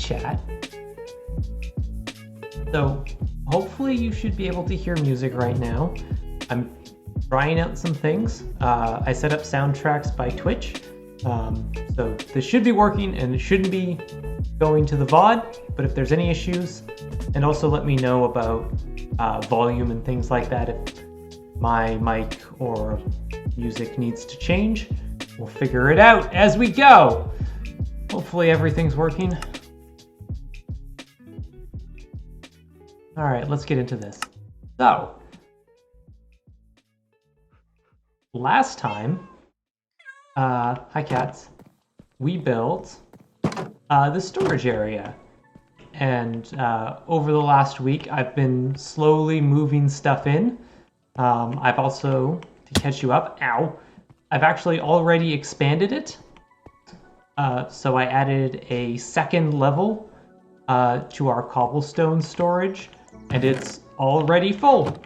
chat. So hopefully you should be able to hear music right now. I'm trying out some things. I set up soundtracks by Twitch. So this should be working and it shouldn't be going to the VOD, but if there's any issues, and also let me know about volume and things like that if my mic or music needs to change. We'll figure it out as we go. Hopefully everything's working. All right, let's get into this. So, last time, hi cats, we built the storage area. And over the last week, I've been slowly moving stuff in. I've also, to catch you up, I've actually already expanded it. So I added a second level to our cobblestone storage, and it's already full.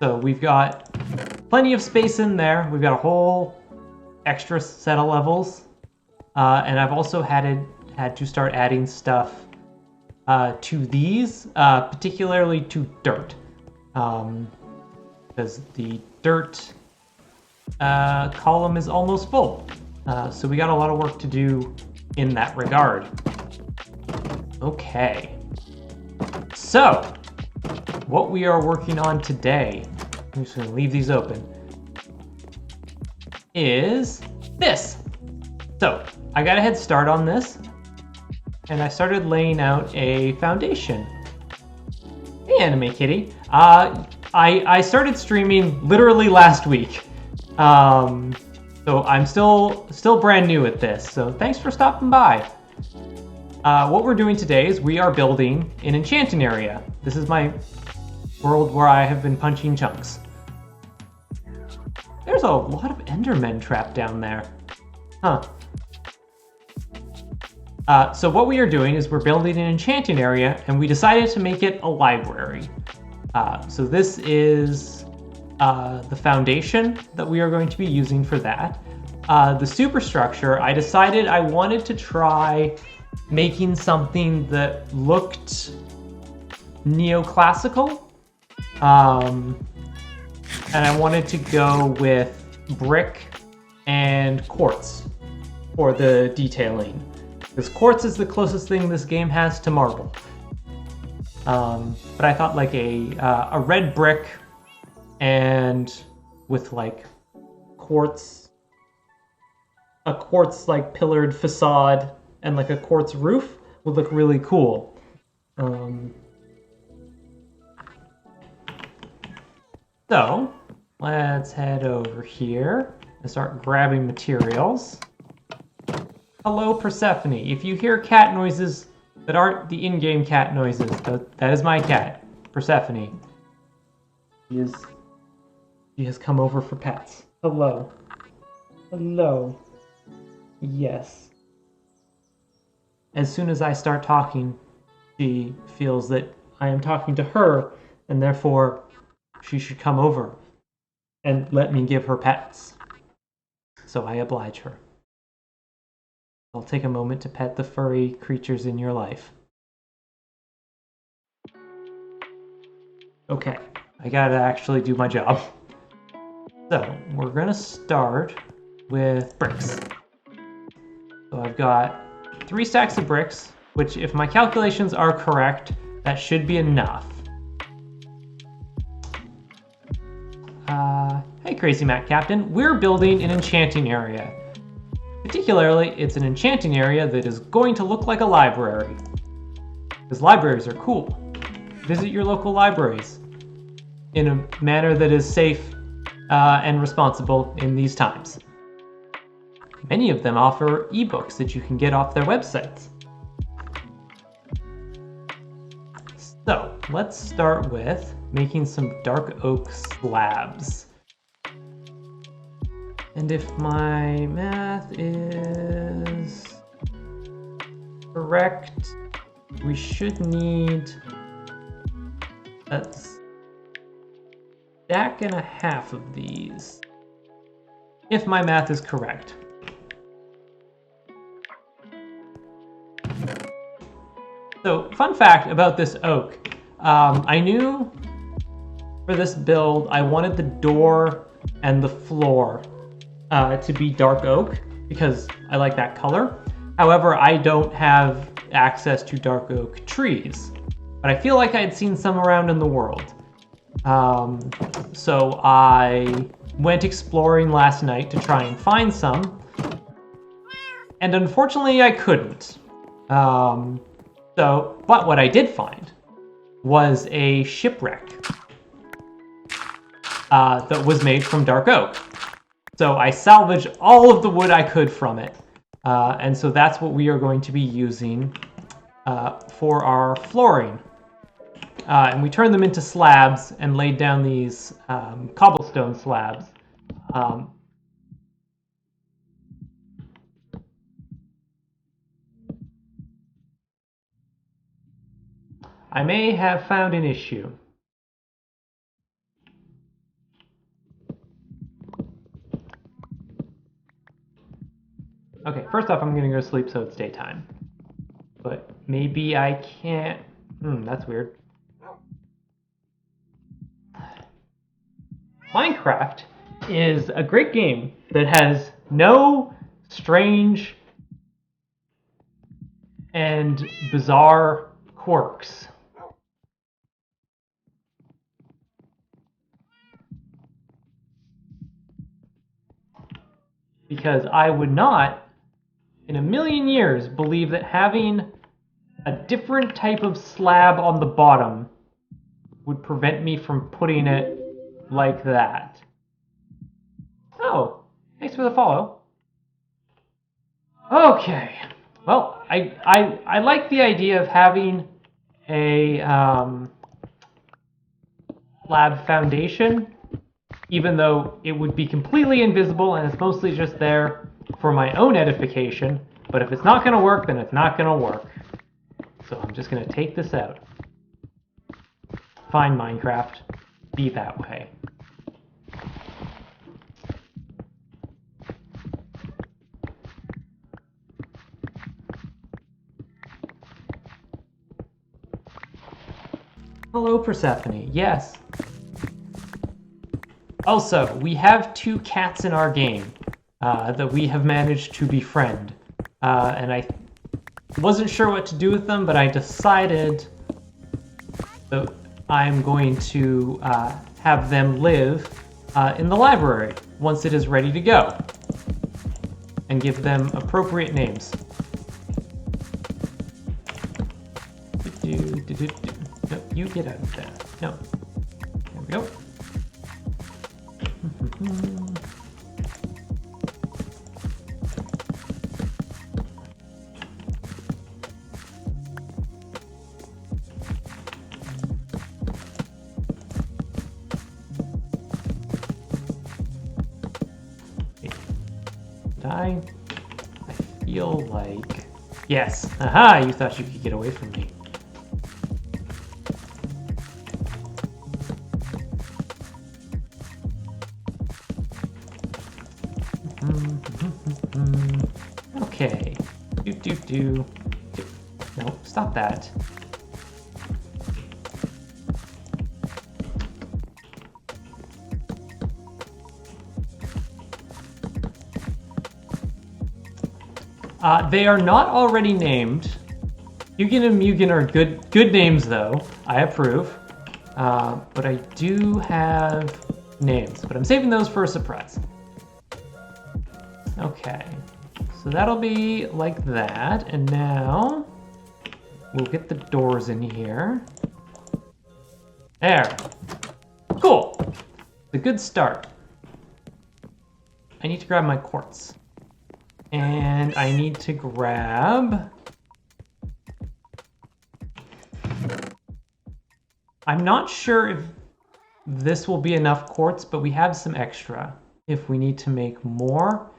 So we've got plenty of space in there. We've got a whole extra set of levels. And I've also had to start adding stuff to these, particularly to dirt. Because the dirt column is almost full. So we got a lot of work to do in that regard. Okay. So, what we are working on today, I'm just going to leave these open, is this. So, I got a head start on this, and I started laying out a foundation. Hey, Anime Kitty. I started streaming literally last week. So I'm still brand new at this, so thanks for stopping by. What we're doing today is we are building an enchanting area. This is my world where I have been punching chunks. There's a lot of Endermen trapped down there. Huh. So what we are doing is we're building an enchanting area, and we decided to make it a library. So this is the foundation that we are going to be using for that. The superstructure, I decided I wanted to try making something that looked neoclassical. And I wanted to go with brick and quartz for the detailing. Because quartz is the closest thing this game has to marble. But I thought like a red brick and with like a quartz like pillared facade and like a quartz roof would look really cool. So let's head over here and start grabbing materials. Hello, Persephone. If you hear cat noises that aren't the in-game cat noises, that is my cat, Persephone. She has come over for pets. Hello. Hello. Yes. As soon as I start talking, she feels that I am talking to her, and therefore she should come over and let me give her pets. So I oblige her. I'll take a moment to pet the furry creatures in your life. Okay, I gotta actually do my job. So, we're gonna start with bricks. So I've got 3 stacks of bricks, which if my calculations are correct, that should be enough. Hey Crazy Mac Captain, we're building an enchanting area. Particularly, it's an enchanting area that is going to look like a library. Because libraries are cool. Visit your local libraries in a manner that is safe and responsible in these times. Many of them offer ebooks that you can get off their websites. So, let's start with making some dark oak slabs. And if my math is correct, we should need a stack and a half of these. If my math is correct. So, fun fact about this oak. I knew for this build, I wanted the door and the floor to be dark oak because I like that color. However, I don't have access to dark oak trees, but I feel like I had seen some around in the world. So I went exploring last night to try and find some, and unfortunately I couldn't. But what I did find was a shipwreck that was made from dark oak. So I salvaged all of the wood I could from it, and so that's what we are going to be using for our flooring. And we turned them into slabs and laid down these cobblestone slabs. I may have found an issue. Okay, first off, I'm gonna go to sleep so it's daytime. But maybe I can't... that's weird. Minecraft is a great game that has no strange and bizarre quirks. Because I would not, in a million years, believe that having a different type of slab on the bottom would prevent me from putting it like that. Oh, thanks for the follow. Okay, well, I like the idea of having a slab foundation, even though it would be completely invisible and it's mostly just there for my own edification. But if it's not going to work, then it's not going to work. So I'm just going to take this out. Fine, Minecraft. Be that way. Hello, Persephone. Yes. Also, we have 2 cats in our game that we have managed to befriend. And I wasn't sure what to do with them, but I decided that I'm going to have them live in the library once it is ready to go, and give them appropriate names. No, you get out of there. No. There we go. I feel like... Yes! Aha! You thought you could get away from me. Okay. No, stop that. They are not already named. Hugin and Mugen are good names, though. I approve. But I do have names, but I'm saving those for a surprise. Okay, so that'll be like that, and now we'll get the doors in here. There. Cool. It's a good start. I need to grab my quartz. And I need to grab... I'm not sure if this will be enough quartz, but we have some extra if we need to make more.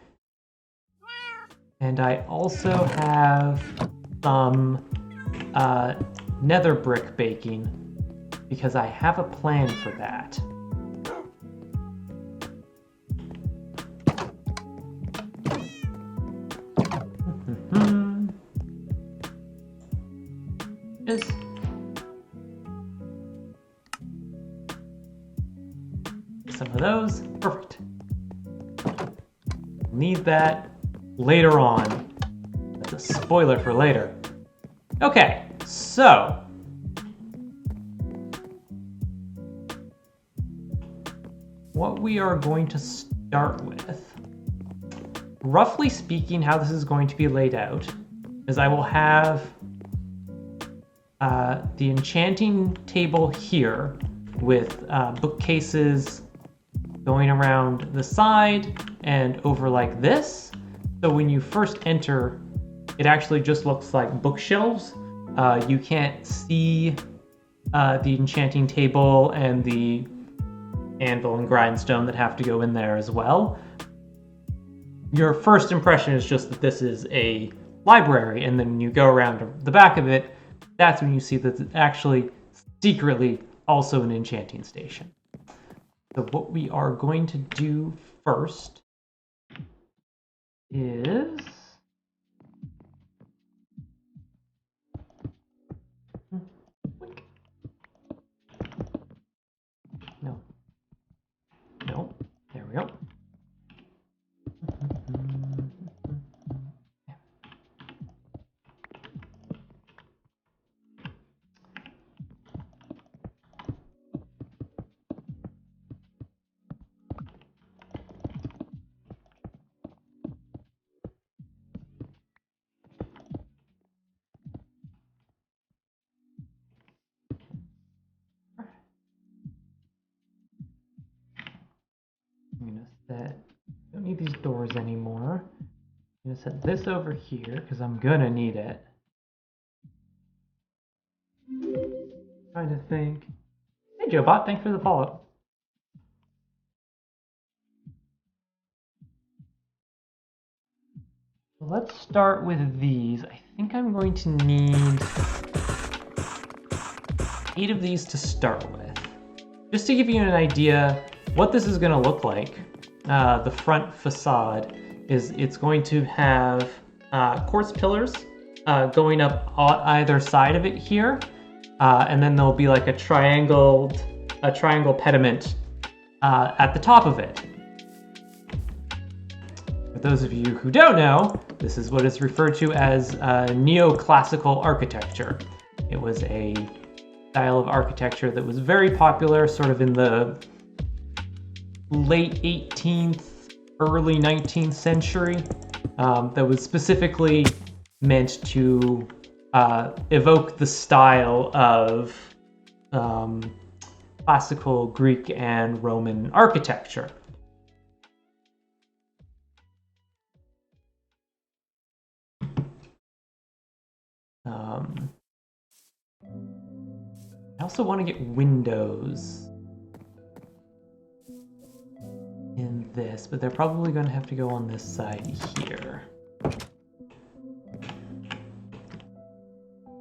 And I also have some nether brick baking because I have a plan for that. some of those. Perfect. Need that later on. That's a spoiler for later. Okay, so what we are going to start with, roughly speaking, how this is going to be laid out is I will have the enchanting table here with bookcases going around the side and over like this. So when you first enter, it actually just looks like bookshelves. You can't see the enchanting table and the anvil and grindstone that have to go in there as well. Your first impression is just that this is a library, and then when you go around the back of it, that's when you see that it's actually secretly also an enchanting station. So what we are going to do first is no, there we go. I'm gonna set, don't need these doors anymore. I'm gonna set this over here because I'm gonna need it. Trying to think. Hey JoBot, thanks for the follow. So let's start with these. I think I'm going to need 8 of these to start with. Just to give you an idea what this is going to look like, the front facade is it's going to have quartz pillars going up on either side of it here, and then there'll be like a triangle pediment at the top of it. For those of you who don't know, this is what is referred to as Neoclassical architecture. It was a style of architecture that was very popular sort of in the late 18th, early 19th century, that was specifically meant to evoke the style of classical Greek and Roman architecture. I also want to get windows in this, but they're probably going to have to go on this side here.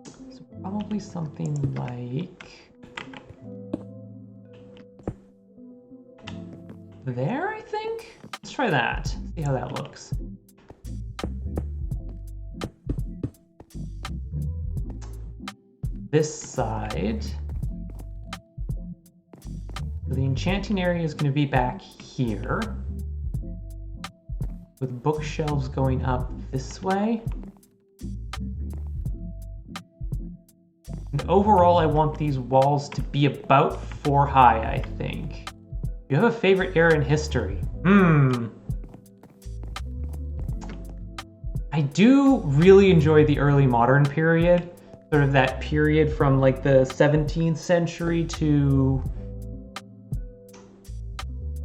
So probably something like there, I think? Let's try that, see how that looks. This side, so the enchanting area is going to be back here, with bookshelves going up this way. And overall, I want these walls to be about 4 high, I think. You have a favorite era in history? I do really enjoy the early modern period. Sort of that period from like the 17th century to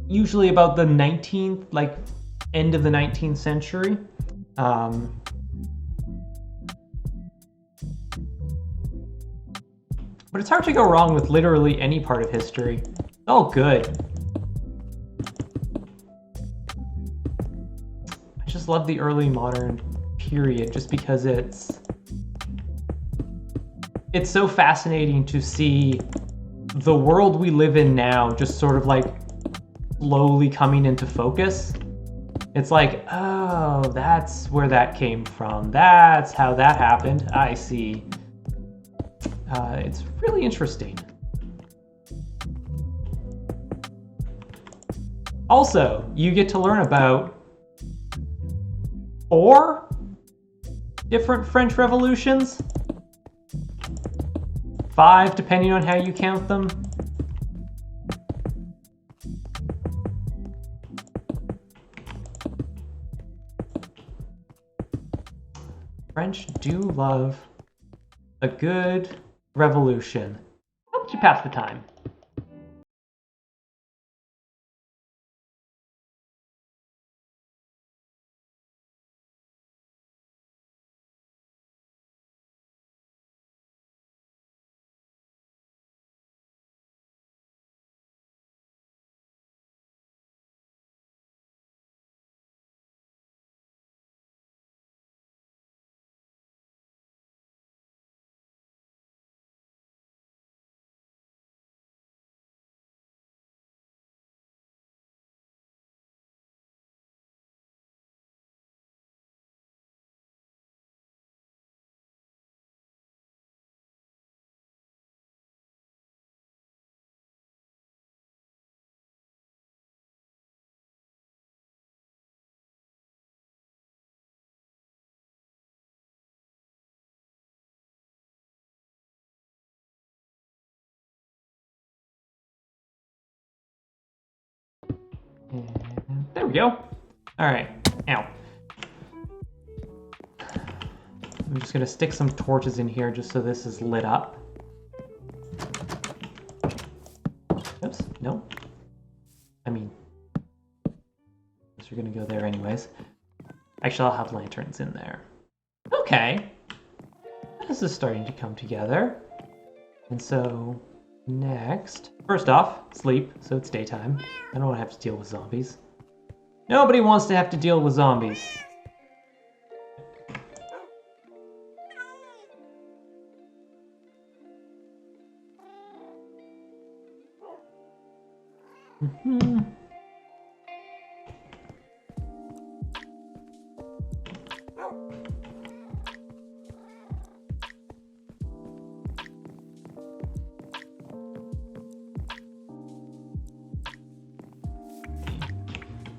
usually about the 19th, like end of the 19th century. But it's hard to go wrong with literally any part of history. It's all good. I just love the early modern period just because it's so fascinating to see the world we live in now just sort of like slowly coming into focus. It's like, oh, that's where that came from. That's how that happened. I see. It's really interesting. Also, you get to learn about 4 different French revolutions. 5, depending on how you count them. French do love a good revolution. Helps you pass the time. And there we go. All right, ow. I'm just gonna stick some torches in here just so this is lit up. Oops, no. I mean, we're gonna go there anyways. Actually, I'll have lanterns in there. Okay. This is starting to come together. And so, next, first off, sleep, so it's daytime. I don't want to have to deal with zombies. Nobody wants to have to deal with zombies.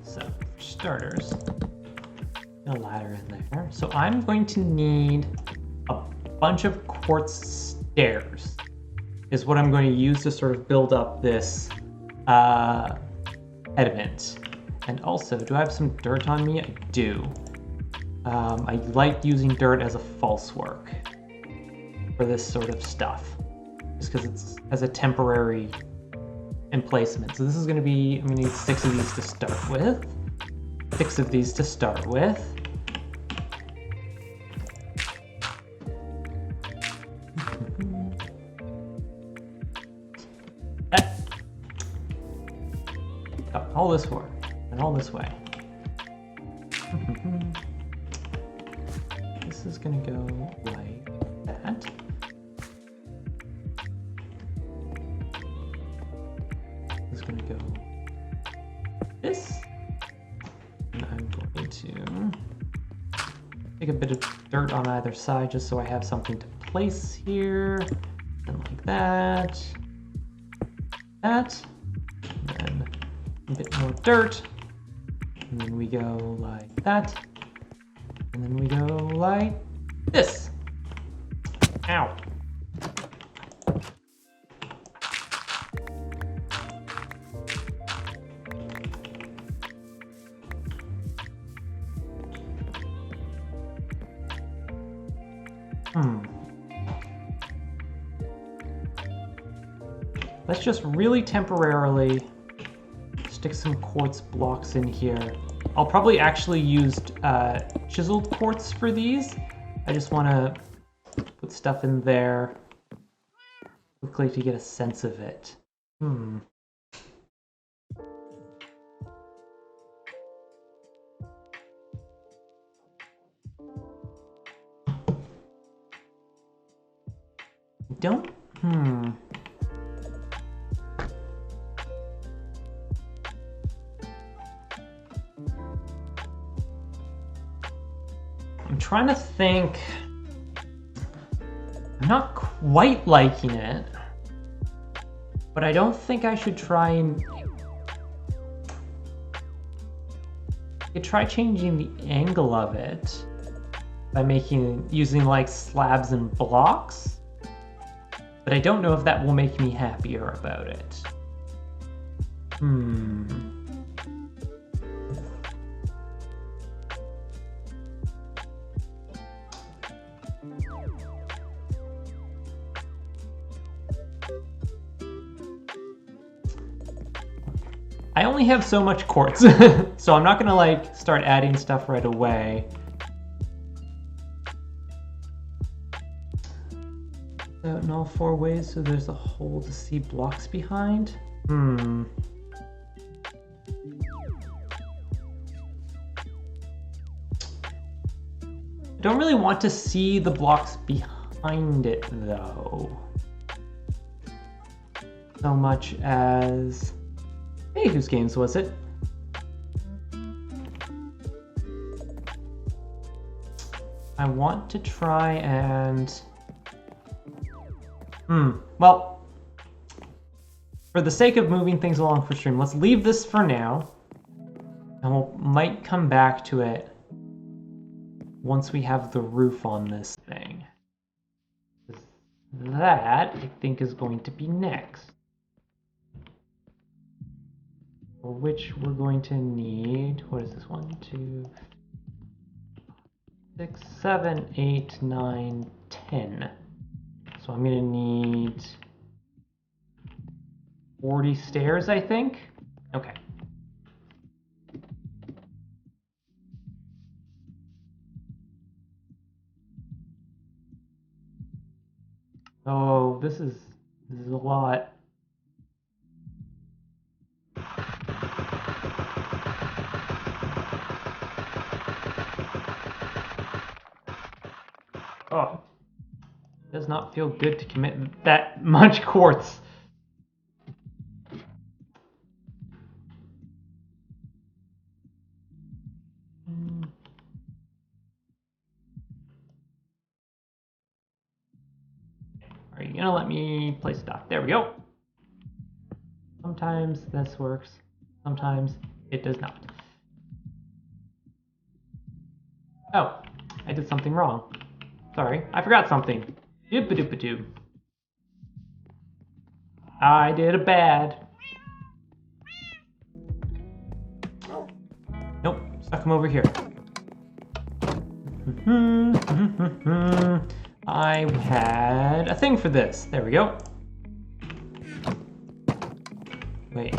So, for starters, a ladder in there. So I'm going to need a bunch of quartz stairs, is what I'm going to use to sort of build up this pediment. And also, do I have some dirt on me? I do. I like using dirt as a false work for this sort of stuff, just because it's as a temporary emplacement. So this is going to be, I'm going to need 6 of these to start with. 6 of these to start with. All this way, and all this way. This is gonna go like that. This is gonna go this. And I'm going to take a bit of dirt on either side just so I have something to place here. And like that. That. And then a bit more dirt, and then we go like that, and then we go like this. Ow. Let's just really temporarily stick some quartz blocks in here. I'll probably actually use chiseled quartz for these. I just want to put stuff in there quickly to get a sense of it. Don't. I'm trying to think. I'm not quite liking it, but I don't think I should try and could try changing the angle of it by using like slabs and blocks, but I don't know if that will make me happier about it. I only have so much quartz, so I'm not gonna like start adding stuff right away. In all 4 ways, so there's a hole to see blocks behind. I don't really want to see the blocks behind it though. So much as... Hey, whose games was it? I want to try and... Well, for the sake of moving things along for stream, let's leave this for now. And we might come back to it once we have the roof on this thing. That, I think, is going to be next. For which we're going to need, what is this? 1, 2, 6, 7, 8, 9, 10. So I'm gonna need 40 stairs, I think. Okay. Oh, this is a lot. Oh. Does not feel good to commit that much quartz. Are you gonna let me place stuff? There we go. Sometimes this works, sometimes it does not. Oh, I did something wrong. Sorry, I forgot something. Doop-a-doop-a-doo. I did a bad. Nope, stuck him over here. I had a thing for this. There we go. Wait.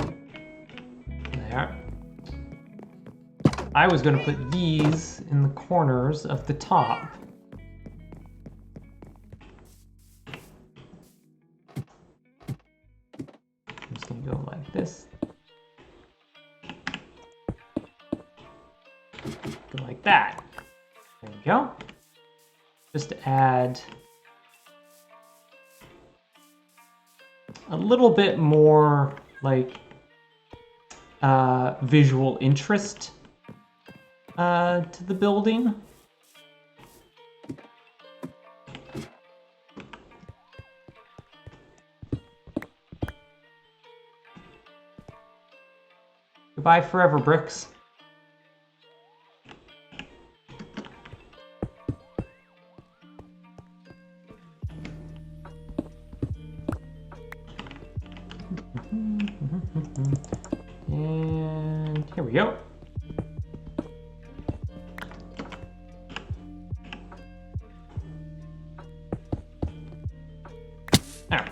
There. I was going to put these in the corners of the top. I'm just going to go like this. Go like that. There we go. Just to add a little bit more like visual interest to the building. Goodbye, forever bricks. And here we go. Now.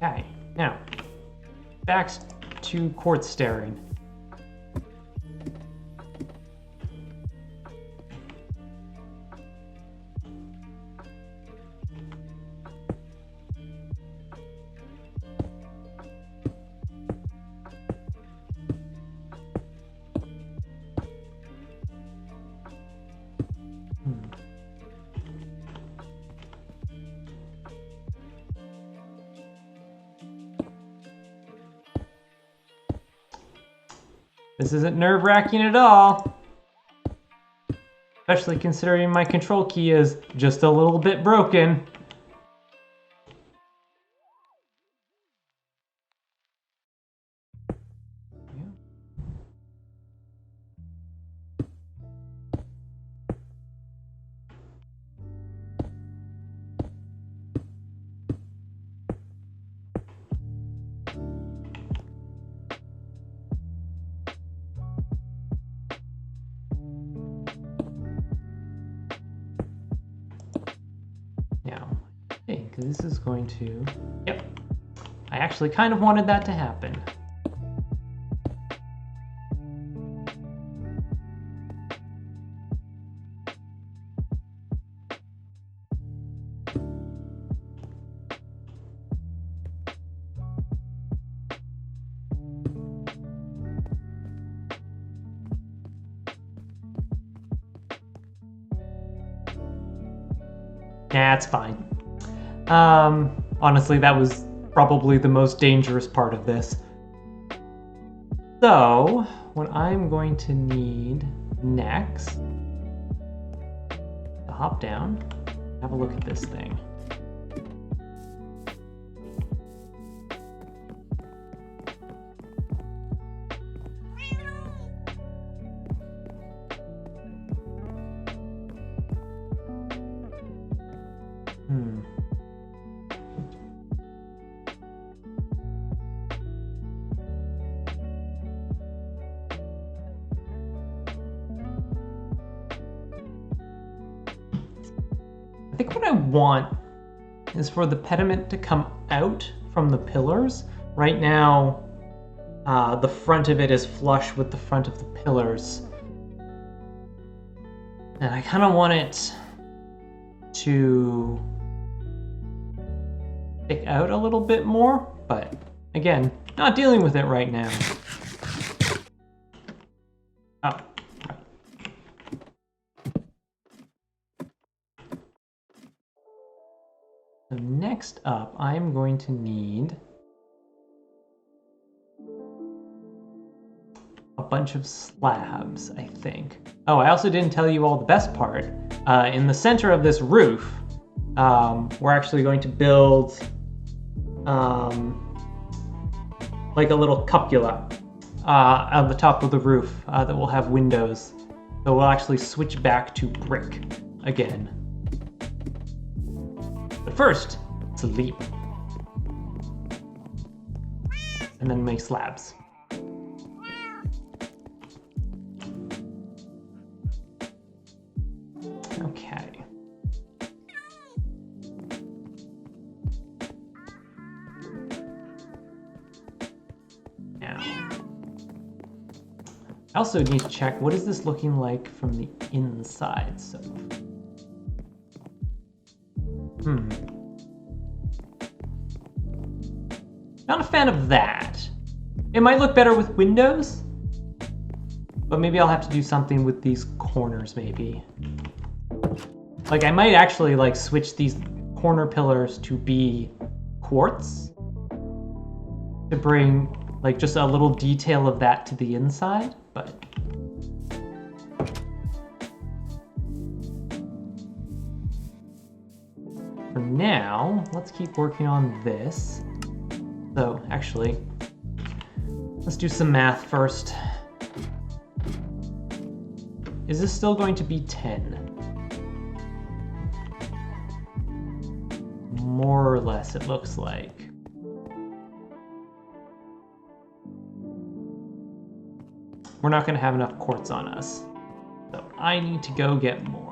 Okay, now back to quartz staring. This isn't nerve-wracking at all. Especially considering my control key is just a little bit broken. because this is going to... Yep. I actually kind of wanted that to happen. Nah, it's fine. Honestly, that was probably the most dangerous part of this. So, what I'm going to need next to hop down, have a look at this thing. I think what I want is for the pediment to come out from the pillars. Right now, the front of it is flush with the front of the pillars. And I kind of want it to stick out a little bit more, but again, not dealing with it right now. Oh. So next up, I'm going to need a bunch of slabs, I think. Oh, I also didn't tell you all the best part. In the center of this roof, we're actually going to build like a little cupola on the top of the roof that will have windows. So we'll actually switch back to brick again. But first, sleep. And then make slabs. Okay. Now, I also need to check, what is this looking like from the inside? So, not a fan of that. It might look better with windows, but maybe I'll have to do something with these corners, maybe. Like, I might actually, like, switch these corner pillars to be quartz to bring, like, just a little detail of that to the inside, but... For now, let's keep working on this. So, actually, let's do some math first. Is this still going to be 10? More or less, it looks like. We're not going to have enough quartz on us. So I need to go get more.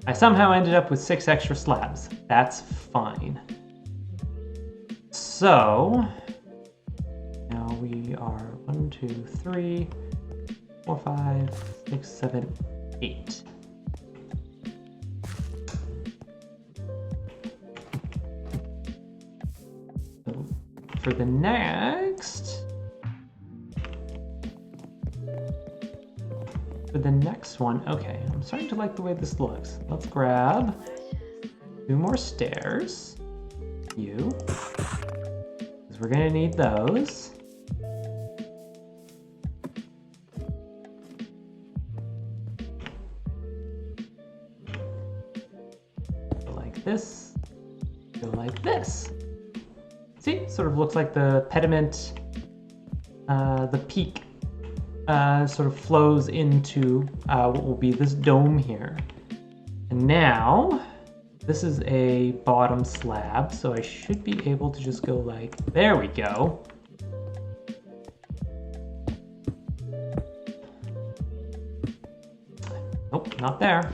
I somehow ended up with 6 extra slabs. That's fine. So, now we are 1, 2, 3, 4, 5, 6, 7, 8. So for the next one, okay, I'm starting to like the way this looks. Let's grab 2 more stairs. Because we're gonna need those. Go like this. Go like this. See, sort of looks like the pediment, the peak sort of flows into what will be this dome here. And now, this is a bottom slab, so I should be able to just go like, there we go. Nope, not there.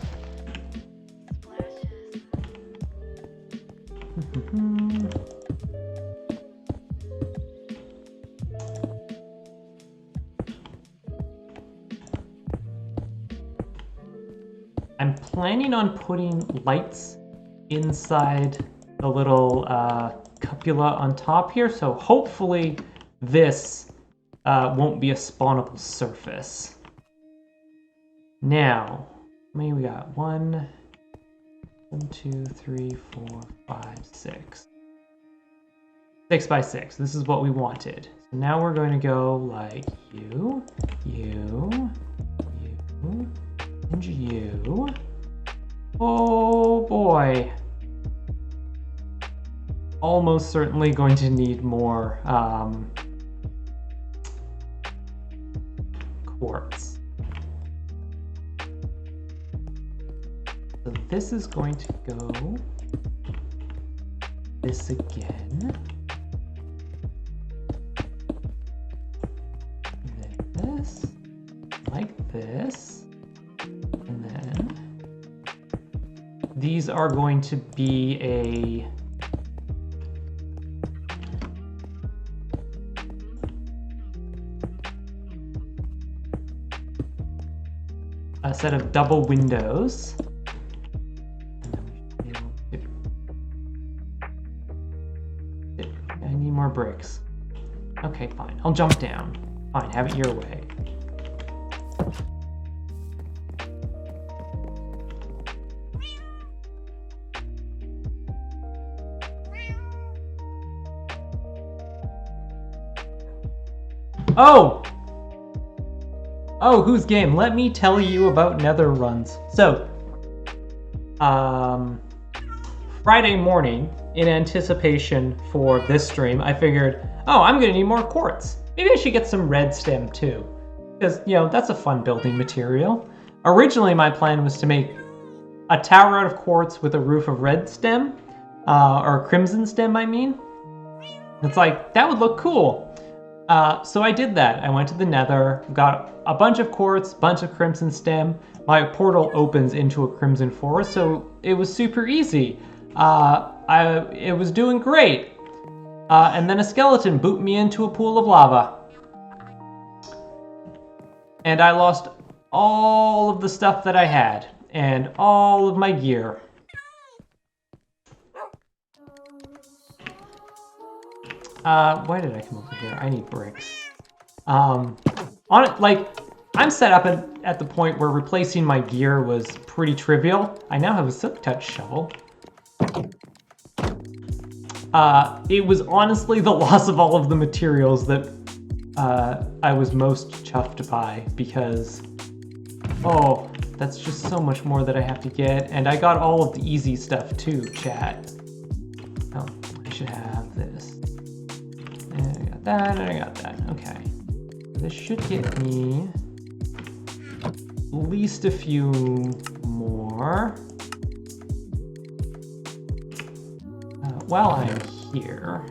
I'm planning on putting lights inside the little cupola on top here, so hopefully this won't be a spawnable surface. Now, how many we got? 1, 2, 3, 4, 5, 6. 6 by 6. This is what we wanted. So now we're going to go like you, and you. Oh boy. Almost certainly going to need more quartz. So this is going to go this again. And then this, like this. And then these are going to be a set of double windows. And then we should be able to... I need more bricks. Okay, fine. I'll jump down. Fine, have it your way. Oh! Oh, whose game? Let me tell you about nether runs. So, Friday morning, in anticipation for this stream, I figured, oh, I'm gonna need more quartz. Maybe I should get some red stem too. Because, you know, that's a fun building material. Originally, my plan was to make a tower out of quartz with a roof of red stem, or crimson stem, I mean. It's like, that would look cool. So I did that. I went to the nether, got a bunch of quartz, bunch of crimson stem. My portal opens into a crimson forest, so it was super easy. It was doing great. And then a skeleton booted me into a pool of lava. And I lost all of the stuff that I had, and all of my gear. Why did I come over here? I need bricks. I'm set up at the point where replacing my gear was pretty trivial. I now have a silk touch shovel. It was honestly the loss of all of the materials that I was most chuffed by, because, oh, that's just so much more that I have to get. And I got all of the easy stuff too, chat. Oh, I should have this. And I got that, and I got that. Okay. This should get me at least a few more. While I'm here,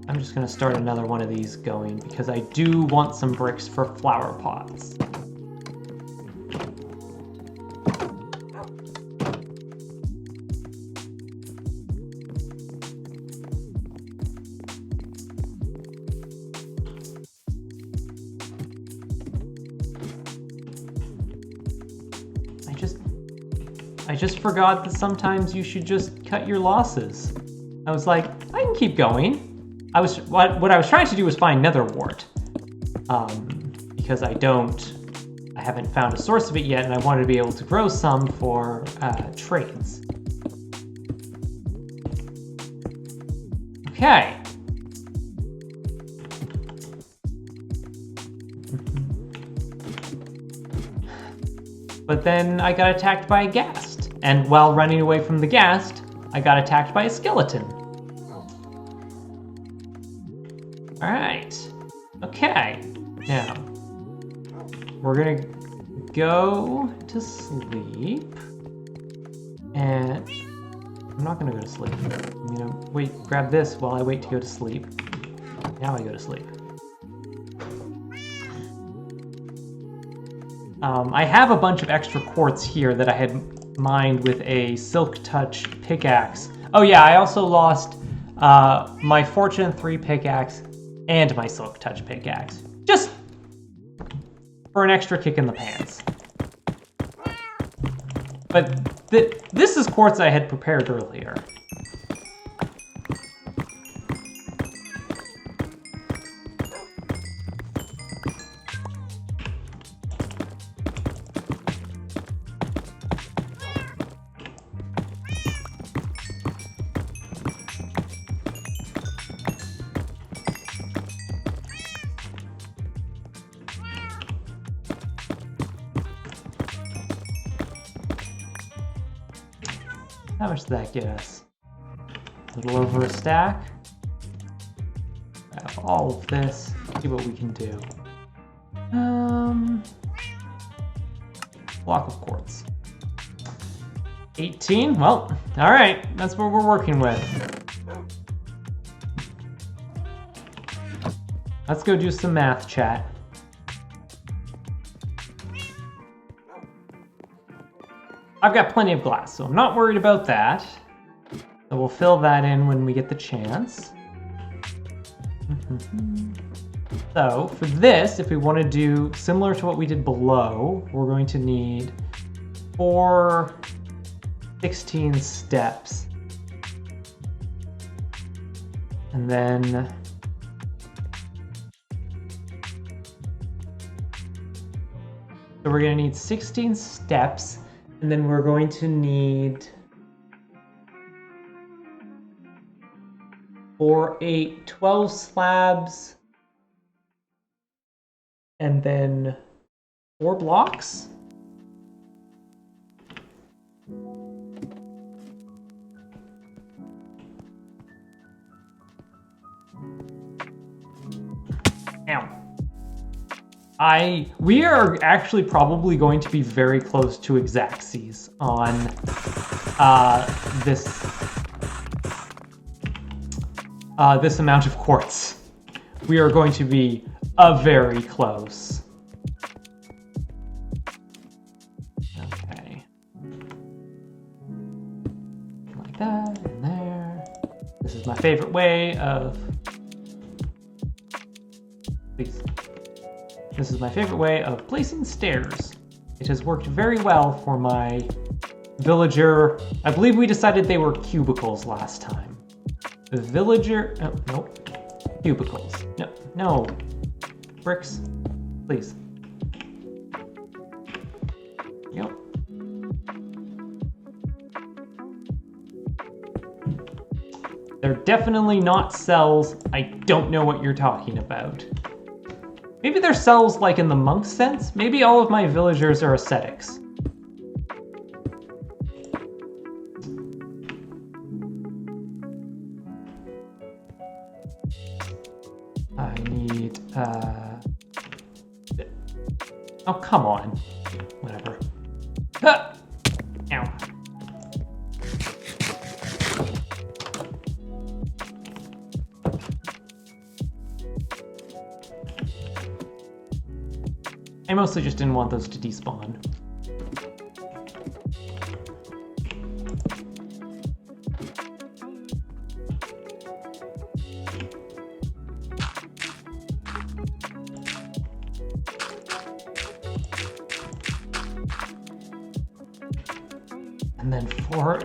I'm just going to start another one of these going, because I do want some bricks for flower pots. I just forgot that sometimes you should just cut your losses. I was like, I can keep going. What I was trying to do was find nether wart. Because I haven't found a source of it yet, and I wanted to be able to grow some for trades. Okay. But then I got attacked by a ghast, and while running away from the ghast, I got attacked by a skeleton. Alright. Okay. Now, we're gonna go to sleep, and I'm not gonna go to sleep. I'm gonna grab this while I wait to go to sleep. Now I go to sleep. I have a bunch of extra quartz here that I had mined with a Silk Touch pickaxe. Oh yeah, I also lost my Fortune 3 pickaxe and my Silk Touch pickaxe. Just for an extra kick in the pants. But this is quartz I had prepared earlier. How much did that get us? A little over a stack. Grab all of this, see what we can do. Block of quartz. 18, well, all right, that's what we're working with. Let's go do some math, chat. I've got plenty of glass, so I'm not worried about that. So we'll fill that in when we get the chance. So for this, if we want to do similar to what we did below, we're going to need 4 16 steps. And then so we're going to need 16 steps. And then we're going to need 4, 8, 12 slabs, and then 4 blocks. Ow. We are actually probably going to be very close to exactsies on this amount of quartz. We are going to be very close. Okay. Like that, and there. This is my favorite way of... Please. This is my favorite way of placing stairs. It has worked very well for my villager. I believe we decided they were cubicles last time. The villager, oh, nope. Cubicles. No. Bricks, please. Yep. They're definitely not cells. I don't know what you're talking about. Maybe they're cells like in the monk sense? Maybe all of my villagers are ascetics. I need, oh, come on. Whatever. Ah! Ow. I mostly just didn't want those to despawn. And then 4.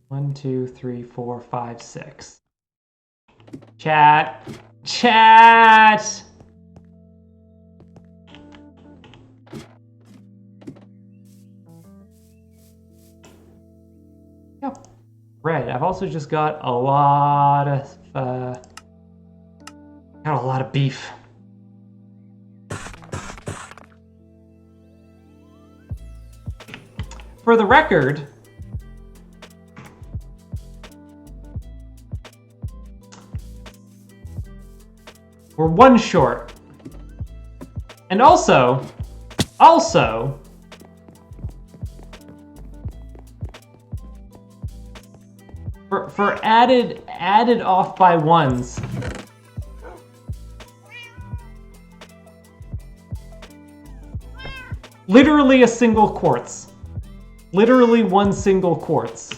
One, 2, 3, 4, 5, 6. Chat. Chat! Yep. Red. I've also just got a lot of beef. For the record, we're 1 short. And also, for added off by 1s, literally a single quartz. Literally 1 single quartz.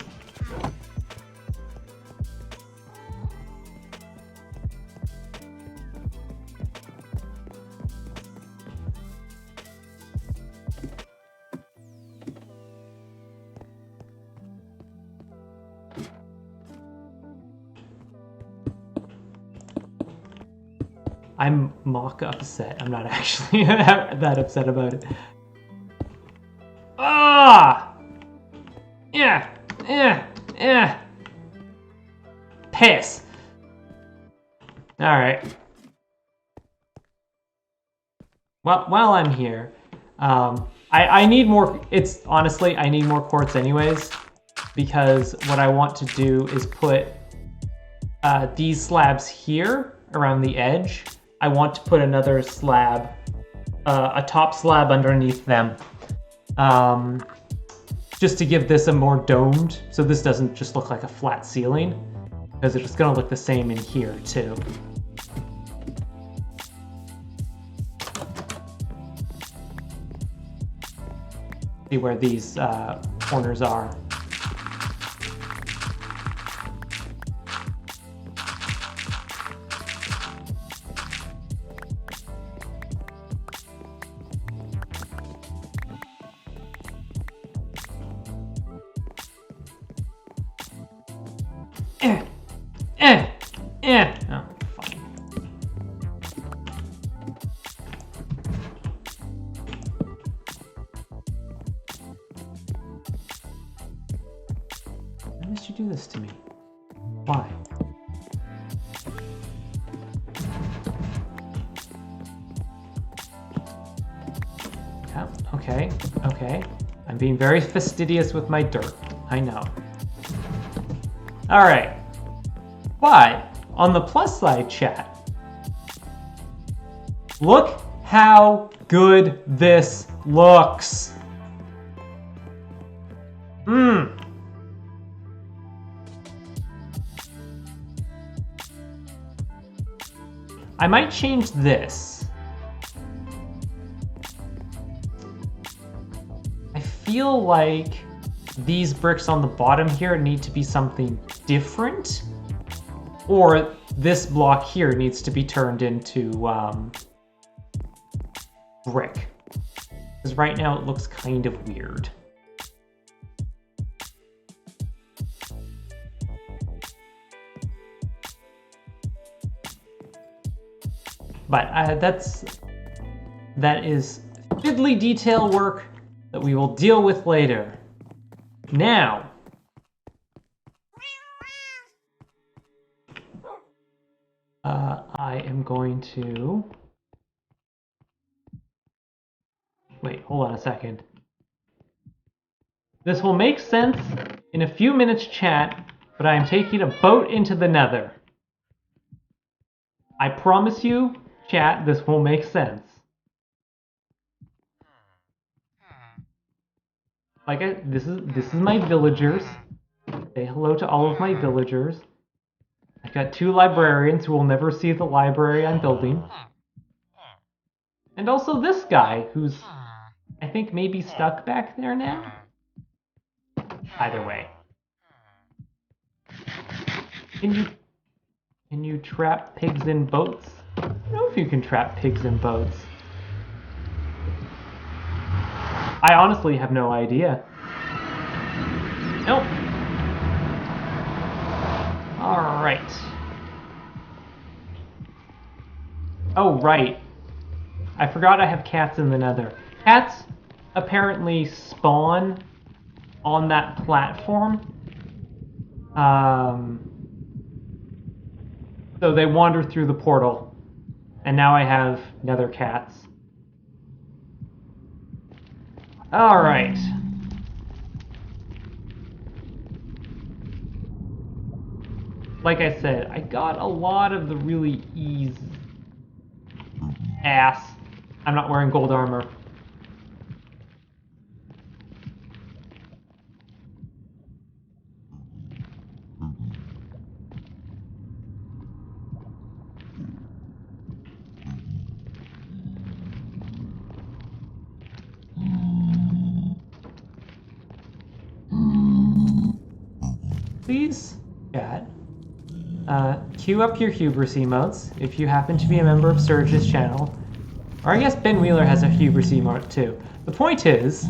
I'm mock upset. I'm not actually that upset about it. Ah! Yeah. Piss. All right. Well, while I'm here, I need more. Honestly, I need more quartz anyways, because what I want to do is put these slabs here around the edge. I want to put another slab, a top slab underneath them, just to give this a more domed, so this doesn't just look like a flat ceiling, because it's just going to look the same in here too. See where these corners are. Oh, fine. Why did you do this to me? Why? Yeah, okay. I'm being very fastidious with my dirt. I know. All right. But on the plus side, chat, look how good this looks. I might change this. I feel like these bricks on the bottom here need to be something different. Or this block here needs to be turned into brick. Because right now it looks kind of weird. But that is fiddly detail work that we will deal with later. Now, I am going to... Wait, hold on a second. This will make sense in a few minutes, chat, but I am taking a boat into the Nether. I promise you, chat, this will make sense. This is my villagers. Say hello to all of my villagers. I've got 2 librarians who will never see the library I'm building. And also this guy, who's, I think, maybe stuck back there now? Either way. Can you trap pigs in boats? I don't know if you can trap pigs in boats. I honestly have no idea. Nope. Alright. Oh, right. I forgot I have cats in the nether. Cats apparently spawn on that platform. So they wander through the portal. And now I have nether cats. Alright. Like I said, I got a lot of the really easy ass. I'm not wearing gold armor. Please, chat, queue up your hubris emotes if you happen to be a member of Surge's channel. Or I guess Ben Wheeler has a hubris emote too. The point is,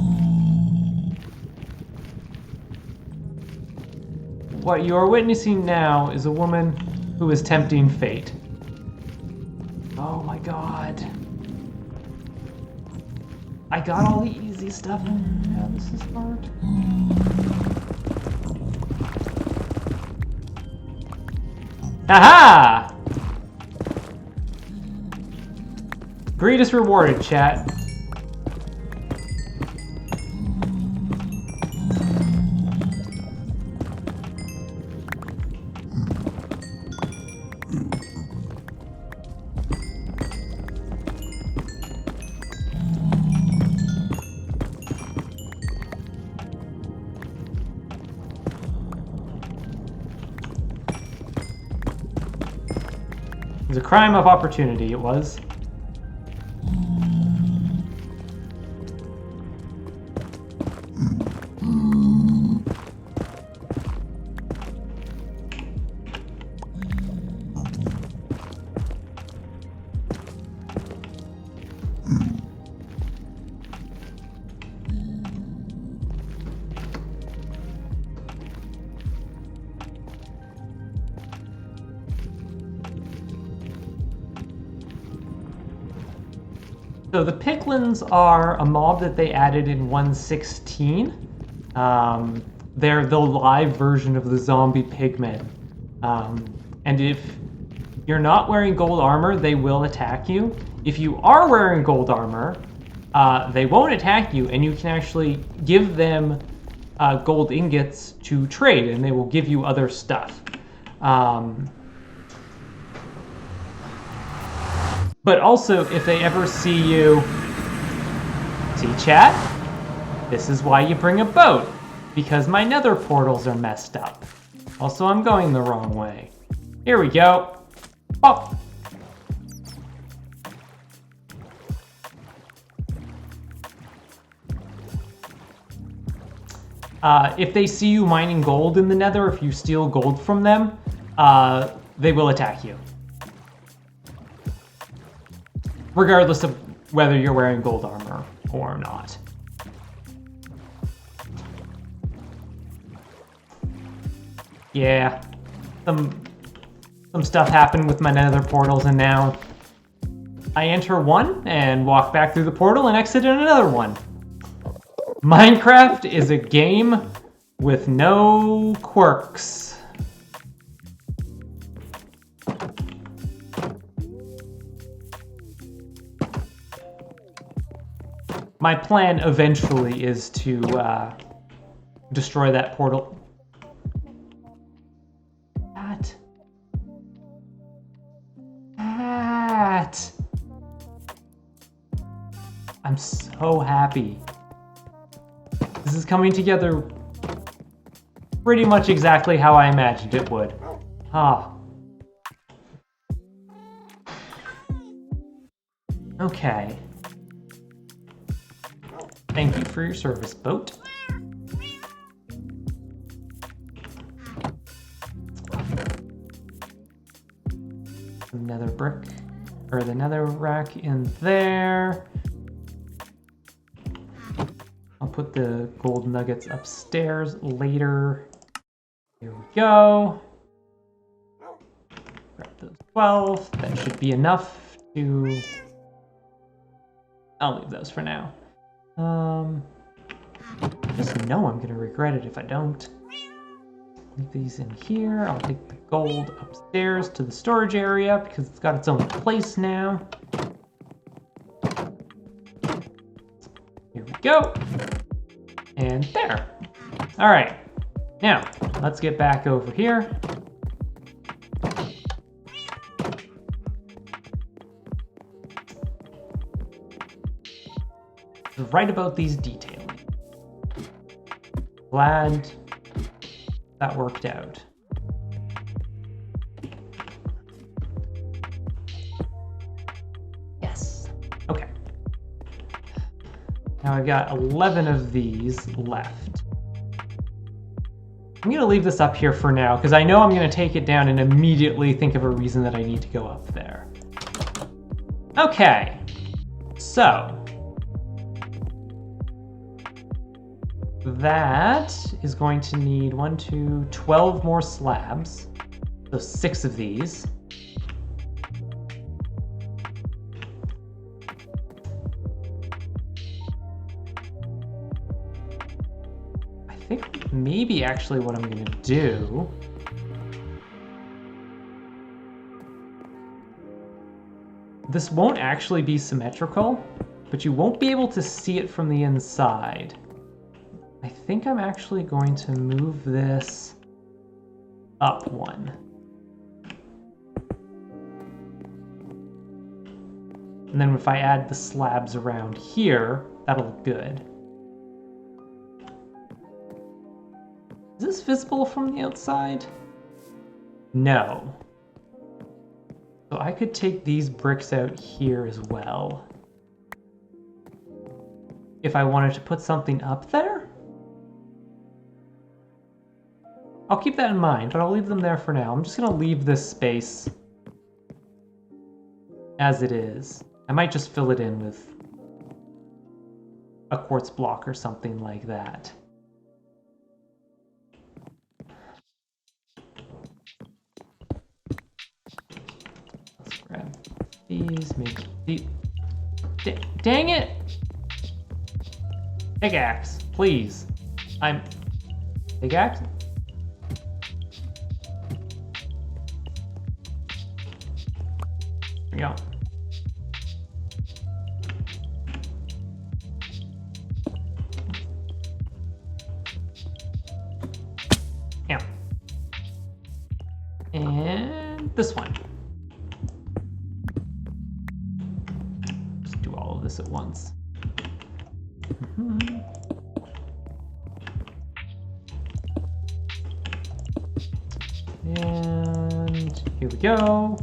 what you are witnessing now is a woman who is tempting fate. Oh my god. I got all the easy stuff. Yeah, this is hard. Aha! Greed is rewarded, chat. It was a crime of opportunity, it was. So the Picklins are a mob that they added in 1.16. They're the live version of the zombie pigmen. And if you're not wearing gold armor, they will attack you. If you are wearing gold armor, they won't attack you, and you can actually give them gold ingots to trade, and they will give you other stuff. But also, if they ever see you... See, chat? This is why you bring a boat. Because my nether portals are messed up. Also, I'm going the wrong way. Here we go. Oh! If they see you mining gold in the nether, if you steal gold from them, they will attack you. Regardless of whether you're wearing gold armor or not. Yeah, some stuff happened with my nether portals, and now I enter one and walk back through the portal and exit in another one. Minecraft is a game with no quirks. My plan eventually is to destroy that portal. That. I'm so happy. This is coming together pretty much exactly how I imagined it would. Ah. Okay. Thank you for your service, boat. nether brick, or the nether rack in there. I'll put the gold nuggets upstairs later. Here we go. Grab those 12. That should be enough to... I'll leave those for now. Just know I'm going to regret it if I don't. Leave these in here. I'll take the gold upstairs to the storage area because it's got its own place now. Here we go. And there. All right. Now, let's get back over here. Right about these detailing. Glad that worked out. Yes. Okay. Now I've got 11 of these left. I'm going to leave this up here for now because I know I'm going to take it down and immediately think of a reason that I need to go up there. Okay. So that is going to need 12 more slabs. So 6 of these. I think maybe actually what I'm going to do this won't actually be symmetrical, but you won't be able to see it from the inside. I think I'm actually going to move this up one. And then if I add the slabs around here, that'll look good. Is this visible from the outside? No. So I could take these bricks out here as well. If I wanted to put something up there? I'll keep that in mind, but I'll leave them there for now. I'm just going to leave this space as it is. I might just fill it in with a quartz block or something like that. Let's grab these, make these. Dang it! Pickaxe, please. Pickaxe? There we go. Yeah. And this one. Just do all of this at once. And here we go.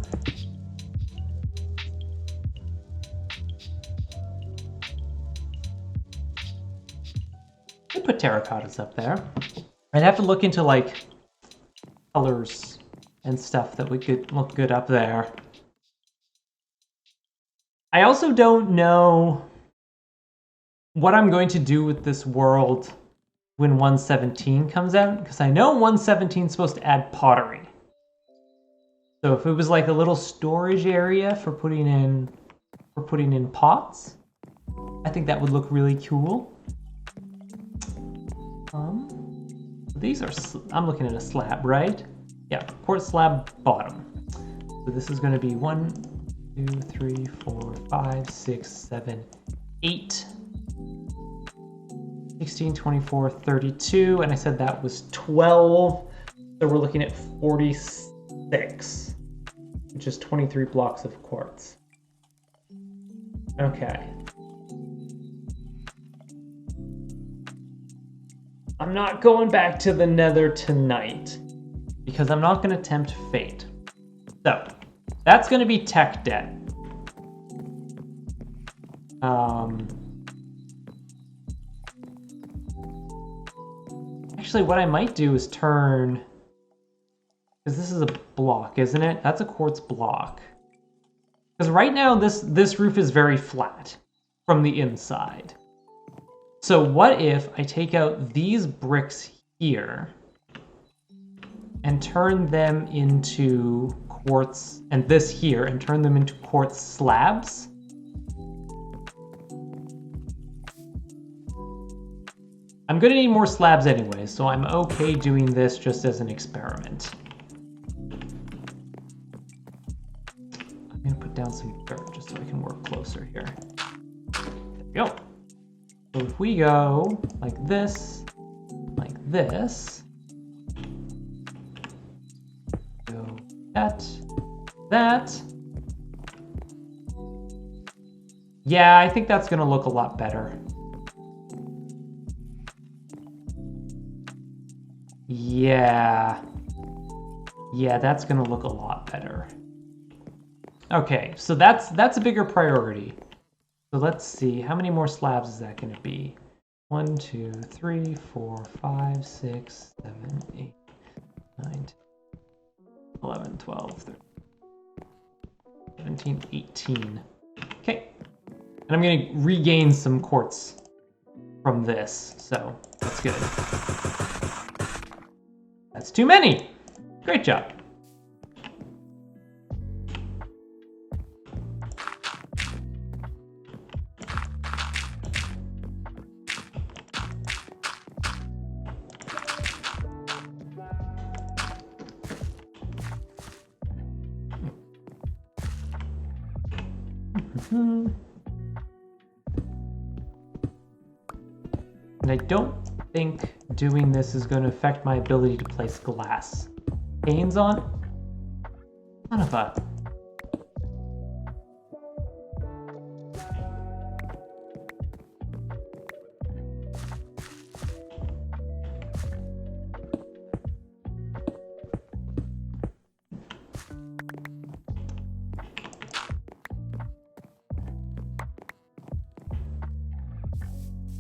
Put terracottas up there. I'd have to look into like colors and stuff that would look good up there. I also don't know what I'm going to do with this world when 1.17 comes out, because I know 1.17 is supposed to add pottery. So if it was like a little storage area for putting in pots, I think that would look really cool. These are, I'm looking at a slab, right? Yeah, quartz slab bottom. So this is going to be 1, 2, 3, 4, 5, 6, 7, 8, 16, 24, 32, and I said that was 12. So we're looking at 46, which is 23 blocks of quartz. Okay. I'm not going back to the nether tonight because I'm not going to tempt fate. So that's going to be tech debt. Actually, what I might do is turn, because this is a block, isn't it? That's a quartz block. Because right now this roof is very flat from the inside. So what if I take out these bricks here and turn them into quartz, and this here, and turn them into quartz slabs? I'm gonna need more slabs anyway, so I'm okay doing this just as an experiment. I'm gonna put down some dirt just so I can work closer here. There we go. So if we go like this, go that. Yeah, I think that's gonna look a lot better. Yeah, that's gonna look a lot better. Okay, so that's a bigger priority. So let's see, how many more slabs is that gonna be? 1, 2, 3, 4, 5, 6, 7, 8, 9, 10, 11, 12, 13, 17, 18. Okay, and I'm gonna regain some quartz from this, so that's good. That's too many. Great job. And I don't think doing this is going to affect my ability to place glass panes on. Son of a...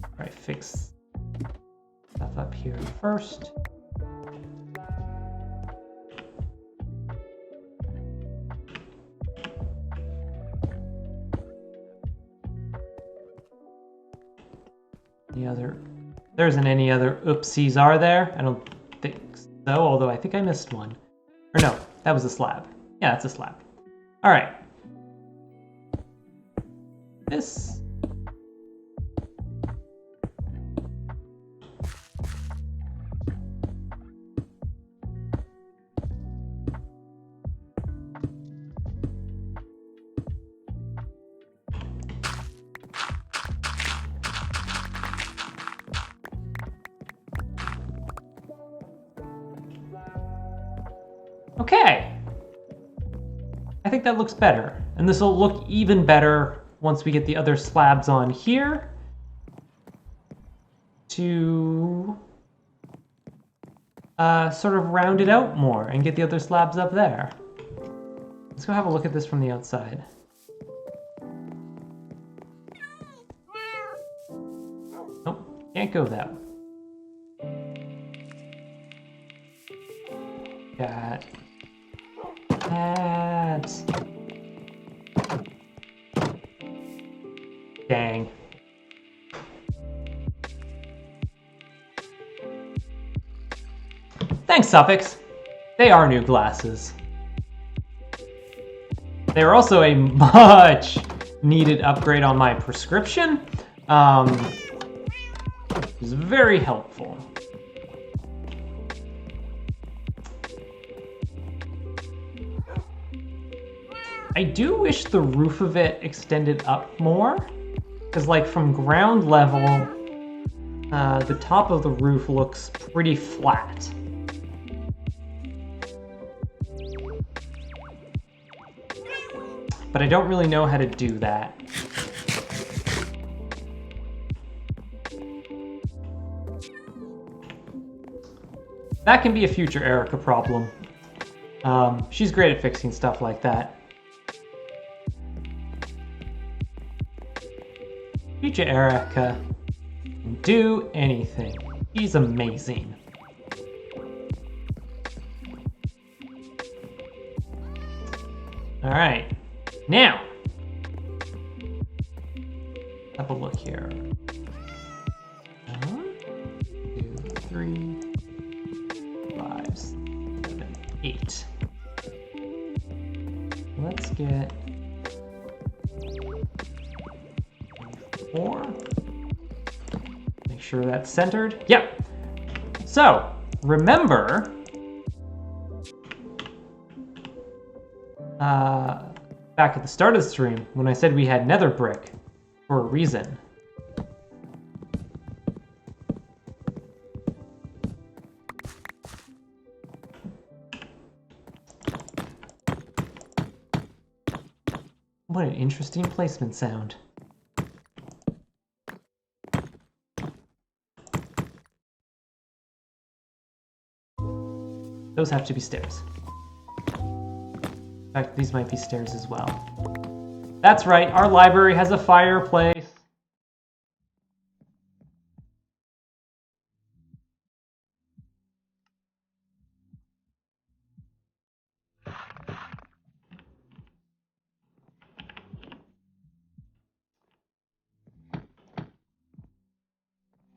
All right, fix stuff up here first. There isn't any other oopsies, are there? I don't think so, although I think I missed one. Or no, that was a slab. Yeah, that's a slab. All right. This... Okay, I think that looks better. And this will look even better once we get the other slabs on here to sort of round it out more and get the other slabs up there. Let's go have a look at this from the outside. Nope, can't go that way. Got that. Dang. Thanks, Suffix. They are new glasses. They are also a much needed upgrade on my prescription. It was very helpful. I do wish the roof of it extended up more, because like from ground level, the top of the roof looks pretty flat. But I don't really know how to do that. That can be a future Erica problem. She's great at fixing stuff like that. Future Erica can do anything. She's amazing. All right, now have a look here. 1, 2, 3, 5, 7, 8. Let's get 4. Make sure that's centered. Yep. So remember, back at the start of the stream when I said we had nether brick for a reason. What an interesting placement sound. Those have to be stairs. In fact, these might be stairs as well. That's right, our library has a fireplace.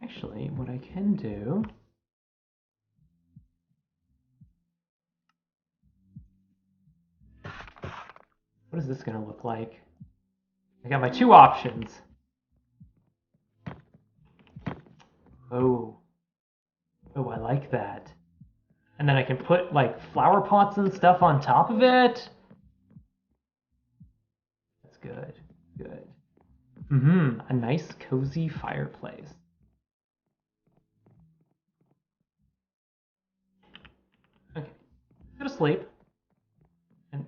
Actually, what I can do... What is this going to look like? I got my 2 options. Oh. Oh, I like that. And then I can put, like, flower pots and stuff on top of it. That's good. Good. A nice, cozy fireplace. Okay. Go to sleep. And...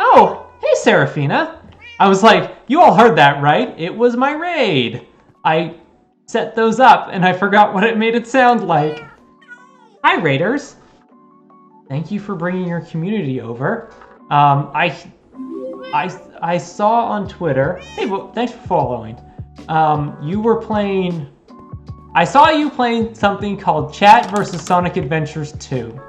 Oh, hey Seraphina. I was like, you all heard that, right? It was my raid. I set those up and I forgot what it made it sound like. Hi Raiders. Thank you for bringing your community over. I saw on Twitter. Hey, well, thanks for following. You were playing. I saw you playing something called Chat vs. Sonic Adventures 2.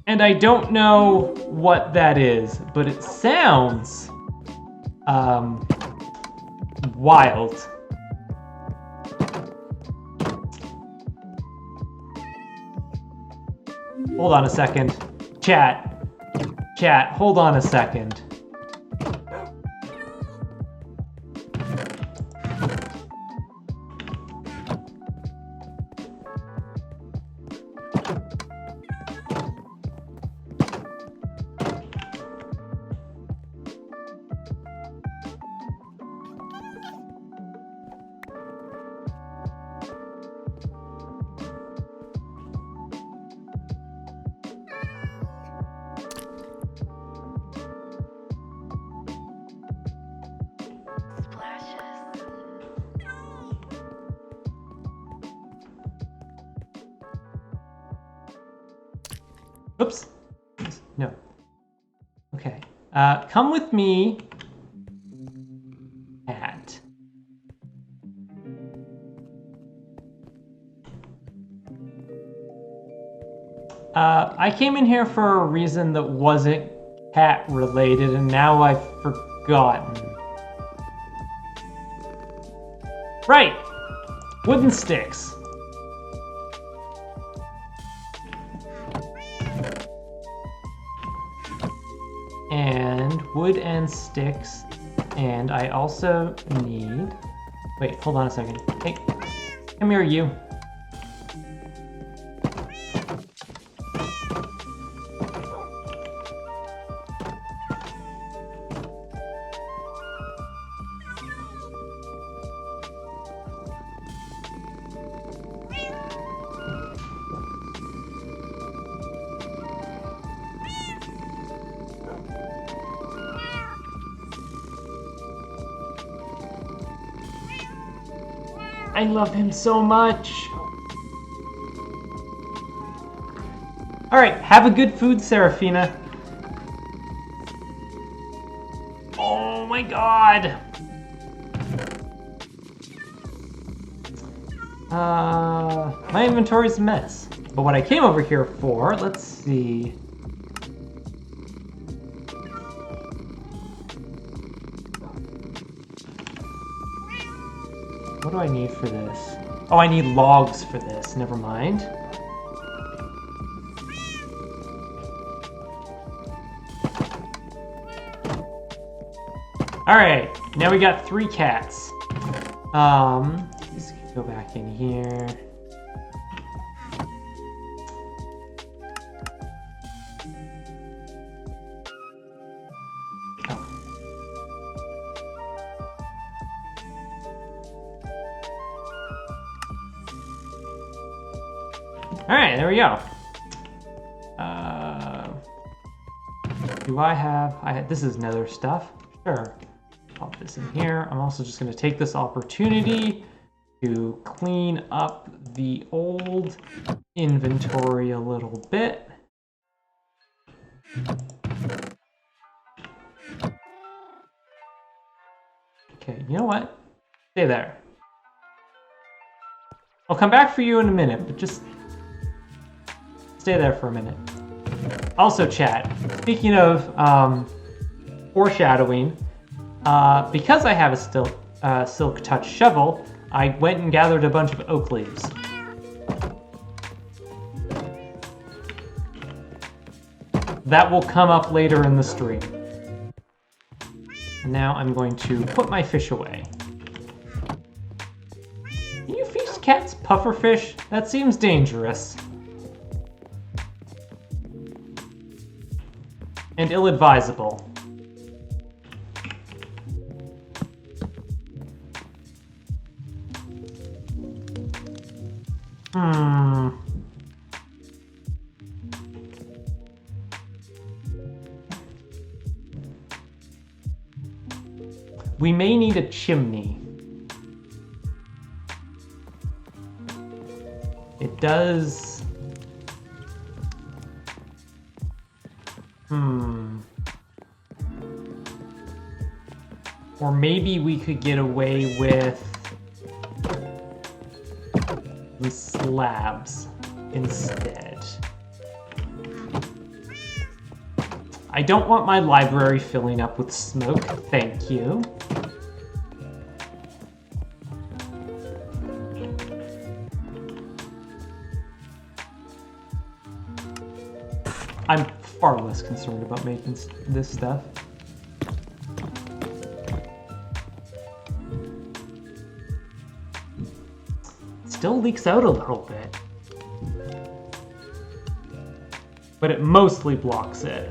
And I don't know what that is, but it sounds wild. Hold on a second. Chat, hold on a second. Oops. No. Okay. Come with me. At. I came in here for a reason that wasn't cat related, and now I've forgotten. Right. Wooden sticks. And wood and sticks, and I also need... Wait, hold on a second. Hey, come here, you. I love him so much. All right, have a good food, Seraphina. Oh my God. My inventory's a mess. But what I came over here for, let's see. What do I need for this? Oh, I need logs for this. Never mind. Alright, now we got 3 cats. Let's go back in here. Alright, there we go. Do I have... this is nether stuff. Sure. Pop this in here. I'm also just going to take this opportunity to clean up the old inventory a little bit. Okay, you know what? Stay there. I'll come back for you in a minute, but just stay there for a minute. Also, chat, speaking of foreshadowing, because I have a silk touch shovel, I went and gathered a bunch of oak leaves. That will come up later in the stream. Now I'm going to put my fish away. Can you feed cats pufferfish? That seems dangerous. And ill-advisable. We may need a chimney. It does... Or maybe we could get away with the slabs instead. I don't want my library filling up with smoke, thank you. I'm far less concerned about making this stuff. Still leaks out a little bit. But it mostly blocks it.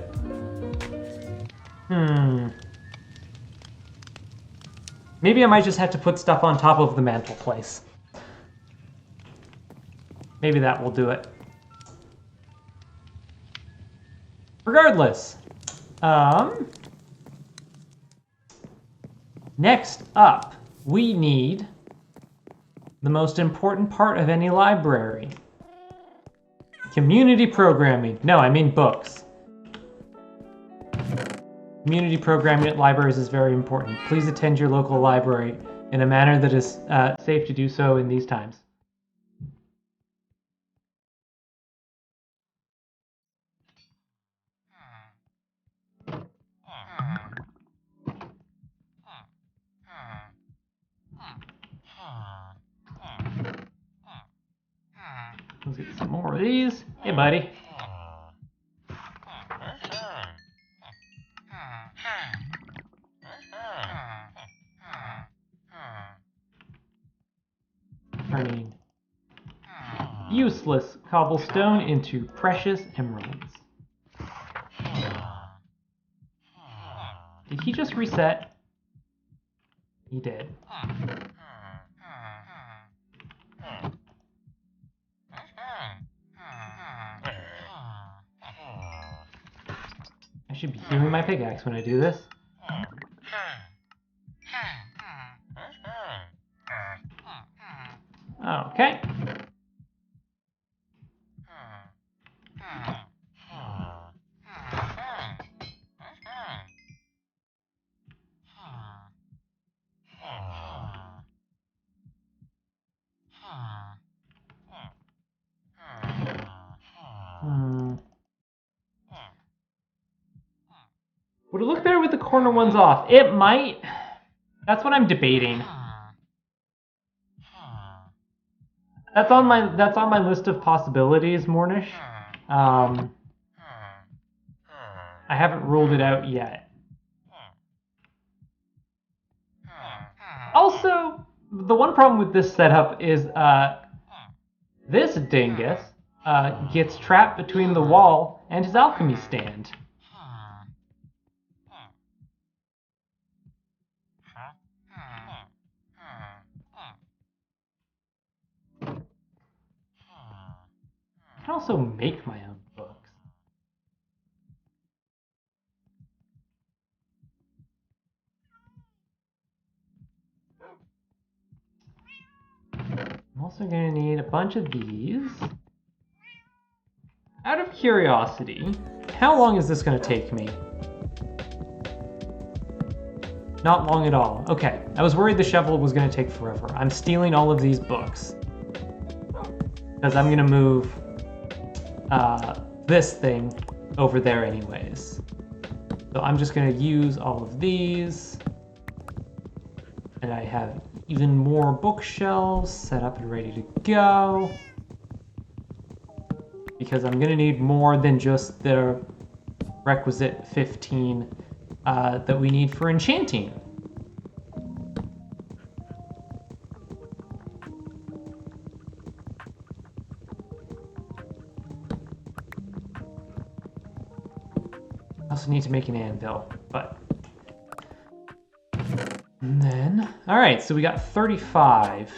Maybe I might just have to put stuff on top of the mantelpiece. Maybe that will do it. Regardless, next up, we need the most important part of any library. Community programming. No, I mean books. Community programming at libraries is very important. Please attend your local library in a manner that is safe to do so in these times. Let's get some more of these. Hey, buddy. Turning useless cobblestone into precious emeralds. Did he just reset? He did. I should be hearing my pickaxe when I do this. Okay. Would it look better with the corner ones off? It might. That's what I'm debating. That's on my list of possibilities, Mornish. I haven't ruled it out yet. Also, the one problem with this setup is this dingus gets trapped between the wall and his alchemy stand. I can also make my own books. I'm also going to need a bunch of these. Out of curiosity, how long is this going to take me? Not long at all. Okay, I was worried the shovel was going to take forever. I'm stealing all of these books because I'm going to move this thing over there anyways. So I'm just going to use all of these. And I have even more bookshelves set up and ready to go. Because I'm going to need more than just the requisite 15 that we need for enchanting. I also need to make an anvil, but... And then... Alright, so we got 35.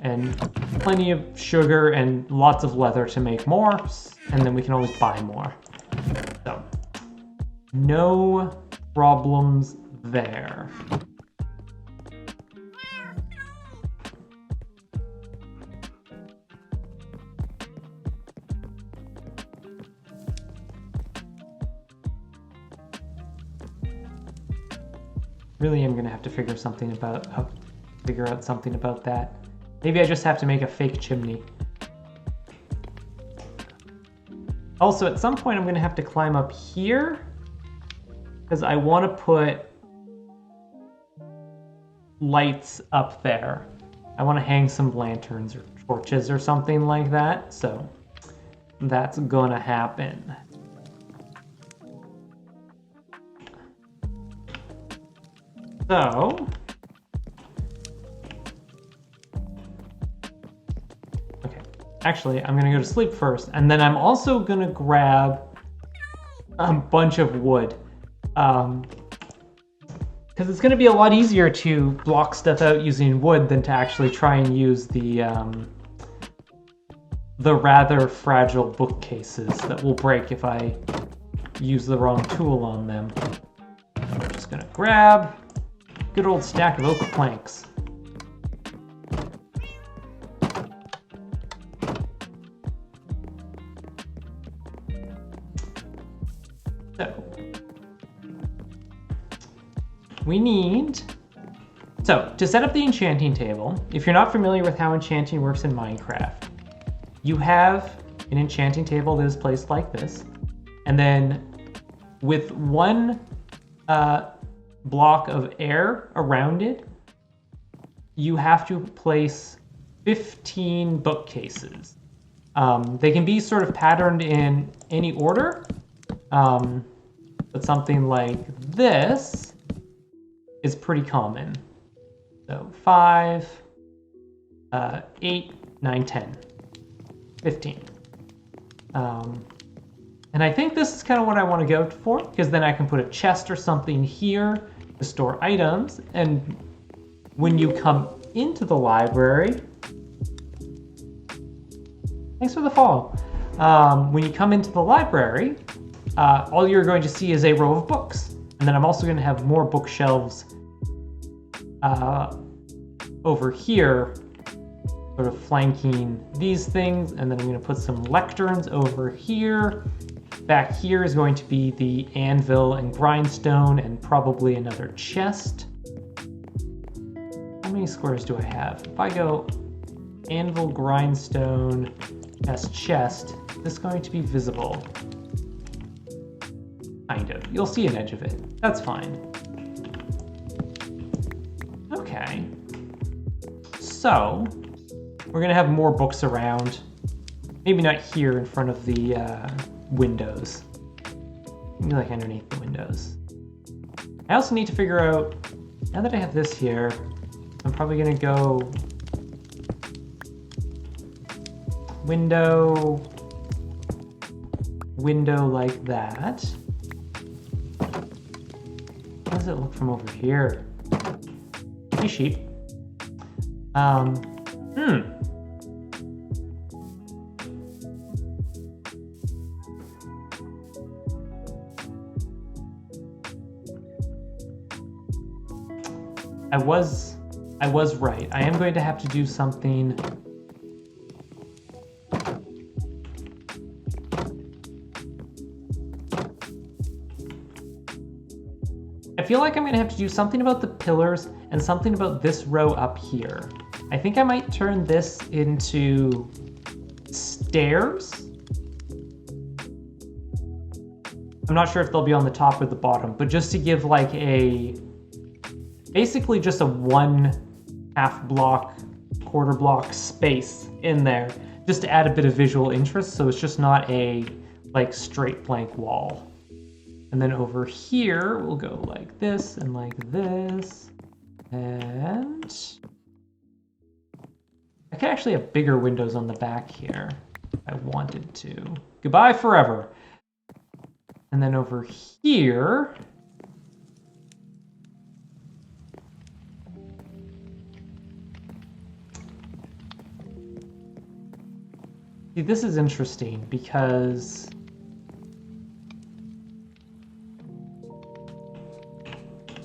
And plenty of sugar and lots of leather to make more, and then we can always buy more. So, no problems there. Really am gonna have to figure out something about that. Maybe I just have to make a fake chimney. Also, at some point I'm gonna have to climb up here because I want to put lights up there. I want to hang some lanterns or torches or something like that, so that's gonna happen. So, okay, actually, I'm gonna go to sleep first, and then I'm also gonna grab a bunch of wood, because it's gonna be a lot easier to block stuff out using wood than to actually try and use the rather fragile bookcases that will break if I use the wrong tool on them. I'm just gonna grab a good old stack of oak planks. So, to set up the enchanting table, if you're not familiar with how enchanting works in Minecraft, you have an enchanting table that is placed like this, and then with one block of air around it, you have to place 15 bookcases. They can be sort of patterned in any order, but something like this is pretty common. So 5, 8, 9, 10, 15. And I think this is kind of what I want to go for, because then I can put a chest or something here to store items, and when you come into the library, thanks for the follow. When you come into the library, all you're going to see is a row of books. And then I'm also going to have more bookshelves over here, sort of flanking these things. And then I'm going to put some lecterns over here. Back here is going to be the anvil and grindstone and probably another chest. How many squares do I have? If I go anvil, grindstone, chest, this going to be visible? Kind of. You'll see an edge of it. That's fine. Okay. So, we're gonna have more books around. Maybe not here in front of the windows. Maybe like underneath the windows. I also need to figure out, now that I have this here, I'm probably gonna go window like that. How does it look from over here? Hey, sheep. I was right. I am going to have to do something. I feel like I'm going to have to do something about the pillars and something about this row up here. I think I might turn this into stairs. I'm not sure if they'll be on the top or the bottom, but just to give like basically just a 1/2 block, quarter block space in there, just to add a bit of visual interest, so it's just not a like straight blank wall. And then over here, we'll go like this and like this. And I could actually have bigger windows on the back here if I wanted to. Goodbye forever. And then over here, see, this is interesting because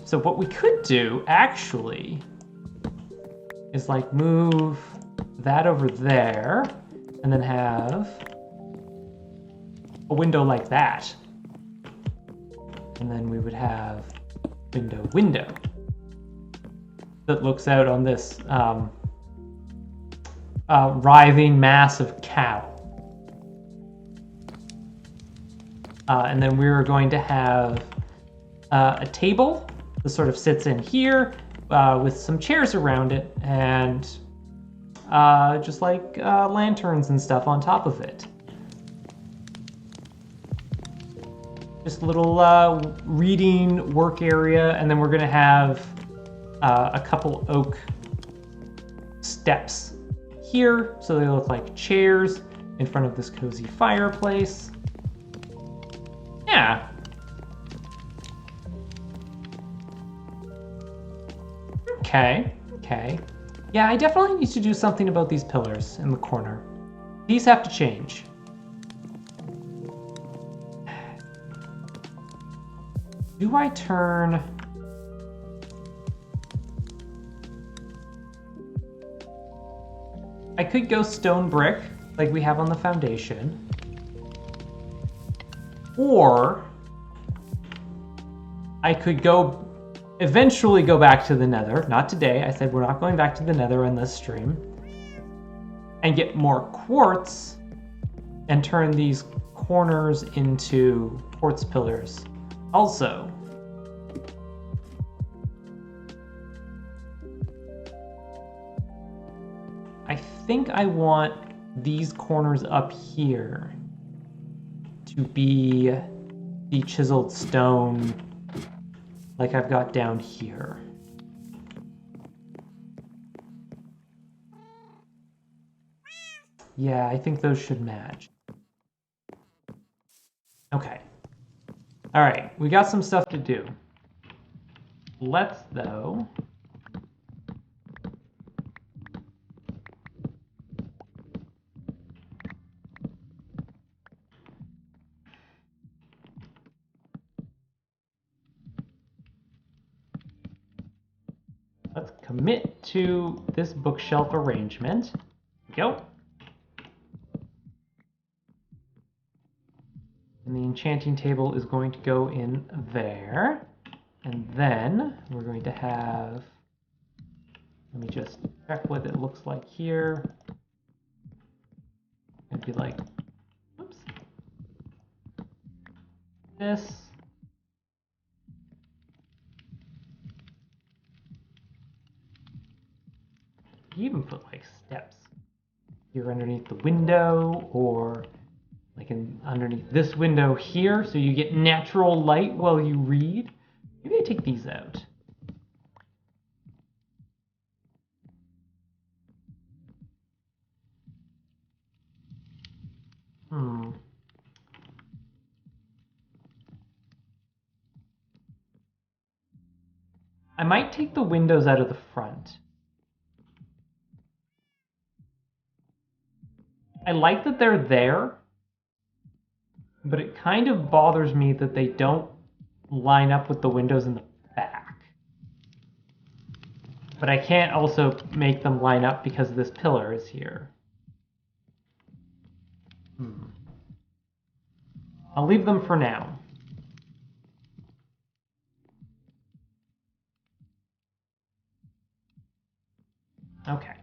so what we could do actually is like move that over there and then have a window like that. And then we would have window that looks out on this writhing mass of cow. And then we're going to have a table that sort of sits in here with some chairs around it and just like lanterns and stuff on top of it. Just a little reading work area, and then we're going to have a couple oak steps here, so they look like chairs in front of this cozy fireplace. Yeah. Okay. Yeah, I definitely need to do something about these pillars in the corner. These have to change. Do I turn... I could go stone brick, like we have on the foundation. Or I could eventually go back to the nether. Not today. I said we're not going back to the nether in this stream. And get more quartz and turn these corners into quartz pillars. Also, I think I want these corners up here to be the chiseled stone like I've got down here. Yeah, I think those should match. Okay. All right, we got some stuff to do. Let's, though, let's commit to this bookshelf arrangement. Go. And the enchanting table is going to go in there. And then we're going to have, let me just check what it looks like here. It'd be like, oops. this. You even put like steps here underneath the window, or like underneath this window here, so you get natural light while you read. Maybe I take these out. I might take the windows out of the front. I like that they're there, but it kind of bothers me that they don't line up with the windows in the back. But I can't also make them line up because this pillar is here. I'll leave them for now. Okay.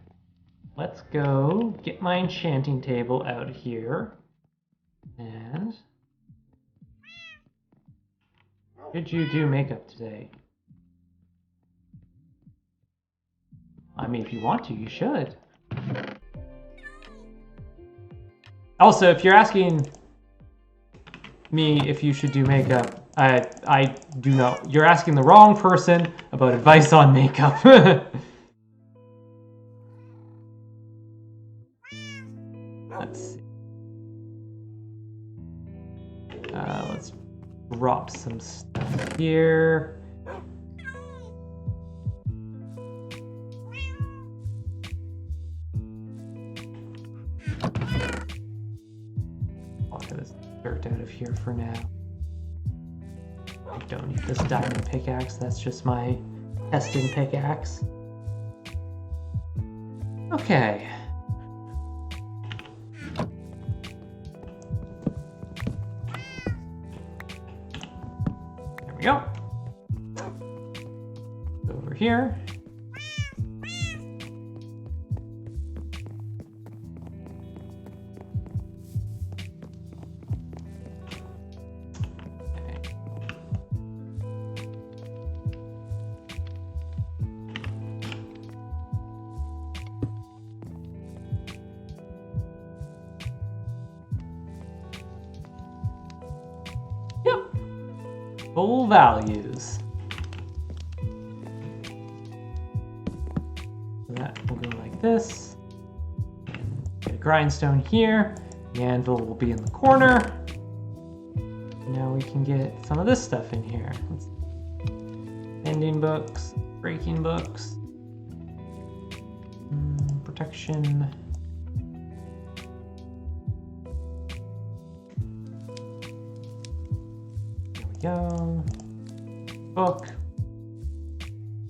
Let's go get my enchanting table out here. And did you do makeup today? I mean, if you want to, you should. Also, if you're asking me if you should do makeup, I do not. You're asking the wrong person about advice on makeup. Let's see. Let's drop some stuff here. I'll get this dirt out of here for now. I don't need this diamond pickaxe, that's just my testing pickaxe. Okay. There we go. Over here. Full values. So that will go like this. Get a grindstone here. The anvil will be in the corner. Now we can get some of this stuff in here. Mending books, breaking books, protection. Go. Book.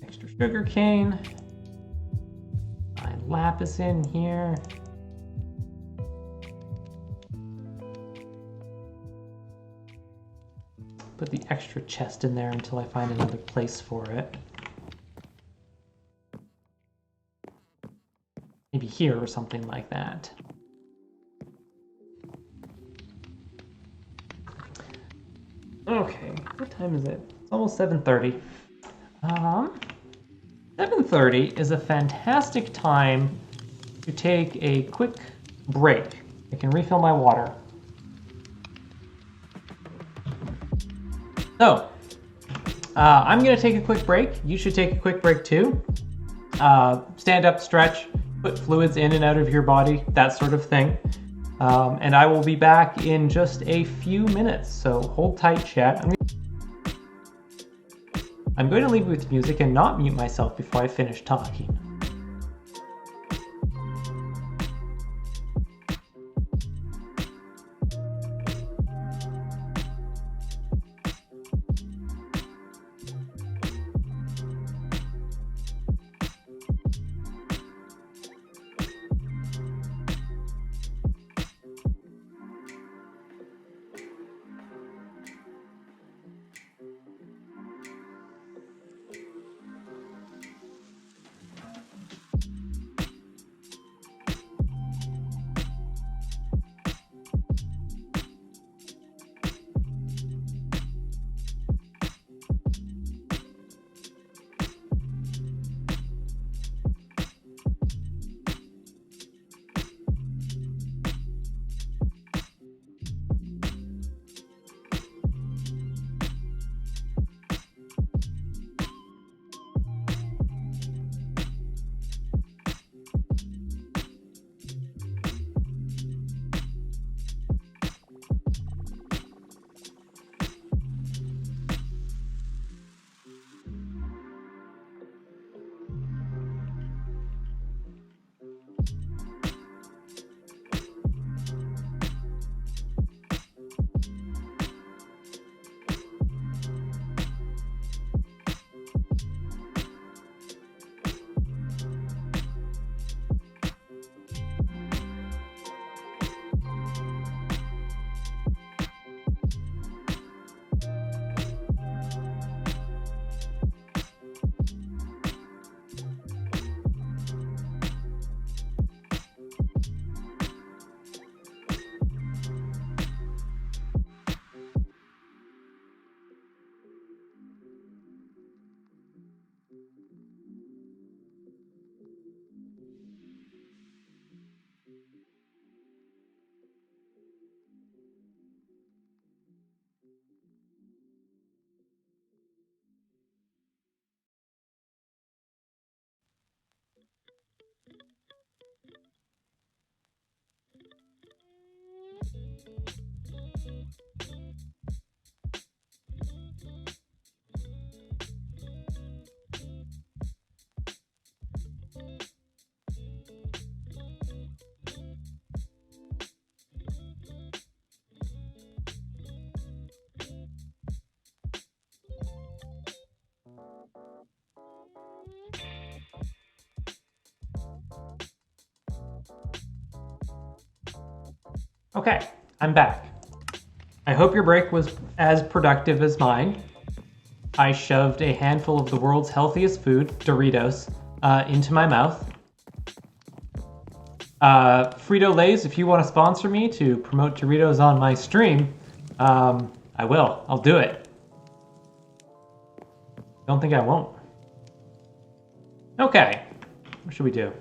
Extra sugar cane. Find lapis in here. Put the extra chest in there until I find another place for it. Maybe here or something like that. Okay, what time is it? It's almost 7:30. 7:30 is a fantastic time to take a quick break. I can refill my water. So, I'm going to take a quick break. You should take a quick break too. Stand up, stretch, put fluids in and out of your body, that sort of thing. And I will be back in just a few minutes, so hold tight, chat. I'm going to leave with music and not mute myself before I finish talking. Okay, I'm back. I hope your break was as productive as mine. I shoved a handful of the world's healthiest food, Doritos, into my mouth. Frito-Lays, if you want to sponsor me to promote Doritos on my stream, I will. I'll do it. Don't think I won't. Okay, what should we do?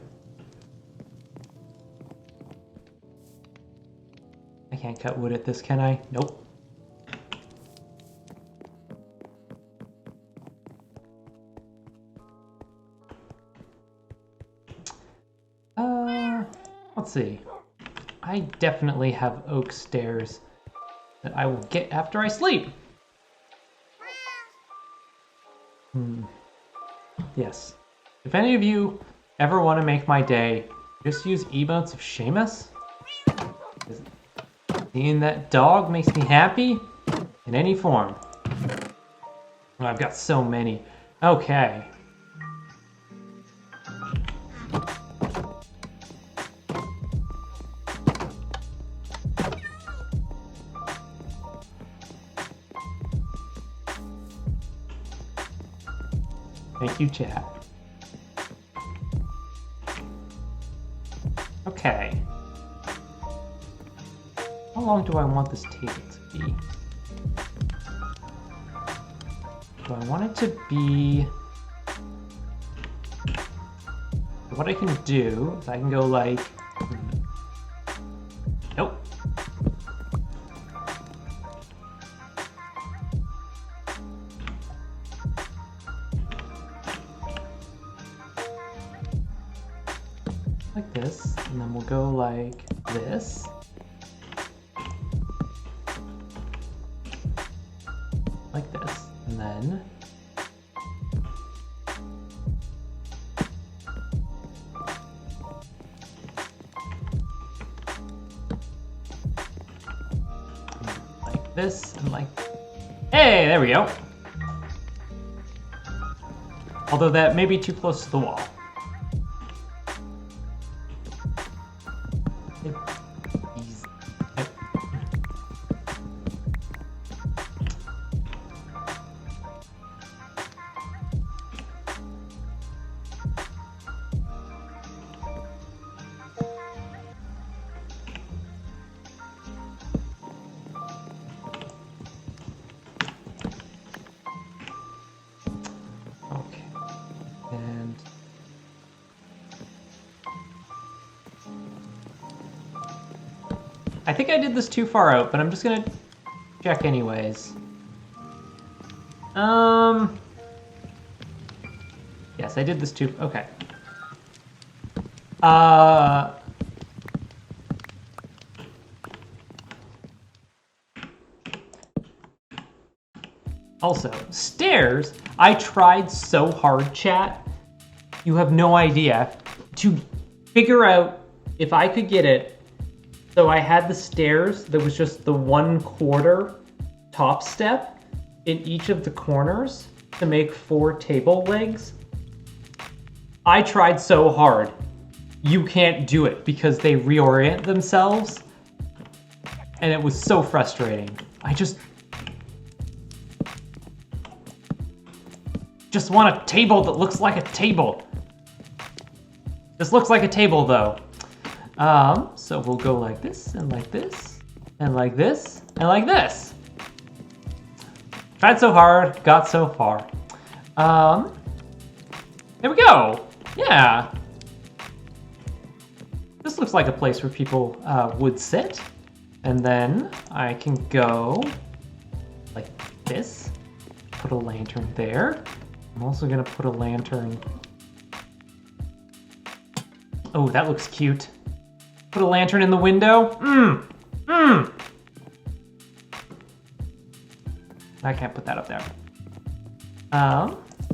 I can't cut wood at this, can I? Nope. Let's see. I definitely have oak stairs that I will get after I sleep. Yes. If any of you ever want to make my day, just use emotes of Seamus. Seeing that dog makes me happy in any form. Oh, I've got so many. Okay. Thank you, chat. Okay. How long do I want this table to be? Do I want it to be... What I can do is I can go like... Nope. Like this, and then we'll go like this. Like this, and then like this, and like, hey, there we go. Although that may be too close to the wall. I think I did this too far out, but I'm just gonna check anyways. Yes, I did this too. Okay. Also, stairs. I tried so hard, chat. You have no idea, to figure out if I could get it. So I had the stairs, there was just the 1/4 top step in each of the corners to make 4 table legs. I tried so hard. You can't do it because they reorient themselves. And it was so frustrating. I just want a table that looks like a table. This looks like a table though. So we'll go like this, and like this, and like this, and like this. Tried so hard, got so far. There we go. Yeah. This looks like a place where people would sit. And then I can go like this, put a lantern there. I'm also gonna put a lantern. Oh, that looks cute. Put a lantern in the window. I can't put that up there.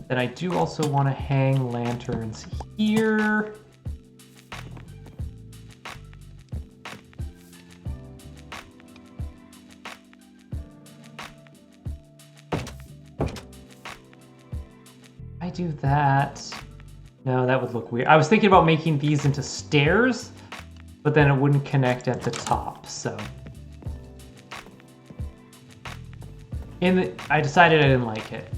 Then I do also want to hang lanterns here. I do that. No, that would look weird. I was thinking about making these into stairs, but then it wouldn't connect at the top, so. I decided I didn't like it.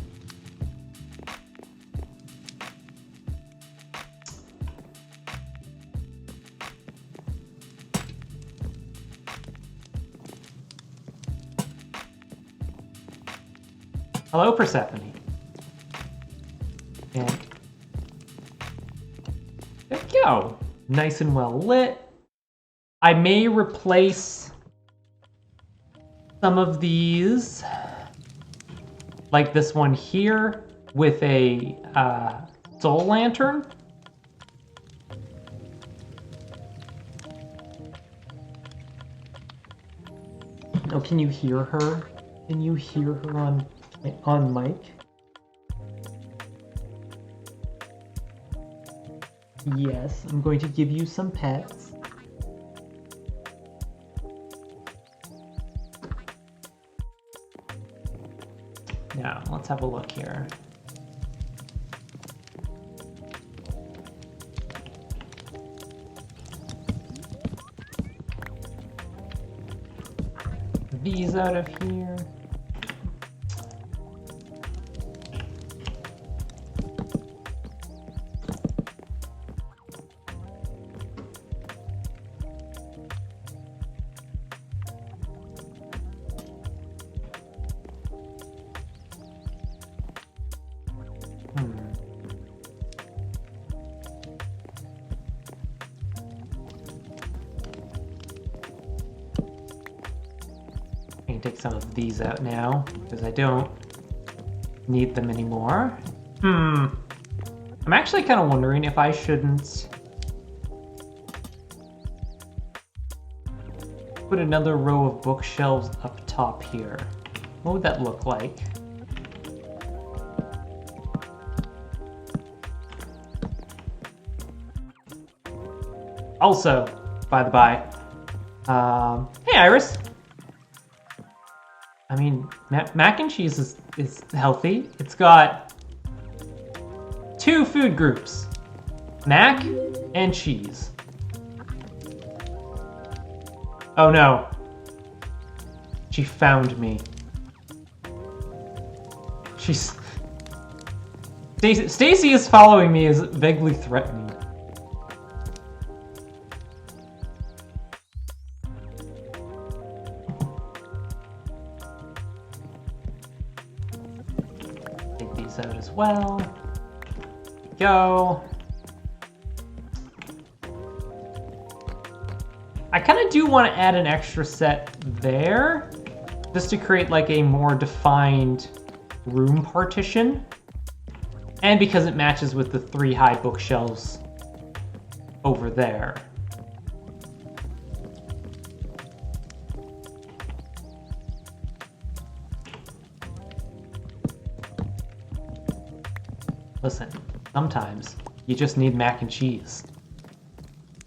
Hello, Persephone. And there we go. Nice and well lit. I may replace some of these, like this one here, with a soul lantern. Oh, can you hear her? Can you hear her on mic? Yes, I'm going to give you some pets. Now, let's have a look here. These out of here. Take some of these out now because I don't need them anymore. I'm actually kind of wondering if I shouldn't put another row of bookshelves up top here. What would that look like? Also, by the by, hey Iris. I mean, mac and cheese is healthy. It's got 2 food groups, mac and cheese. Oh no. She found me. Stacy is following me, is vaguely threatening. Out as well. Go. I kind of do want to add an extra set there, just to create like a more defined room partition, and because it matches with the 3 high bookshelves over there. Listen, sometimes you just need mac and cheese.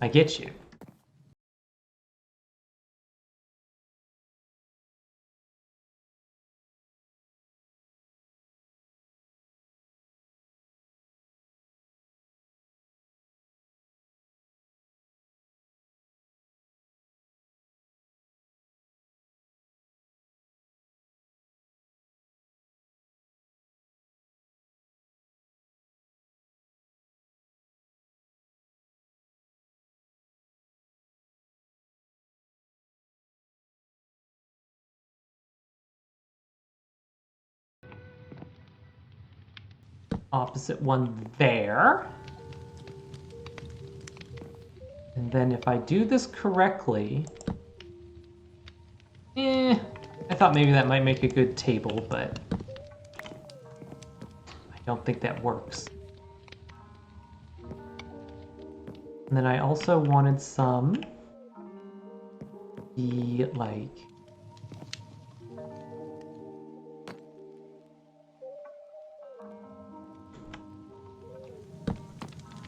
I get you. Opposite one there. And then if I do this correctly... I thought maybe that might make a good table, but... I don't think that works. And then I also wanted some... like...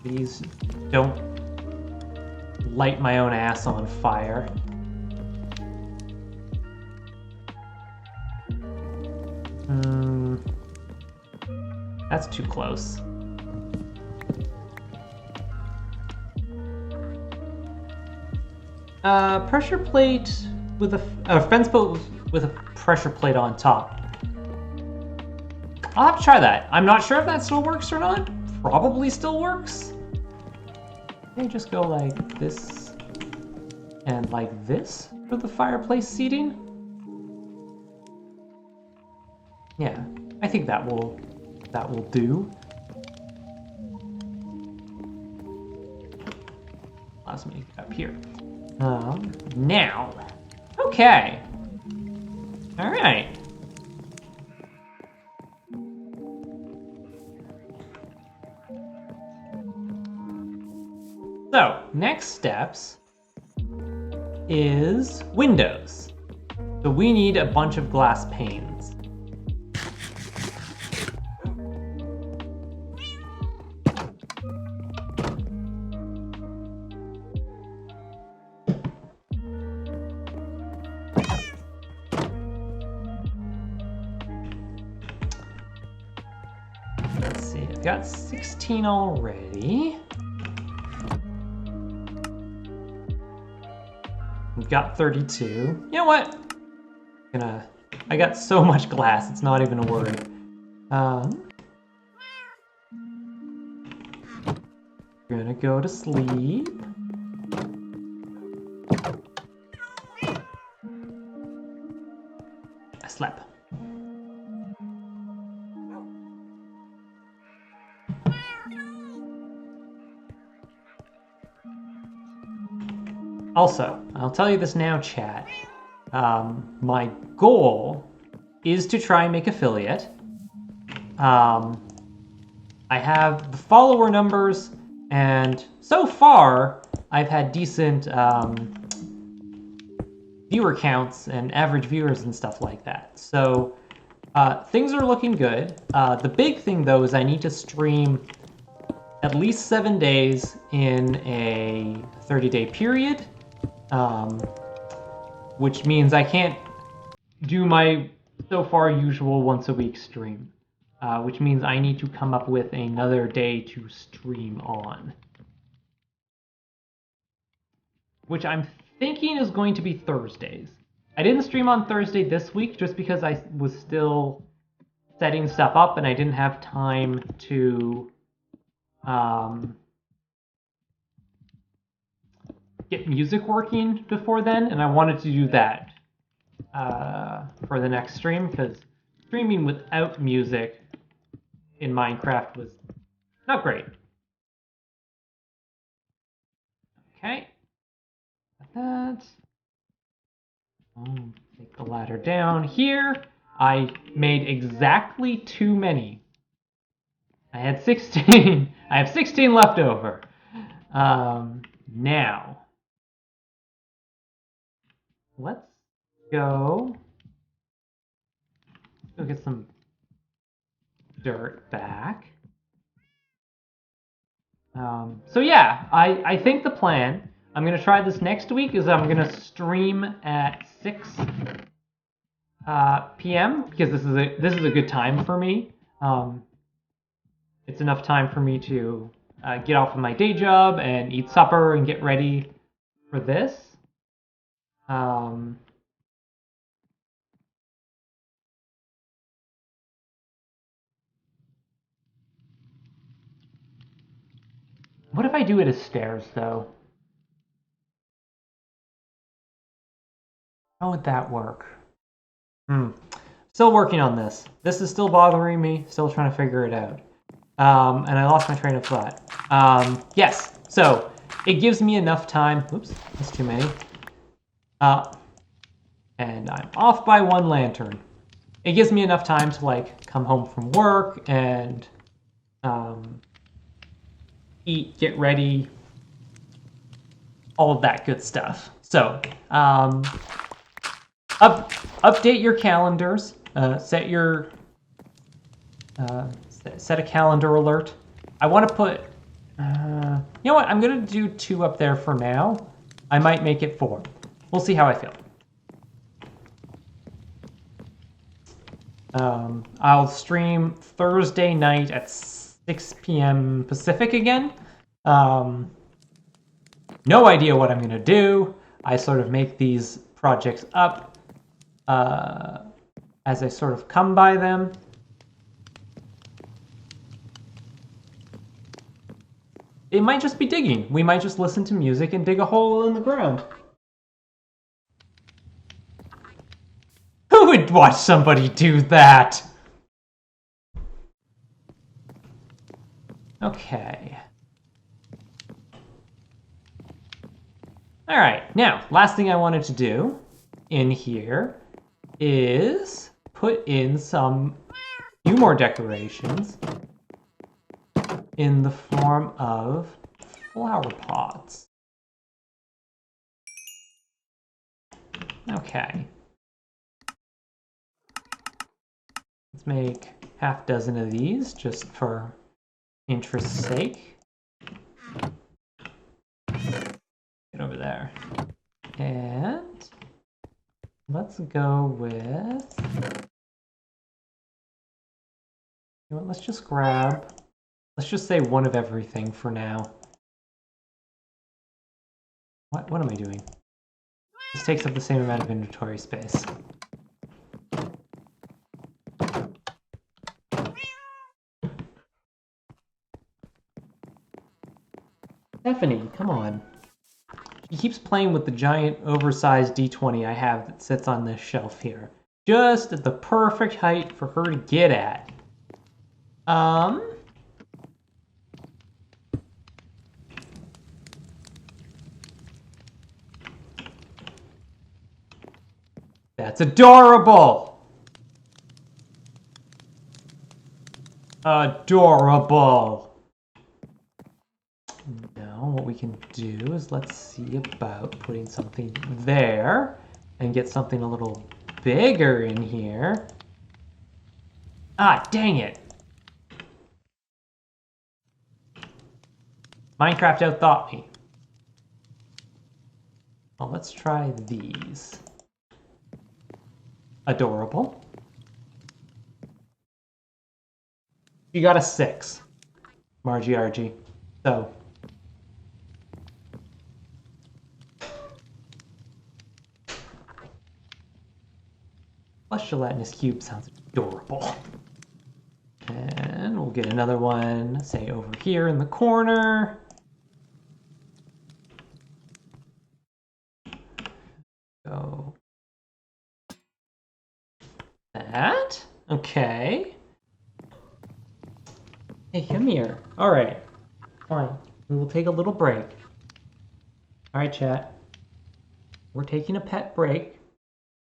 Please don't light my own ass on fire. That's too close. Pressure plate with a fence boat with a pressure plate on top. I'll have to try that. I'm not sure if that still works or not. Probably still works. Maybe just go like this and like this for the fireplace seating. Yeah, I think that will do. Allows me to get up here. Now, okay. All right. So, next steps is windows. So we need a bunch of glass panes. Let's see, I've got 16 already. We've got 32. You know what? I got so much glass, it's not even a worry. Gonna go to sleep. I slept. Also, I'll tell you this now, chat. My goal is to try and make affiliate. I have the follower numbers, and so far, I've had decent viewer counts and average viewers and stuff like that. So things are looking good. The big thing, though, is I need to stream at least 7 days in a 30-day period. Which means I can't do my so far usual once a week stream, which means I need to come up with another day to stream on, which I'm thinking is going to be Thursdays. I didn't stream on Thursday this week just because I was still setting stuff up and I didn't have time to get music working before then, and I wanted to do that for the next stream, because streaming without music in Minecraft was not great. Okay, got that. I'll take the ladder down here. I made exactly too many. I had 16. I have 16 left over. Now, let's go get some dirt back. So yeah, I think the plan, I'm going to try this next week, is I'm going to stream at 6 p.m. because this is a good time for me. It's enough time for me to get off of my day job and eat supper and get ready for this. What if I do it as stairs, though? How would that work? Still working on this. This is still bothering me. Still trying to figure it out. And I lost my train of thought. Yes, so it gives me enough time. Oops, that's too many. And I'm off by one lantern. It gives me enough time to like come home from work and eat, get ready, all of that good stuff. So update your calendars. Set a calendar alert. I want to put You know what? I'm gonna do 2 up there for now. I might make it 4. We'll see how I feel. I'll stream Thursday night at 6 p.m. Pacific again. No idea what I'm gonna do. I sort of make these projects up as I sort of come by them. It might just be digging. We might just listen to music and dig a hole in the ground. Who would watch somebody do that? Okay. All right, now, last thing I wanted to do in here is put in few more decorations in the form of flower pots. Okay. Let's make half dozen of these just for interest's sake. Get over there. And let's go with... You know what, let's just grab... Let's just say 1 of everything for now. What am I doing? This takes up the same amount of inventory space. Stephanie, come on. She keeps playing with the giant oversized D20 I have that sits on this shelf here. Just at the perfect height for her to get at. That's adorable! Adorable! Now what we can do is let's see about putting something there and get something a little bigger in here. Ah, dang it! Minecraft outthought me. Well, let's try these. Adorable. You got a 6, Margie RG. So. Plush gelatinous cube sounds adorable. And we'll get another one, say over here in the corner. Go. That. Okay. Hey, come here. All right. Fine. We will take a little break. All right, chat. We're taking a pet break.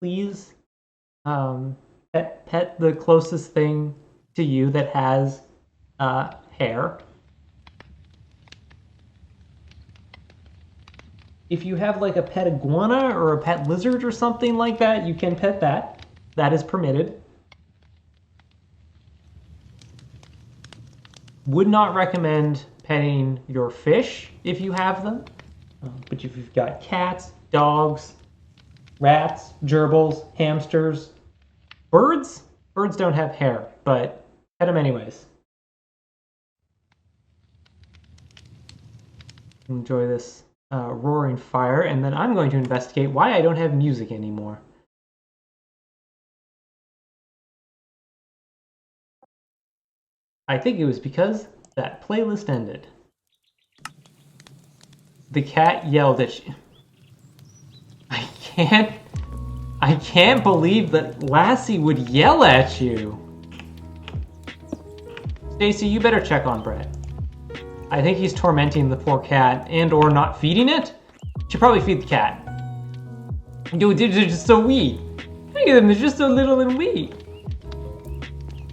Please, pet the closest thing to you that has hair. If you have like a pet iguana or a pet lizard or something like that, you can pet that. That is permitted. Would not recommend petting your fish if you have them. But if you've got cats, dogs, rats, gerbils, hamsters, birds don't have hair, but pet them anyways. Enjoy this roaring fire, and then I'm going to investigate why I don't have music anymore. I think it was because that playlist ended. The cat yelled at you. I can't believe that Lassie would yell at you. Stacy, you better check on Brett. I think he's tormenting the poor cat and or not feeding it. Should probably feed the cat. Dude, they're just so wee. Look at them, they're just so little and wee.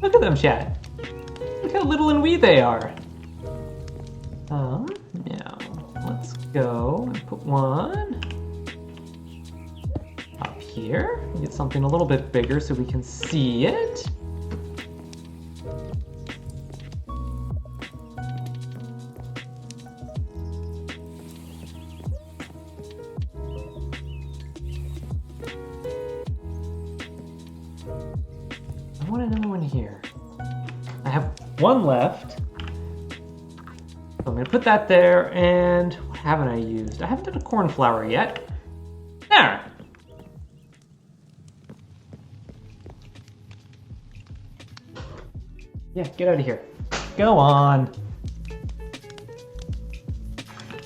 Look at them, chat. Look how little and wee they are. Now, let's go and put one up here. Get something a little bit bigger so we can see it. want another one here. I have one left. So I'm gonna put that there, and what haven't I used? I haven't done a cornflower yet. There! Yeah, get out of here. Go on.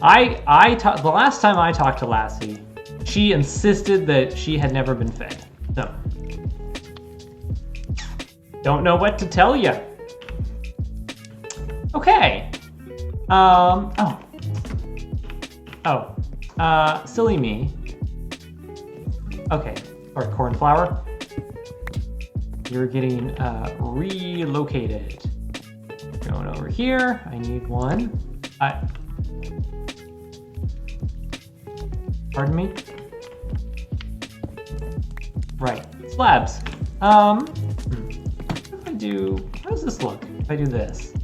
The last time I talked to Lassie, she insisted that she had never been fed. So, don't know what to tell you. Okay. Silly me. Okay, or cornflower. You're getting relocated. Going over here. I need one. Pardon me? Right, slabs. What if I do, how does this look if I do this?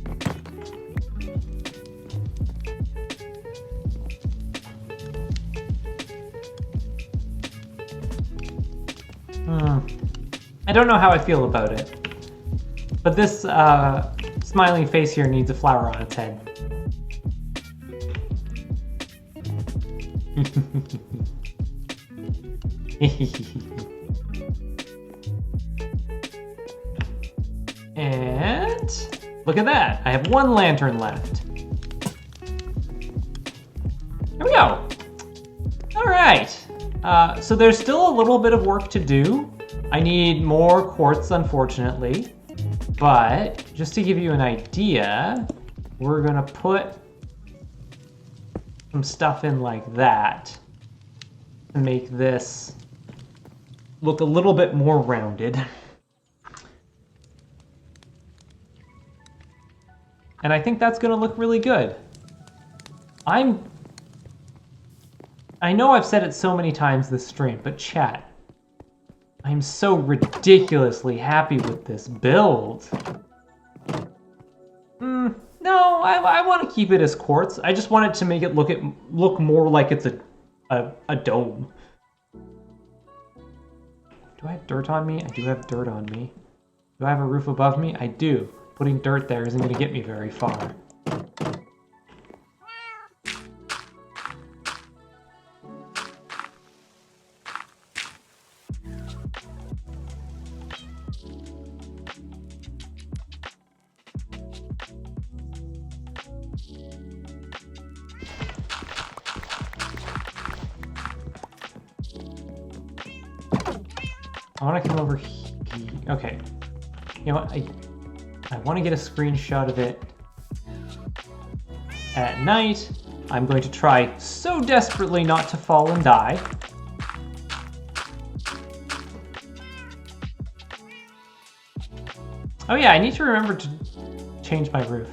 I don't know how I feel about it. But this smiling face here needs a flower on its head. And look at that. I have one lantern left. Here we go. All right. So there's still a little bit of work to do. I need more quartz, unfortunately. But just to give you an idea, we're gonna put some stuff in like that to make this look a little bit more rounded. And I think that's gonna look really good. I know I've said it so many times this stream, but chat, I'm so ridiculously happy with this build. No, I want to keep it as quartz. I just want it to make it look more like it's a dome. Do I have dirt on me? I do have dirt on me. Do I have a roof above me? I do. Putting dirt there isn't going to get me very far. I want to come over here. Okay. You know what? I want to get a screenshot of it at night. I'm going to try so desperately not to fall and die. Oh yeah, I need to remember to change my roof.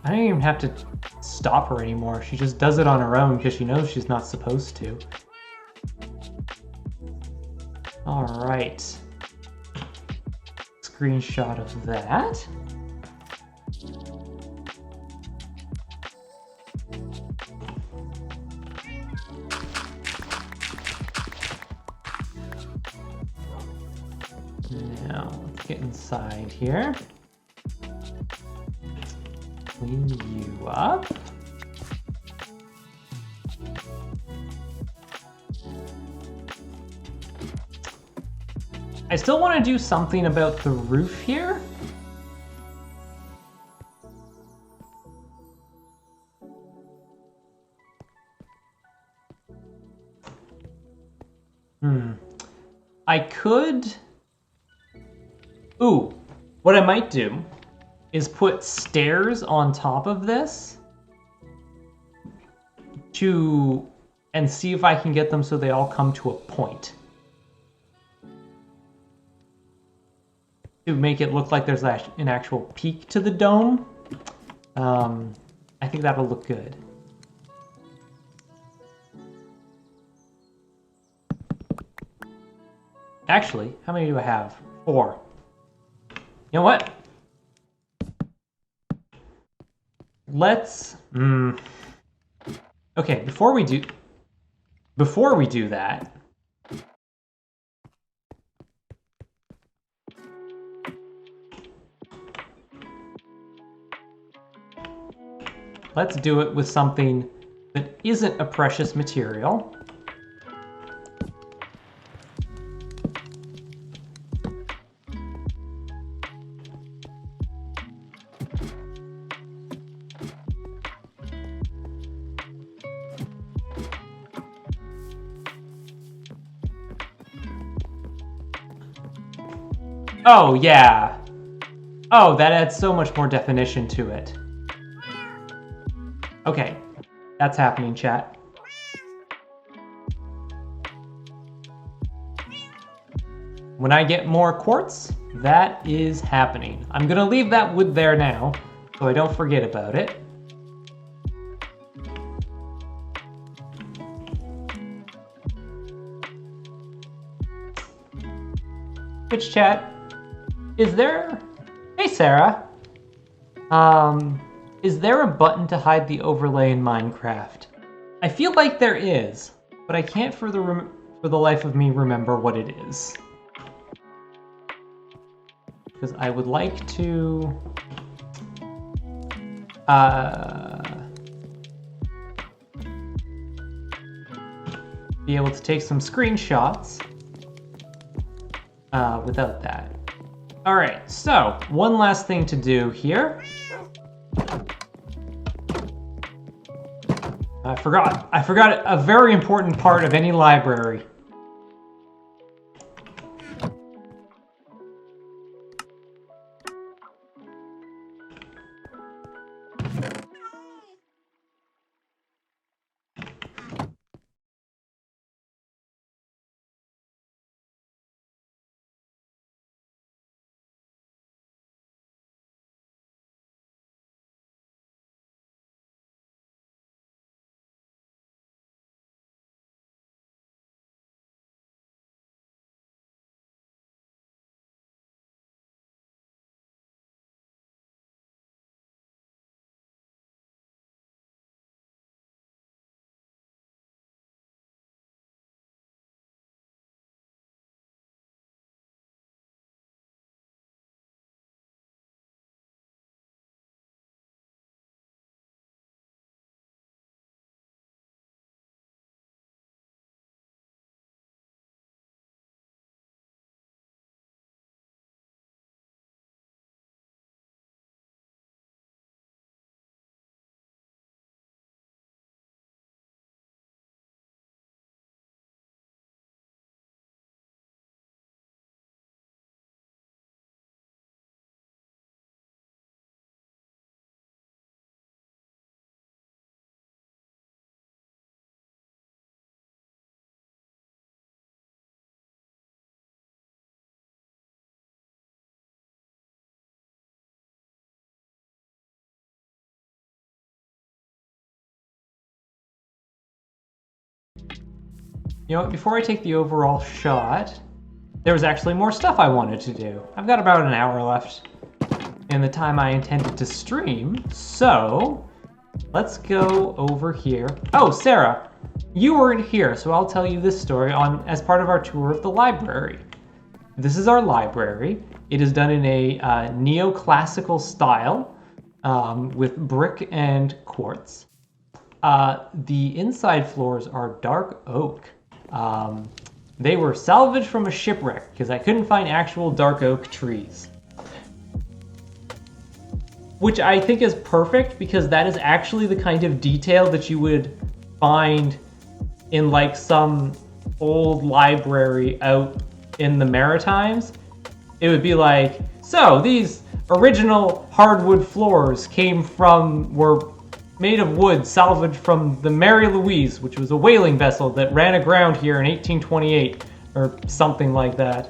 I don't even have to stop her anymore. She just does it on her own because she knows she's not supposed to. All right. Screenshot of that. Now, let's get inside here. Clean you up. I still want to do something about the roof here. I could... Ooh, what I might do is put stairs on top of this and see if I can get them so they all come to a point. To make it look like there's an actual peak to the dome. I think that'll look good. Actually, how many do I have? 4. You know what? Let's... Okay, before we do... before we do that, let's do it with something that isn't a precious material. Oh, yeah. Oh, that adds so much more definition to it. Okay, that's happening, chat. When I get more quartz, that is happening. I'm gonna leave that wood there now, so I don't forget about it. Twitch chat, is there... Hey, Sarah. Is there a button to hide the overlay in Minecraft? I feel like there is, but I can't for the life of me remember what it is. Because I would like to... be able to take some screenshots without that. Alright, so one last thing to do here. I forgot a very important part of any library. You know what, before I take the overall shot, there was actually more stuff I wanted to do. I've got about an hour left in the time I intended to stream, so let's go over here. Oh, Sarah, you weren't here, so I'll tell you this story as part of our tour of the library. This is our library. It is done in a neoclassical style with brick and quartz. The inside floors are dark oak. They were salvaged from a shipwreck because I couldn't find actual dark oak trees. Which I think is perfect because that is actually the kind of detail that you would find in like some old library out in the Maritimes. It would be like, so these original hardwood floors were made of wood salvaged from the Mary Louise, which was a whaling vessel that ran aground here in 1828, or something like that.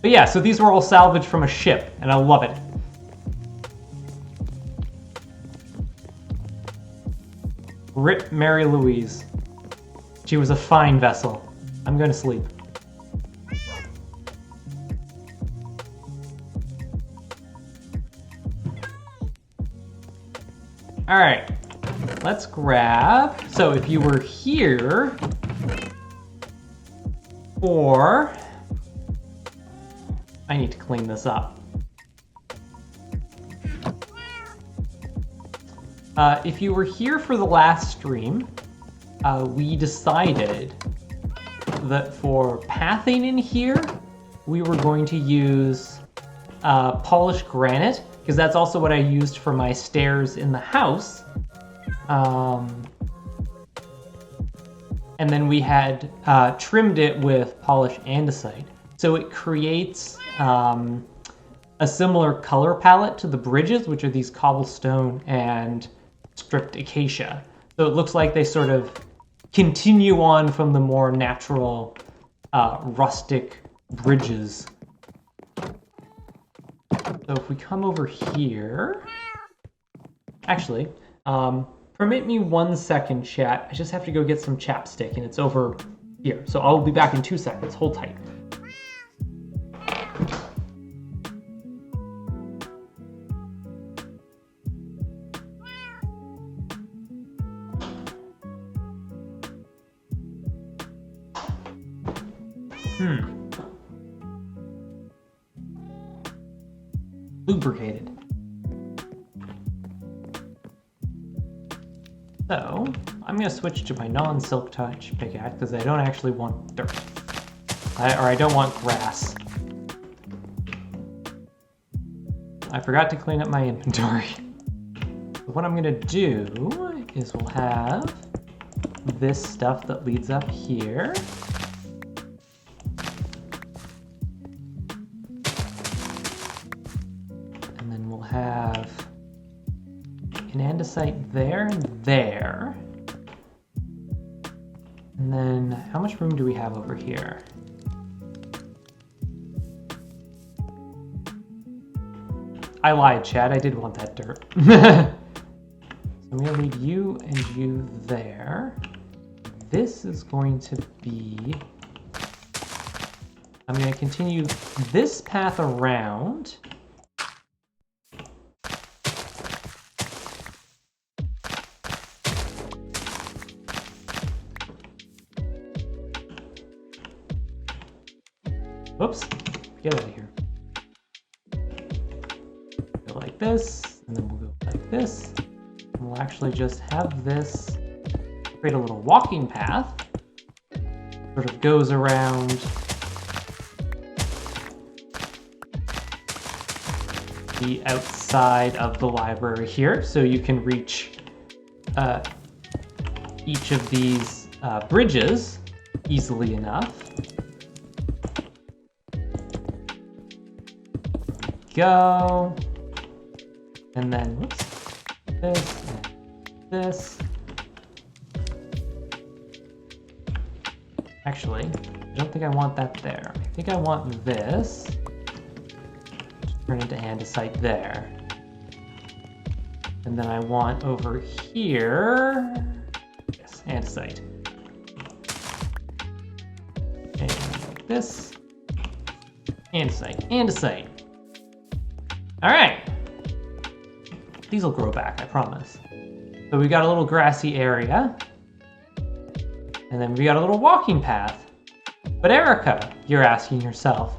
But yeah, so these were all salvaged from a ship, and I love it. Rip Mary Louise. She was a fine vessel. I'm going to sleep. All right. let's grab... So if you were here... Or... I need to clean this up. If you were here for the last stream, we decided that for pathing in here, we were going to use polished granite, because that's also what I used for my stairs in the house. And then we had trimmed it with polished andesite. So it creates a similar color palette to the bridges, which are these cobblestone and stripped acacia. So it looks like they sort of continue on from the more natural rustic bridges. So if we come over here... Actually, permit me 1 second, chat. I just have to go get some chapstick, and it's over here. So I'll be back in 2 seconds. Hold tight. Lubricated. So, I'm going to switch to my non-silk touch pickaxe because I don't actually want dirt. I don't want grass. I forgot to clean up my inventory. So what I'm going to do is we'll have this stuff that leads up here. And then we'll have an andesite there and there. And then how much room do we have over here? I lied, Chad. I did want that dirt. So I'm going to leave you and you there. This is going to be... I'm going to continue this path around. Whoops. Get out of here. Go like this, and then we'll go like this. And we'll actually just have this create a little walking path. Sort of goes around the outside of the library here, so you can reach each of these bridges easily enough. Go, and then whoops, this and this. Actually, I don't think I want that there. I think I want this to turn into andesite there. And then I want over here, yes, andesite. And like this, andesite, andesite. All right, these will grow back, I promise. So we got a little grassy area, and then we got a little walking path. But Erica, you're asking yourself,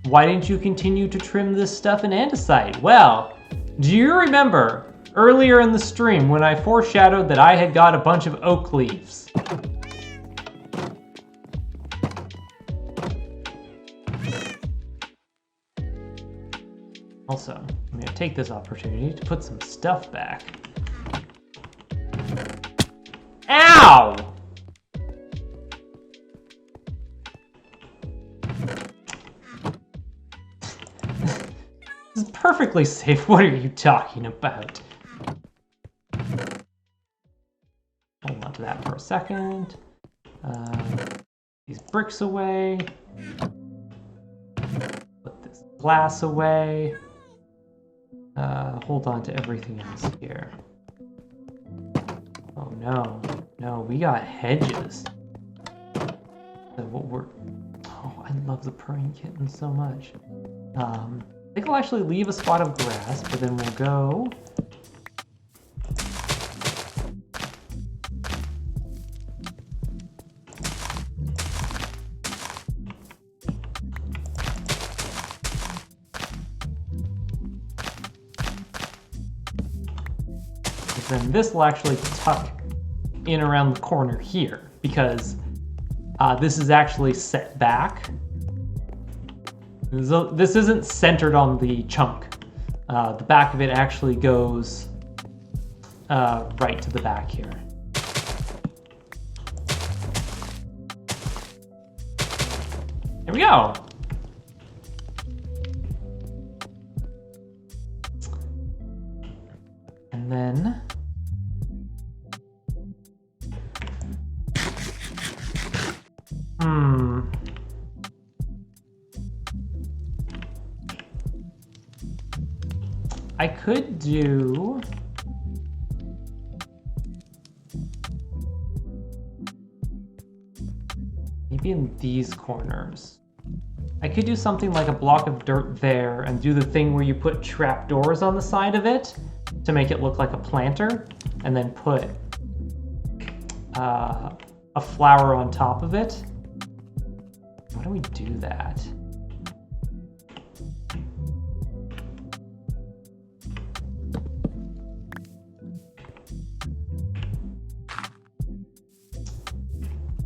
why didn't you continue to trim this stuff in andesite? Well, do you remember earlier in the stream when I foreshadowed that I had got a bunch of oak leaves? Also, I'm going to take this opportunity to put some stuff back. Ow! This is perfectly safe. What are you talking about? Hold on to that for a second. These bricks away. Put this glass away. Hold on to everything else here. Oh no, no, we got hedges. So what we're... Oh, I love the purring kitten so much. I think I'll actually leave a spot of grass, but then we'll go then this will actually tuck in around the corner here, because this is actually set back. This isn't centered on the chunk. The back of it actually goes right to the back here. There we go. And then I could do maybe in these corners. I could do something like a block of dirt there and do the thing where you put trapdoors on the side of it to make it look like a planter, and then put a flower on top of it. How do we do that?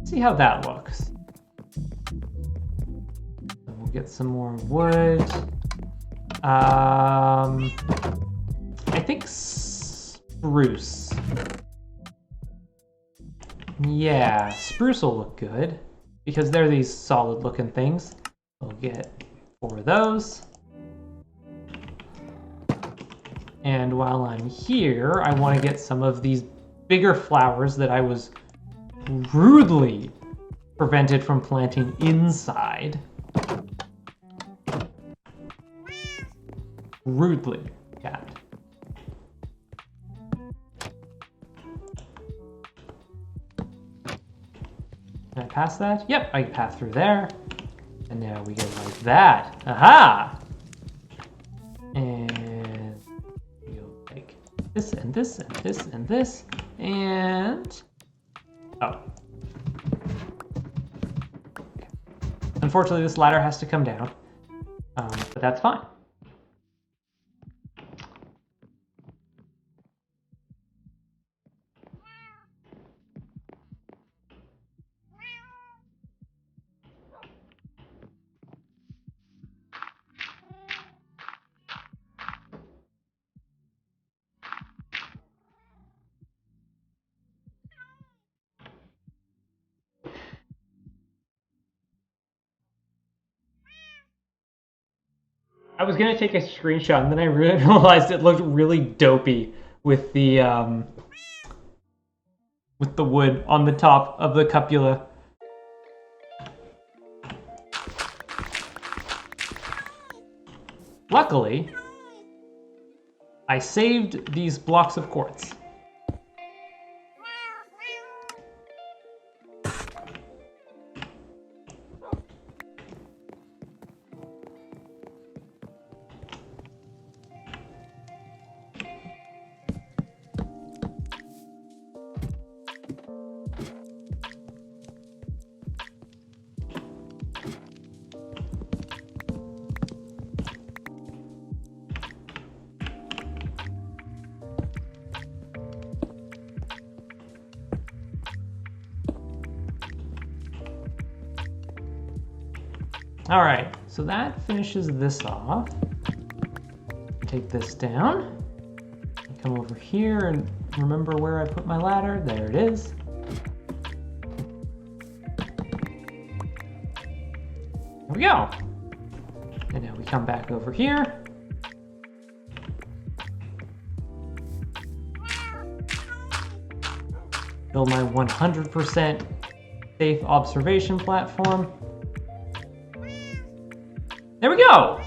See how that looks. So we'll get some more wood. I think spruce. Yeah, spruce will look good because they're these solid looking things. We'll get 4 of those. And while I'm here, I want to get some of these bigger flowers that I was rudely prevented from planting inside. Rudely, cat. Can I pass that? Yep, I can pass through there. And now we go like that. Aha! And we'll take this and this and this and this. And oh. Okay. Unfortunately, this ladder has to come down, but that's fine. I was gonna take a screenshot, and then I realized it looked really dopey with the wood on the top of the cupula. Luckily, I saved these blocks of quartz. All right, so that finishes this off. Take this down. Come over here and remember where I put my ladder. There it is. There we go. And now we come back over here. Build my 100% safe observation platform. There we go!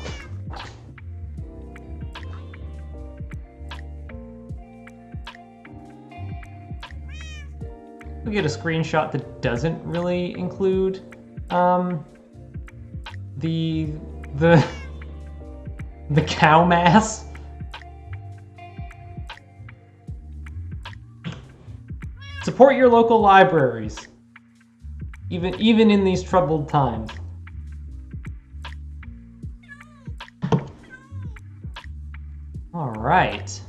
We get a screenshot that doesn't really include the cow mass. Support your local libraries, even in these troubled times. All right.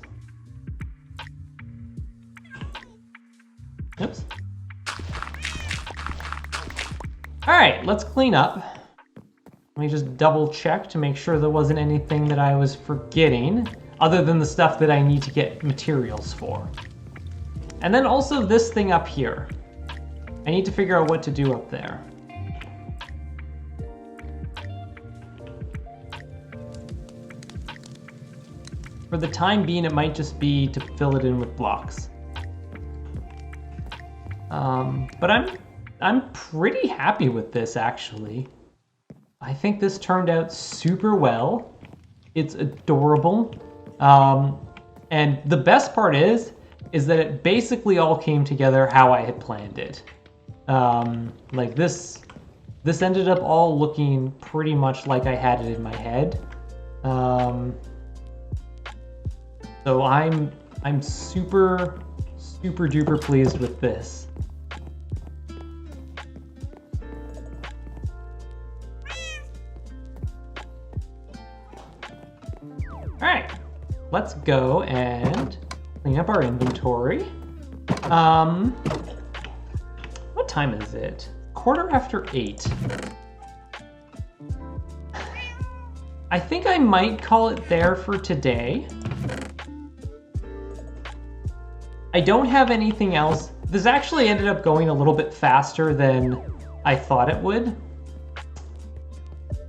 Oops. All right, let's clean up. Let me just double check to make sure there wasn't anything that I was forgetting, other than the stuff that I need to get materials for. And then also this thing up here. I need to figure out what to do up there. For the time being, it might just be to fill it in with blocks. But I'm pretty happy with this, actually. I think this turned out super well. It's adorable. And the best part is that it basically all came together how I had planned it. Like this ended up all looking pretty much like I had it in my head. So I'm super duper pleased with this. All right, let's go and clean up our inventory. What time is it? 8:15. I think I might call it there for today. I don't have anything else. This actually ended up going a little bit faster than I thought it would.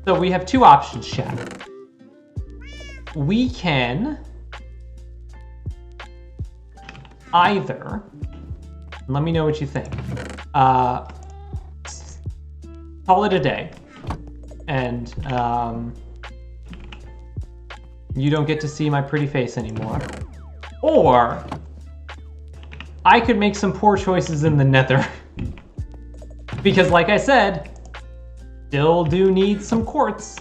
So we have two options, chat. We can either, let me know what you think, call it a day, and you don't get to see my pretty face anymore, or I could make some poor choices in the nether. Because like I said, still do need some quartz.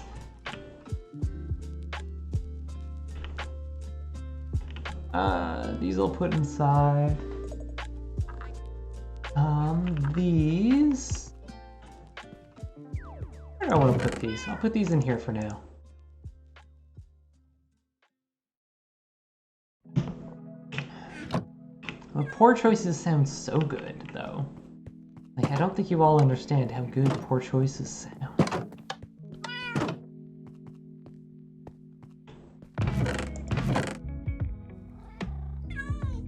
These I'll put inside. These. Where do I want to put these? I'll put these in here for now. Well, poor choices sound so good, though. Like, I don't think you all understand how good poor choices sound.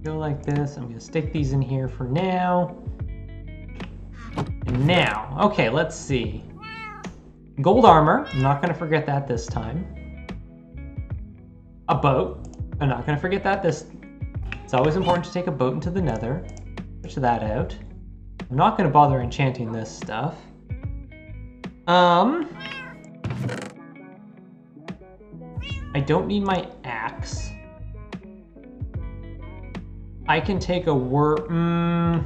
Go like this. I'm gonna stick these in here for now. And now, okay, let's see. Gold armor. I'm not gonna forget that this time. A boat. I'm not gonna forget that this. It's always important to take a boat into the nether. Switch that out. I'm not gonna bother enchanting this stuff. I don't need my axe. I can take a worm.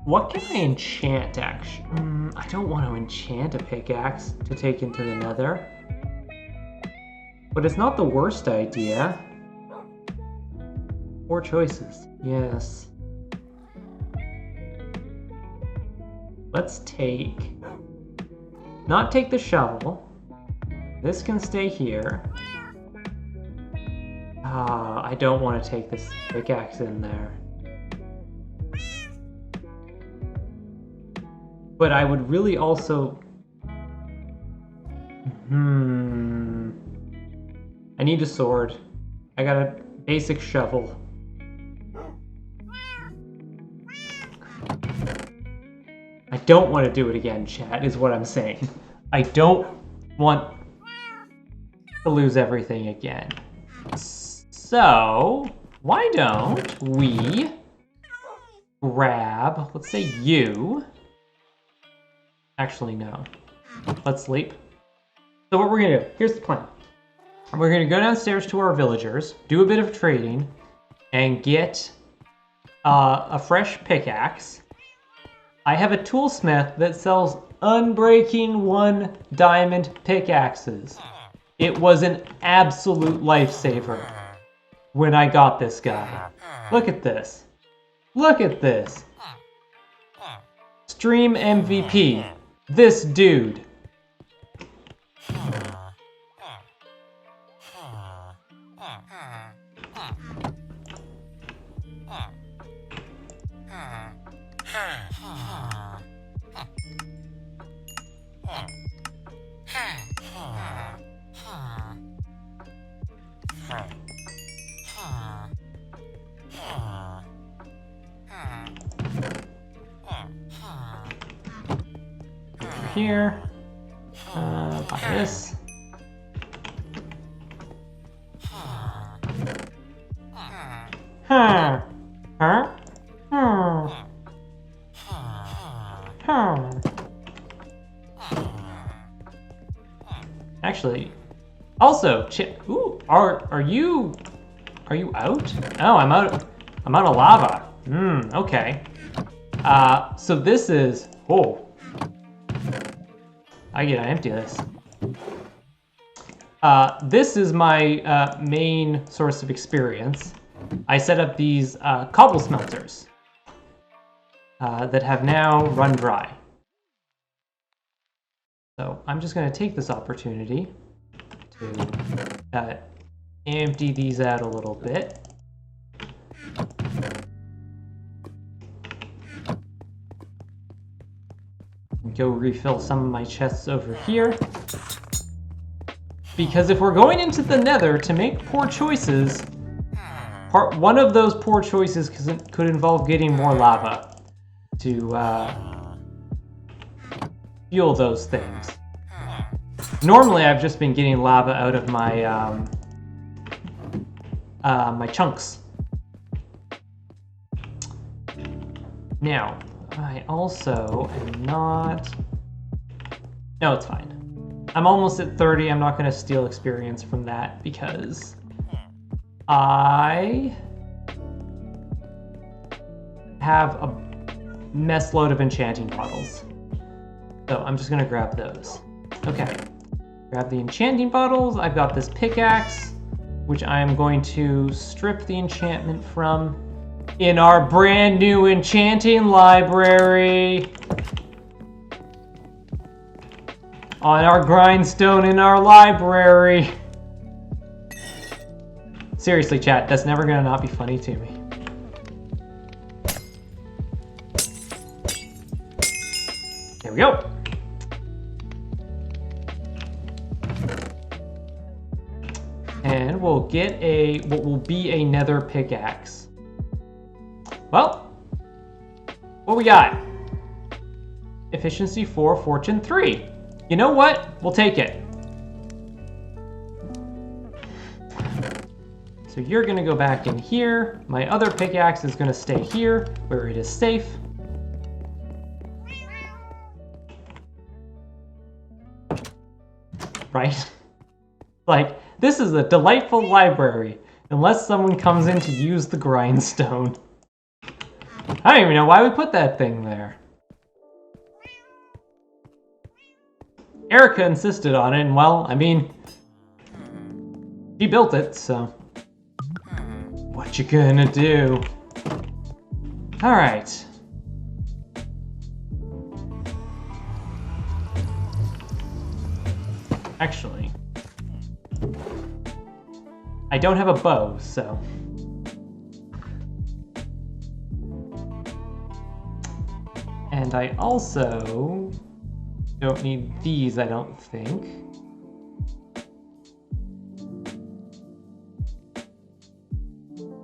What can I enchant, actually? I don't want to enchant a pickaxe to take into the nether. But it's not the worst idea. Poor choices, yes. Let's take... Not take the shovel. This can stay here. I don't want to take this pickaxe in there. But I would really also... I need a sword. I got a basic shovel. I don't want to do it again, chat, is what I'm saying. I don't want to lose everything again. So, why don't we grab, let's say you. Actually, no. Let's sleep. So what we're gonna do, here's the plan. We're gonna go downstairs to our villagers, do a bit of trading, and get a fresh pickaxe. I have a toolsmith that sells unbreaking 1 diamond pickaxes. It was an absolute lifesaver when I got this guy. Look at this. Look at this. Stream MVP. This dude. Over here. Buy this. Huh. Huh? Hmm. Huh. Actually, also, ooh, are you out? Oh, I'm out of lava. Okay. So this is, oh, I gotta empty this. This is my main source of experience. I set up these cobble smelters that have now run dry. So I'm just going to take this opportunity to empty these out a little bit. Go refill some of my chests over here. Because if we're going into the nether to make poor choices, one of those poor choices could involve getting more lava to fuel those things. Normally, I've just been getting lava out of my my chunks. Now, I also am not... No, it's fine. I'm almost at 30. I'm not going to steal experience from that because I have a mess load of enchanting bottles. So I'm just going to grab those. Okay. Grab the enchanting bottles. I've got this pickaxe, which I'm going to strip the enchantment from in our brand new enchanting library. On our grindstone in our library. Seriously, chat, that's never gonna not be funny to me. There we go. And we'll get what will be a nether pickaxe. Well, what we got? Efficiency 4, fortune 3. You know what? We'll take it. So you're gonna go back in here. My other pickaxe is gonna stay here, where it is safe. Right? Like, this is a delightful library, unless someone comes in to use the grindstone. I don't even know why we put that thing there. Erica insisted on it, and well, I mean, she built it, so what you gonna do? All right. Actually, I don't have a bow, so. And I also don't need these, I don't think.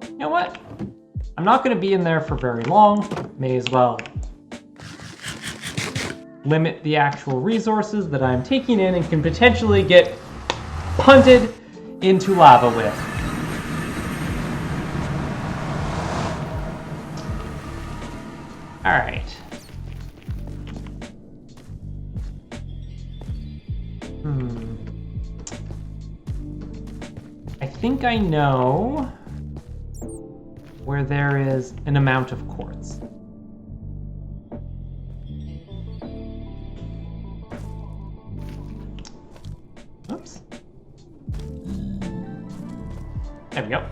You know what? I'm not going to be in there for very long. May as well limit the actual resources that I'm taking in and can potentially get punted into lava with. All right. I think I know where there is an amount of quartz. Oops. There we go.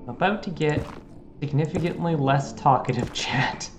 About to get significantly less talkative chat.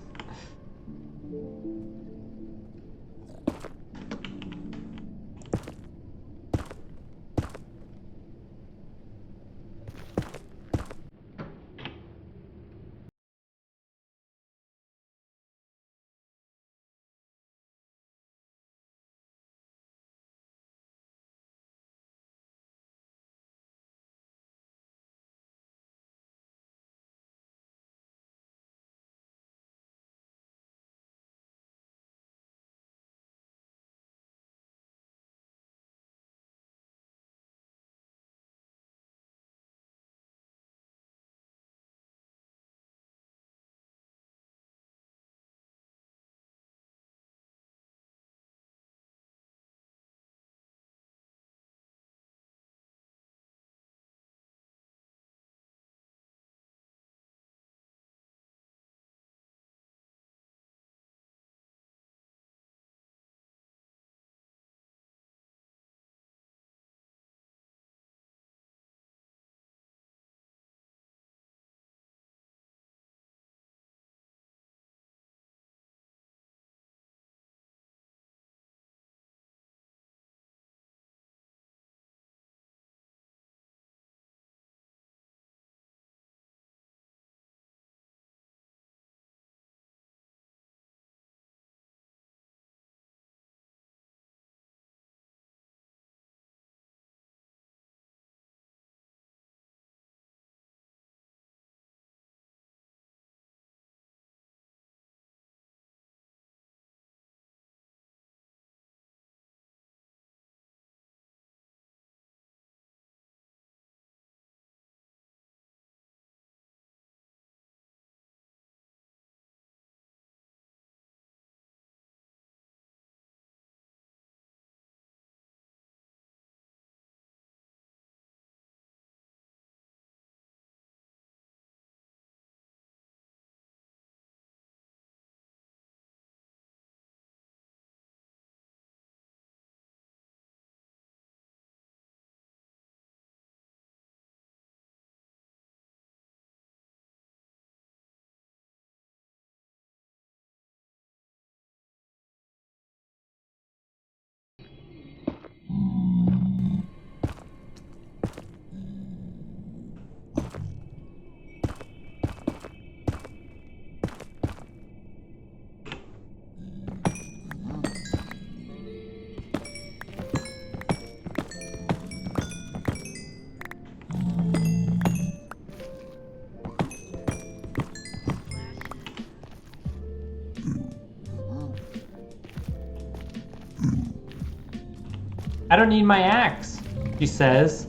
I don't need my axe, she says,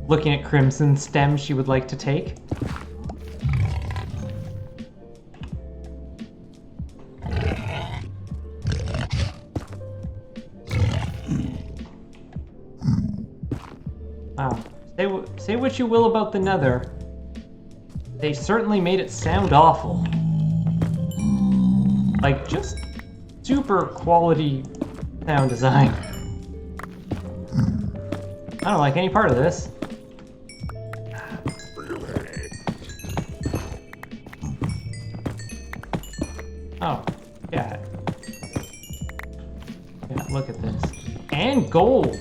looking at Crimson's stem she would like to take. Wow. Say what you will about the Nether. They certainly made it sound awful. Like, just super quality sound design. I don't like any part of this. Oh, yeah. Yeah, look at this. And gold!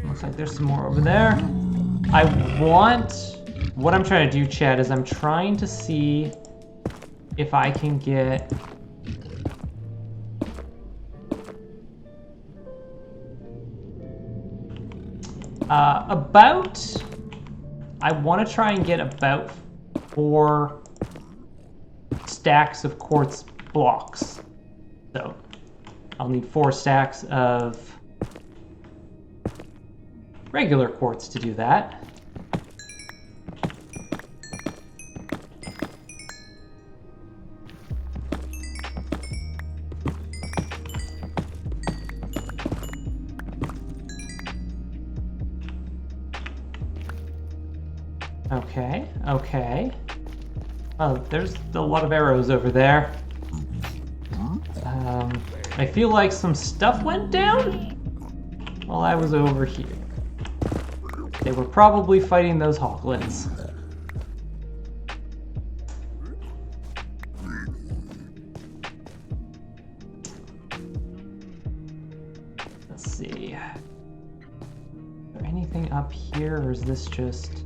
Looks like there's some more over there. What I'm trying to do, chat, is I'm trying to see if I can get I want to try and get about 4 stacks of quartz blocks. So I'll need 4 stacks of regular quartz to do that. Okay, okay. Oh, there's a lot of arrows over there. I feel like some stuff went down while I was over here. They were probably fighting those hoglins. Let's see. Is there anything up here, or is this just...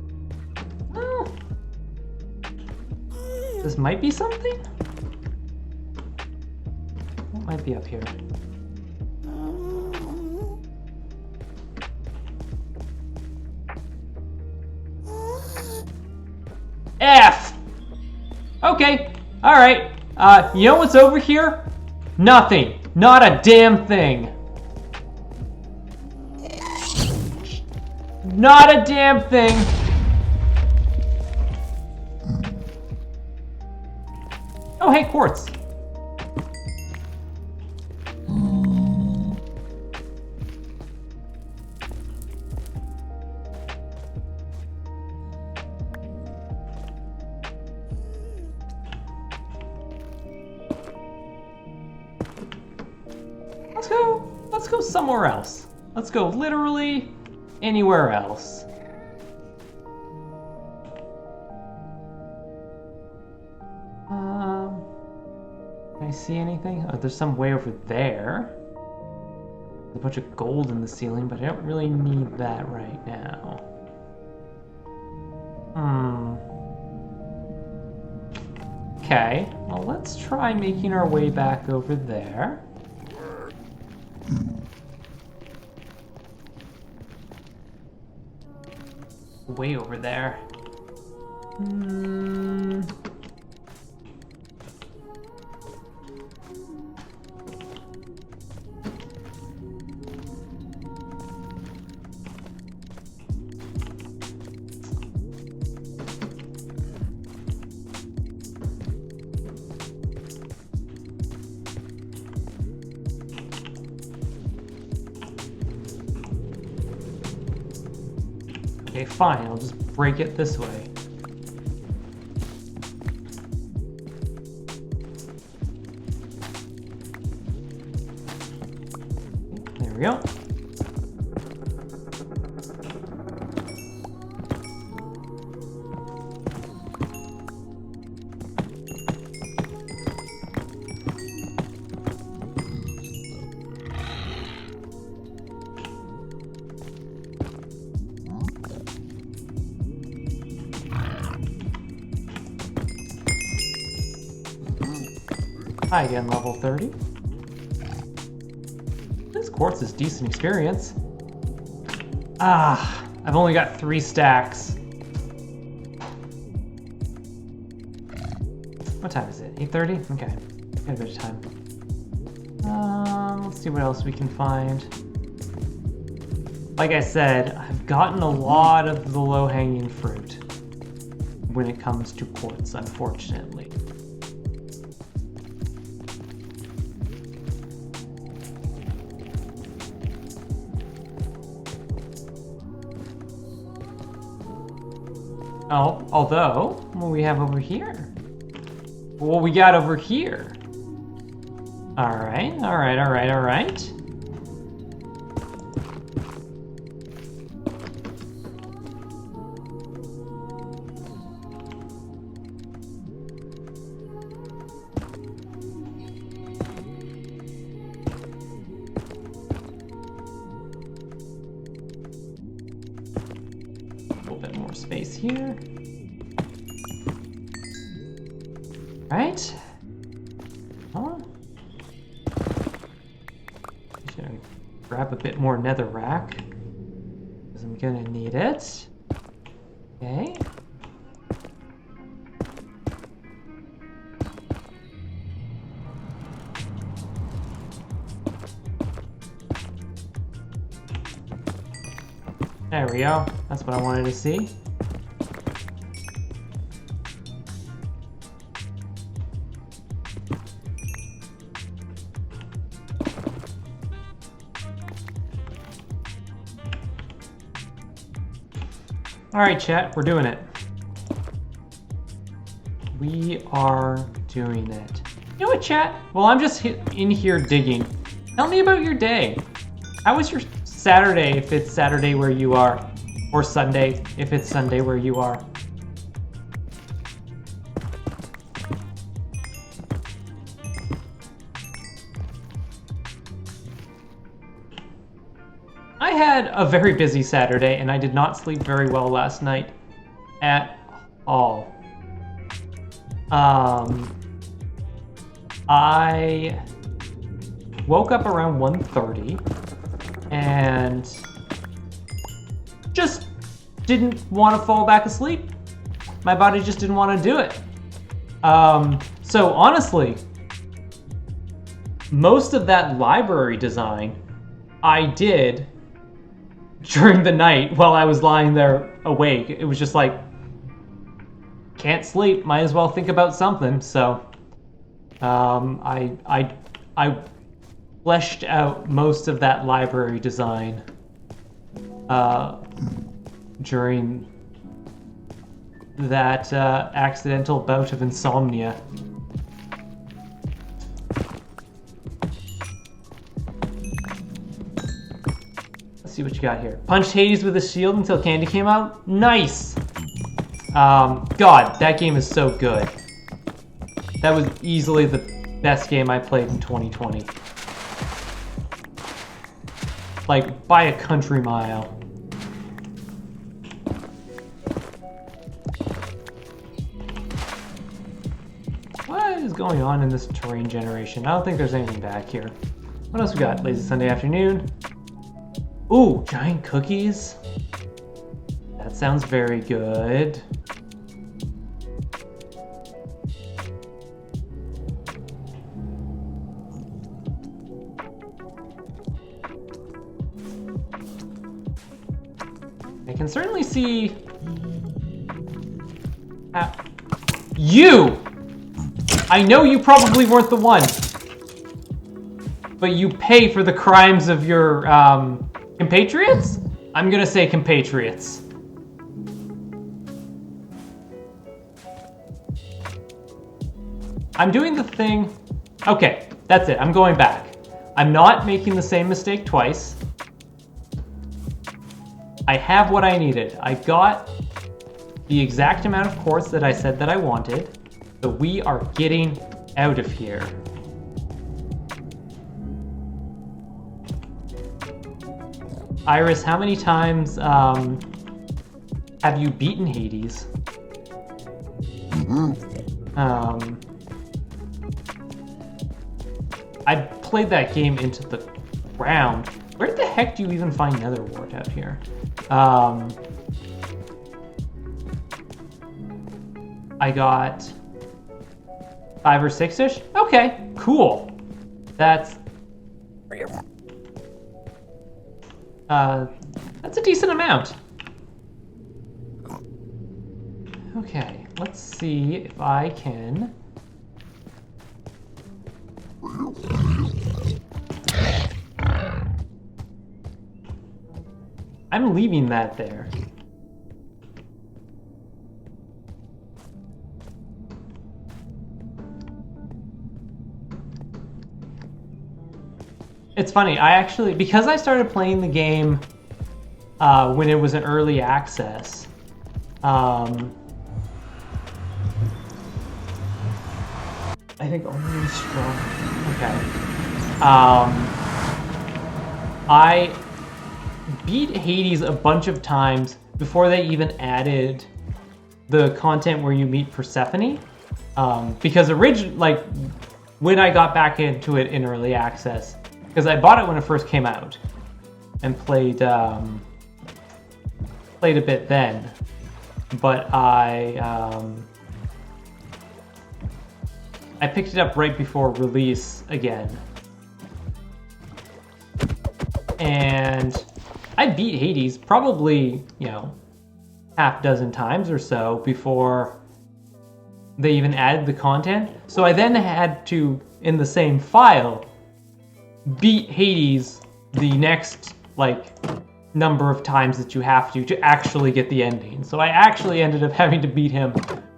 Oh. This might be something? What might be up here? F! Okay, alright. You know what's over here? Nothing. Not a damn thing. Not a damn thing. Oh, hey, quartz. Let's go somewhere else. Let's go literally anywhere else. Can I see anything? Oh, there's some way over there. There's a bunch of gold in the ceiling, but I don't really need that right now. Okay, well, let's try making our way back over there. Way over there. Okay, fine, I'll just break it this way. There we go. Hi again, level 30. This quartz is decent experience. Ah, I've only got 3 stacks. What time is it? 8:30? Okay, got a bit of time. Let's see what else we can find. Like I said, I've gotten a lot of the low-hanging fruit when it comes to quartz, unfortunately. Oh, although, what do we have over here? What we got over here? Alright, alright, alright, alright. Space here. Right? Huh? Should grab a bit more netherrack, because I'm gonna need it. Okay. There we go. That's what I wanted to see. All right, chat, we're doing it. We are doing it. You know what, chat? Well, I'm just in here digging. Tell me about your day. How was your Saturday, if it's Saturday where you are? Or Sunday, if it's Sunday where you are? I had a very busy Saturday, and I did not sleep very well last night at all. I woke up around 1:30 and just didn't want to fall back asleep. My body just didn't want to do it. So honestly, most of that library design I did during the night while I was lying there awake. It was just like, can't sleep, might as well think about something. So I fleshed out most of that library design during that accidental bout of insomnia. Let's see what you got here. Punched Hades with a shield until Candy came out. Nice! God, that game is so good. That was easily the best game I played in 2020. Like, by a country mile. What is going on in this terrain generation? I don't think there's anything back here. What else we got? Lazy Sunday afternoon. Ooh, giant cookies. That sounds very good. I can certainly see... You! I know you probably weren't the one, but you pay for the crimes of your compatriots? I'm gonna say compatriots. I'm doing the thing... Okay, that's it. I'm going back. I'm not making the same mistake twice. I have what I needed. I got the exact amount of quartz that I said that I wanted. So we are getting out of here. Iris, how many times have you beaten Hades? I played that game into the ground. Where the heck do you even find nether wart out here? I got 5 or 6-ish. Okay, cool. That's a decent amount. Okay, let's see if I can. I'm leaving that there. It's funny, I actually, because I started playing the game when it was in early access, I think only strong. Okay. I beat Hades a bunch of times before they even added the content where you meet Persephone. Because when I got back into it in early access, because I bought it when it first came out and played a bit then, but I picked it up right before release again, and I beat Hades probably, half dozen times or so before they even added the content. So I then had to, in the same file, beat Hades the next number of times that you have to actually get the ending. So I actually ended up having to beat him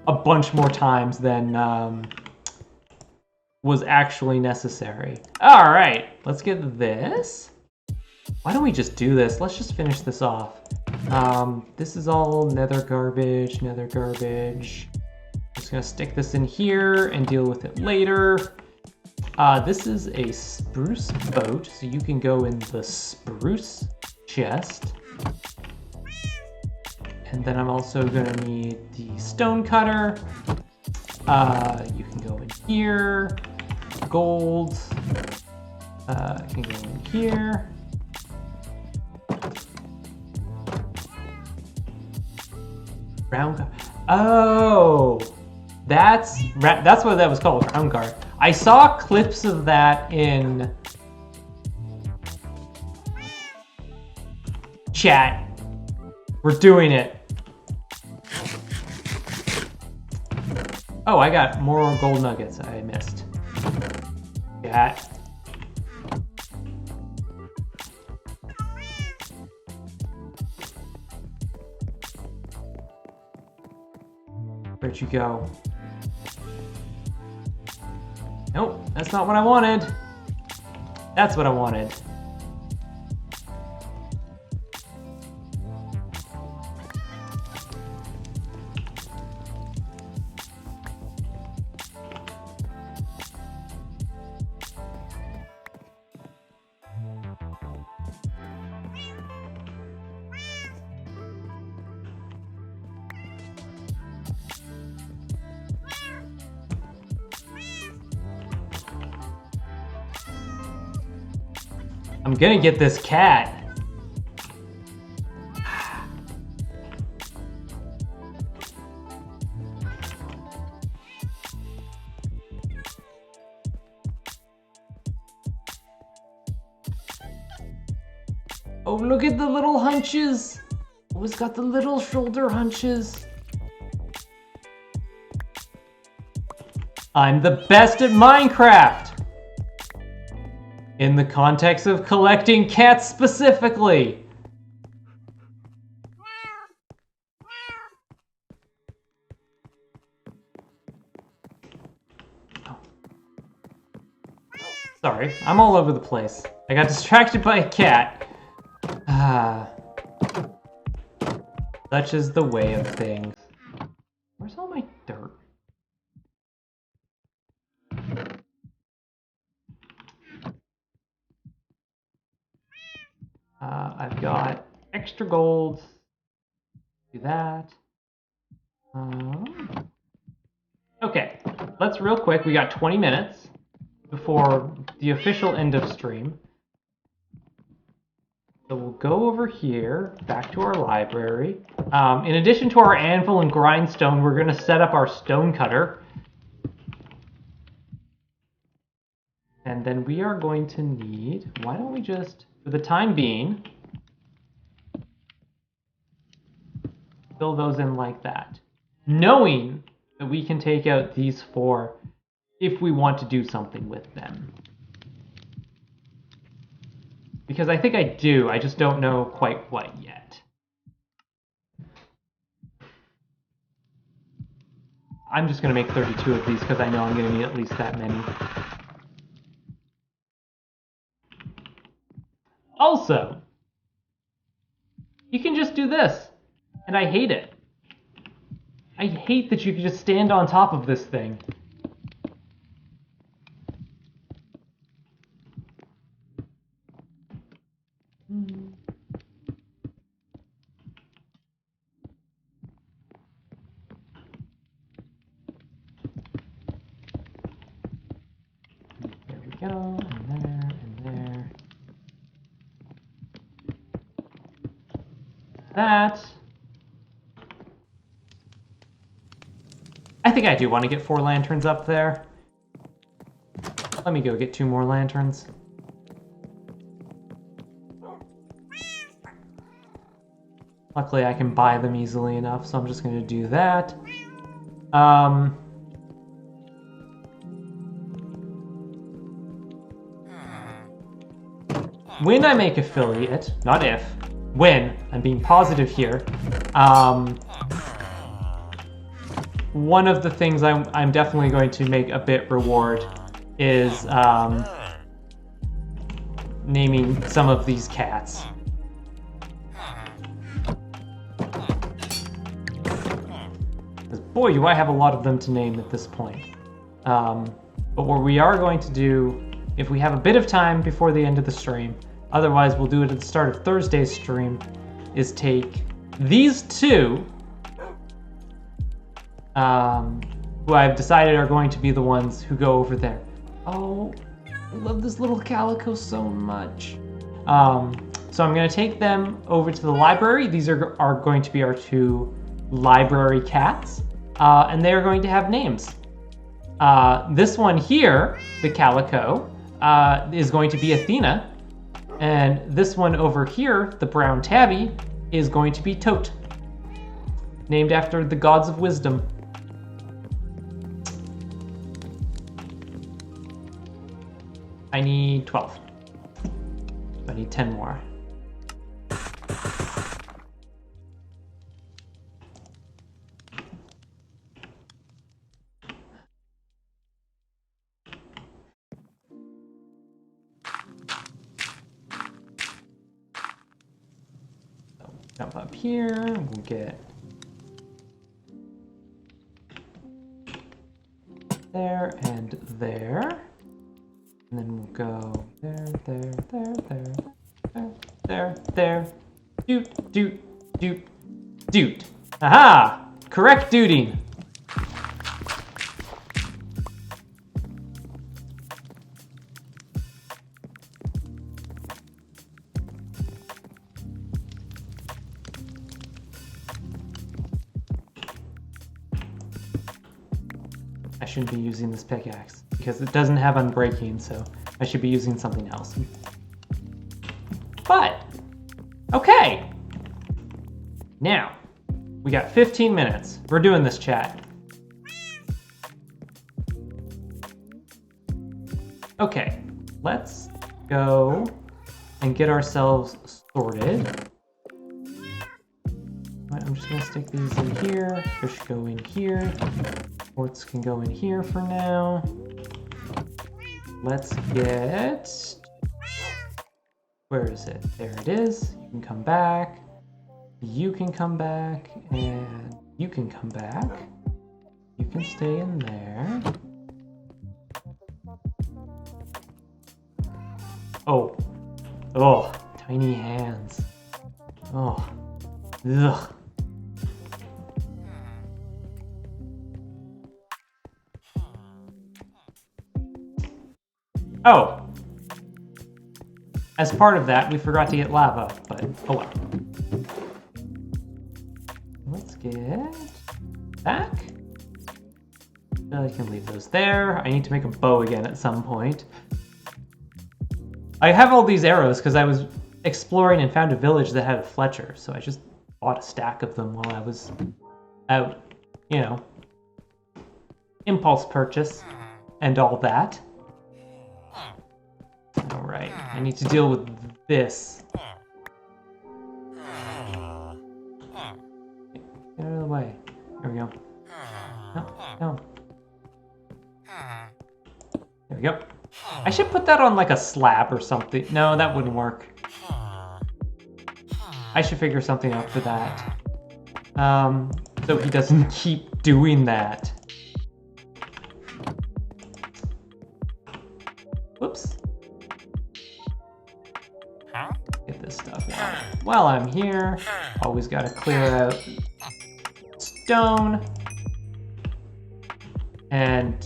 a bunch more times than was actually necessary. All right, let's get this. Why don't we just do this? Let's just finish this off. This is all nether garbage, nether garbage. I'm just gonna stick this in here and deal with it later. This is a spruce boat, so you can go in the spruce chest. And then I'm also gonna need the stone cutter. You can go in here. Gold. Can go in here. Ground. Oh, that's what that was called, ground guard. I saw clips of that in chat. We're doing it. Oh, I got more gold nuggets I missed. Chat. Where'd you go? Nope, that's not what I wanted. That's what I wanted. I'm gonna get this cat. Oh, look at the little hunches. Always got the little shoulder hunches. I'm the best at Minecraft. In the context of collecting cats specifically. Oh. Sorry, I'm all over the place. I got distracted by a cat. Such is the way of things. Where's all my dirt? I've got extra gold. Do that. Okay, let's real quick. We got 20 minutes before the official end of stream. So we'll go over here, back to our library. In addition to our anvil and grindstone, we're going to set up our stone cutter. And then we are going to need, why don't we just, for the time being, fill those in like that. Knowing that we can take out these four if we want to do something with them. Because I think I do, I just don't know quite what yet. I'm just going to make 32 of these because I know I'm going to need at least that many. Also, you can just do this, and I hate it. I hate that you can just stand on top of this thing. There we go, and there, and there. That. I think I do want to get 4 lanterns up there. Let me go get 2 more lanterns. Luckily I can buy them easily enough, so I'm just going to do that. When I make affiliate, not if, when, I'm being positive here, one of the things I'm definitely going to make a bit reward is naming some of these cats. Because boy, do I have a lot of them to name at this point. But what we are going to do, if we have a bit of time before the end of the stream, otherwise we'll do it at the start of Thursday's stream, is take these two, who I've decided are going to be the ones who go over there. Oh, I love this little calico so much. So I'm going to take them over to the library. These are going to be our two library cats, and they are going to have names. This one here, the calico, is going to be Athena, and this one over here, the brown tabby, is going to be Tote, named after the gods of wisdom. I need 12. I need 10 more. Jump up here, we'll get there and there. And then we'll go there, there, there, there, there, there, there. Doot, doot, doot, doot. Aha! Correct dooting. I shouldn't be using this pickaxe because it doesn't have unbreaking, so I should be using something else. But, okay. Now, we got 15 minutes. We're doing this, chat. Okay, let's go and get ourselves sorted. Right, I'm just gonna stick these in here. Fish go in here. Quartz can go in here for now. Let's get... Where is it? There it is. You can come back. You can come back. And you can come back. You can stay in there. Oh. Oh. Tiny hands. Oh. Ugh. Oh, as part of that, we forgot to get lava, but oh well. Let's get back. I can leave those there. I need to make a bow again at some point. I have all these arrows because I was exploring and found a village that had a Fletcher, so I just bought a stack of them while I was out, you know, impulse purchase and all that. Alright, I need to deal with this. Get out of the way. There we go. No, no. There we go. I should put that on like a slab or something. No, that wouldn't work. I should figure something out for that. So he doesn't keep doing that. Whoops. Get this stuff out. While I'm here, always gotta clear out stone. And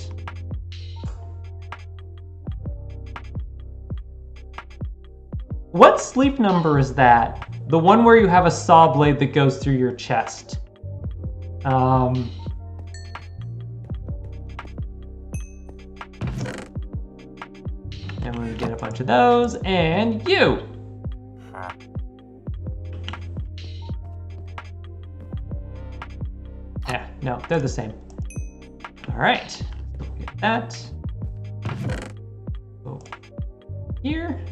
what sleep number is that? The one where you have a saw blade that goes through your chest. And we're gonna get a bunch of those, and you! Yeah, no, they're the same. All right, get that. Go here.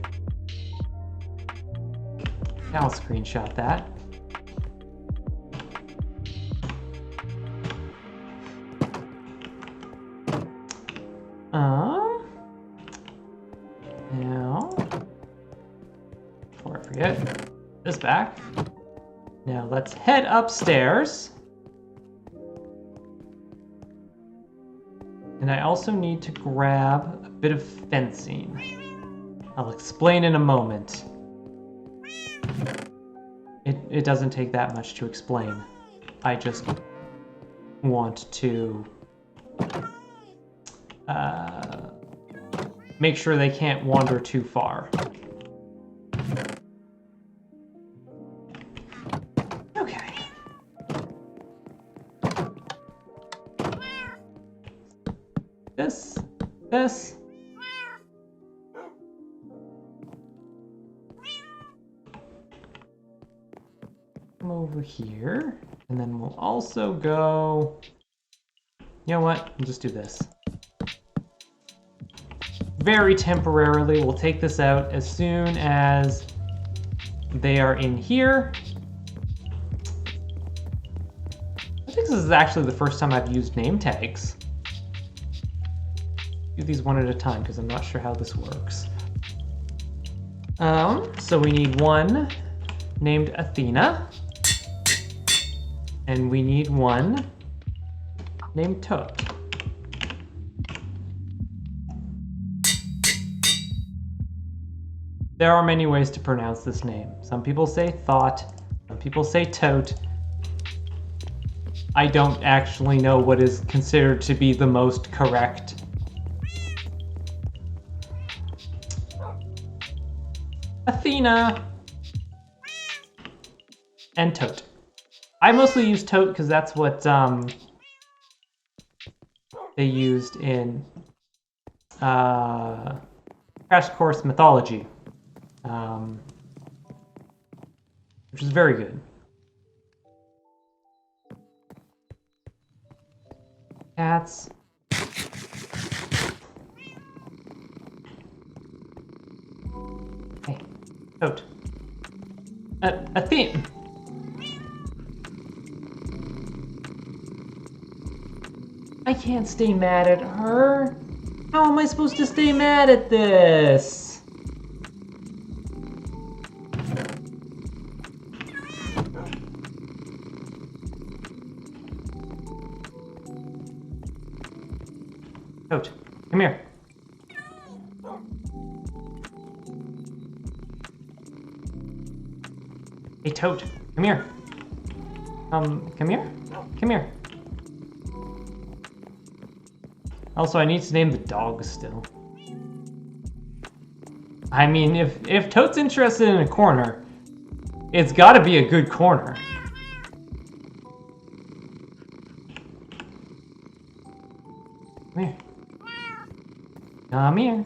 I'll screenshot that. Now, before I forget, this back. Now let's head upstairs. And I also need to grab a bit of fencing. I'll explain in a moment. It doesn't take that much to explain. I just want to make sure they can't wander too far. Okay. This. Come over here, and then we'll also go. You know what? We'll just do this. Very temporarily, we'll take this out as soon as they are in here. I think this is actually the first time I've used name tags. Do these one at a time because I'm not sure how this works. So we need one named Athena, and we need one named Toad. There are many ways to pronounce this name. Some people say thought, some people say tote. I don't actually know what is considered to be the most correct. Athena and tote. I mostly use tote because that's what they used in Crash Course Mythology. Which is very good. Cats. Hey, Toad. Athena. I can't stay mad at her. How am I supposed to stay mad at this? Toad, come here. Hey, Toad, come here. Come here? Come here. Also, I need to name the dog still. I mean, if Toad's interested in a corner, it's gotta be a good corner. Come here. Come here.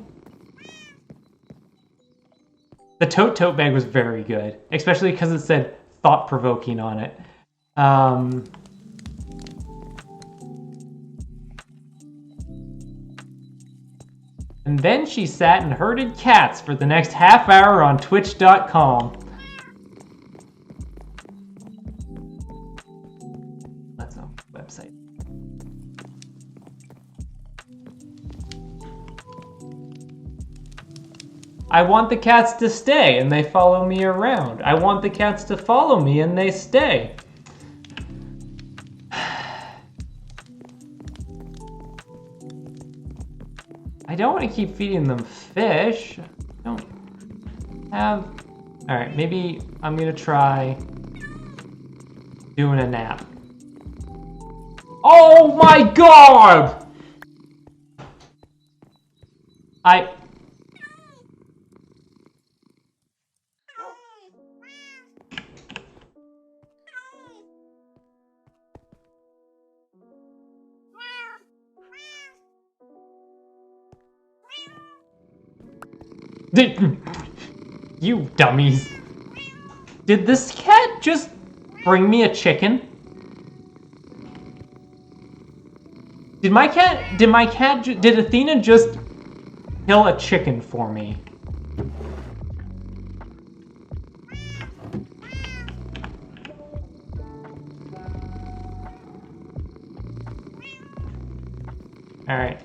The tote bag was very good, especially because it said thought-provoking on it. And then she sat and herded cats for the next half hour on twitch.com. That's a website. I want the cats to stay and they follow me around. I want the cats to follow me and they stay. I don't want to keep feeding them fish. I don't have... Alright, maybe I'm gonna try doing a nap. Oh my god! You dummies. Did this cat just bring me a chicken? Did Athena just kill a chicken for me? Alright.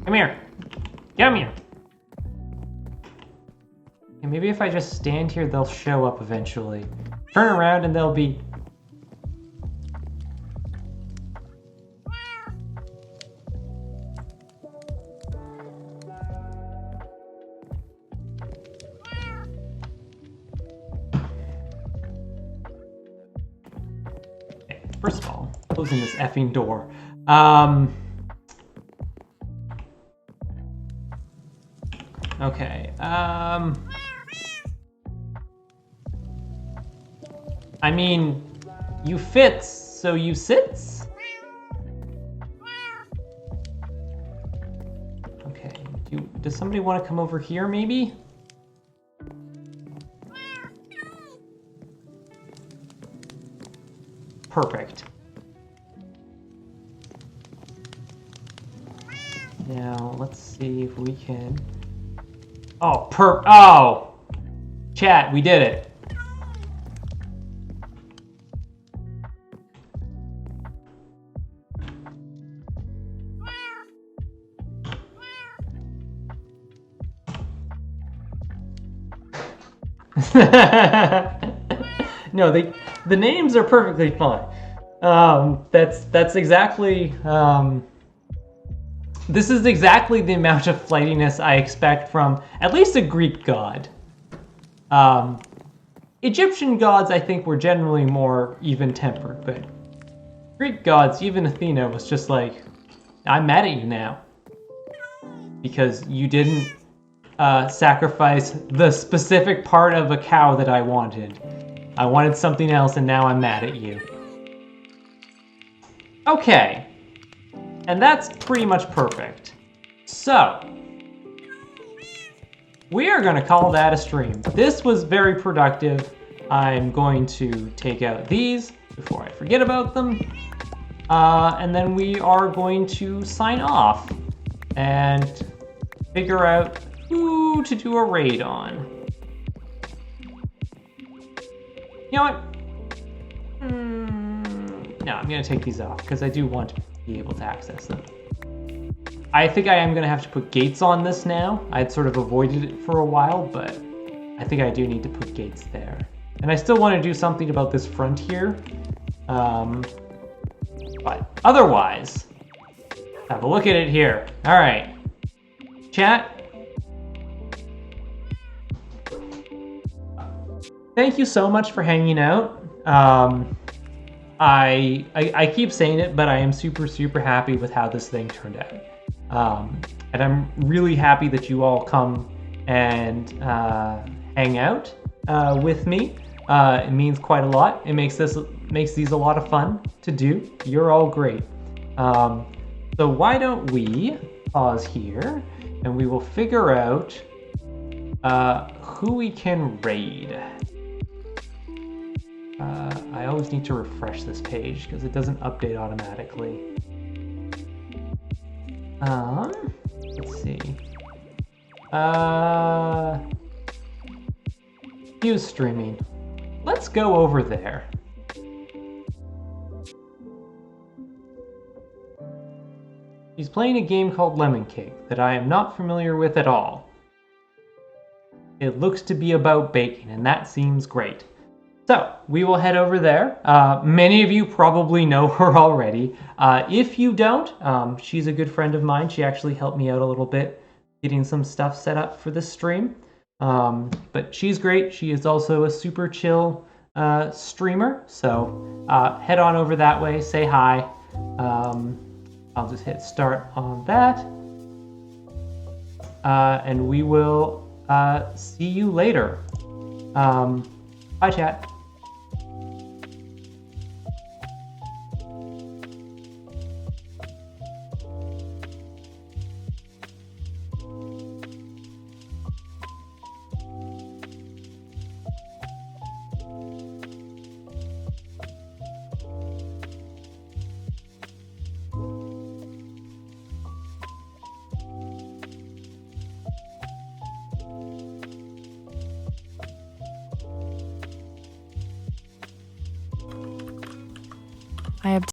Come here. Come here. And maybe if I just stand here, they'll show up eventually. Turn around and they'll be... Okay, first of all, closing this effing door. Okay, I mean, you fits, so you sits? Okay, does somebody want to come over here, maybe? Perfect. Now, let's see if we can... Oh, oh! Chat, we did it. No, the names are perfectly fine. That's exactly this is exactly the amount of flightiness I expect from at least a Greek god. Egyptian gods, I think, were generally more even-tempered, but Greek gods, even Athena, was just like, I'm mad at you now because you didn't sacrifice the specific part of a cow that I wanted. I wanted something else, and now I'm mad at you. Okay. And that's pretty much perfect. So, we are going to call that a stream. This was very productive. I'm going to take out these before I forget about them. And then we are going to sign off and figure out who to do a raid on. You know what? No, I'm going to take these off because I do want to be able to access them. I think I am going to have to put gates on this now. I'd sort of avoided it for a while, but I think I do need to put gates there. And I still want to do something about this front here. But otherwise, have a look at it here. All right. Chat. Thank you so much for hanging out. I keep saying it, but I am super, super happy with how this thing turned out. And I'm really happy that you all come and hang out with me. It means quite a lot. It makes these a lot of fun to do. You're all great. So why don't we pause here and we will figure out who we can raid. I always need to refresh this page because it doesn't update automatically. Let's see. Use streaming. Let's go over there. He's playing a game called Lemon Cake that I am not familiar with at all. It looks to be about baking, and that seems great. So, we will head over there. Many of you probably know her already. If you don't, she's a good friend of mine. She actually helped me out a little bit getting some stuff set up for this stream. But she's great. She is also a super chill streamer. So, head on over that way, say hi. I'll just hit start on that. And we will see you later. Bye, chat. I have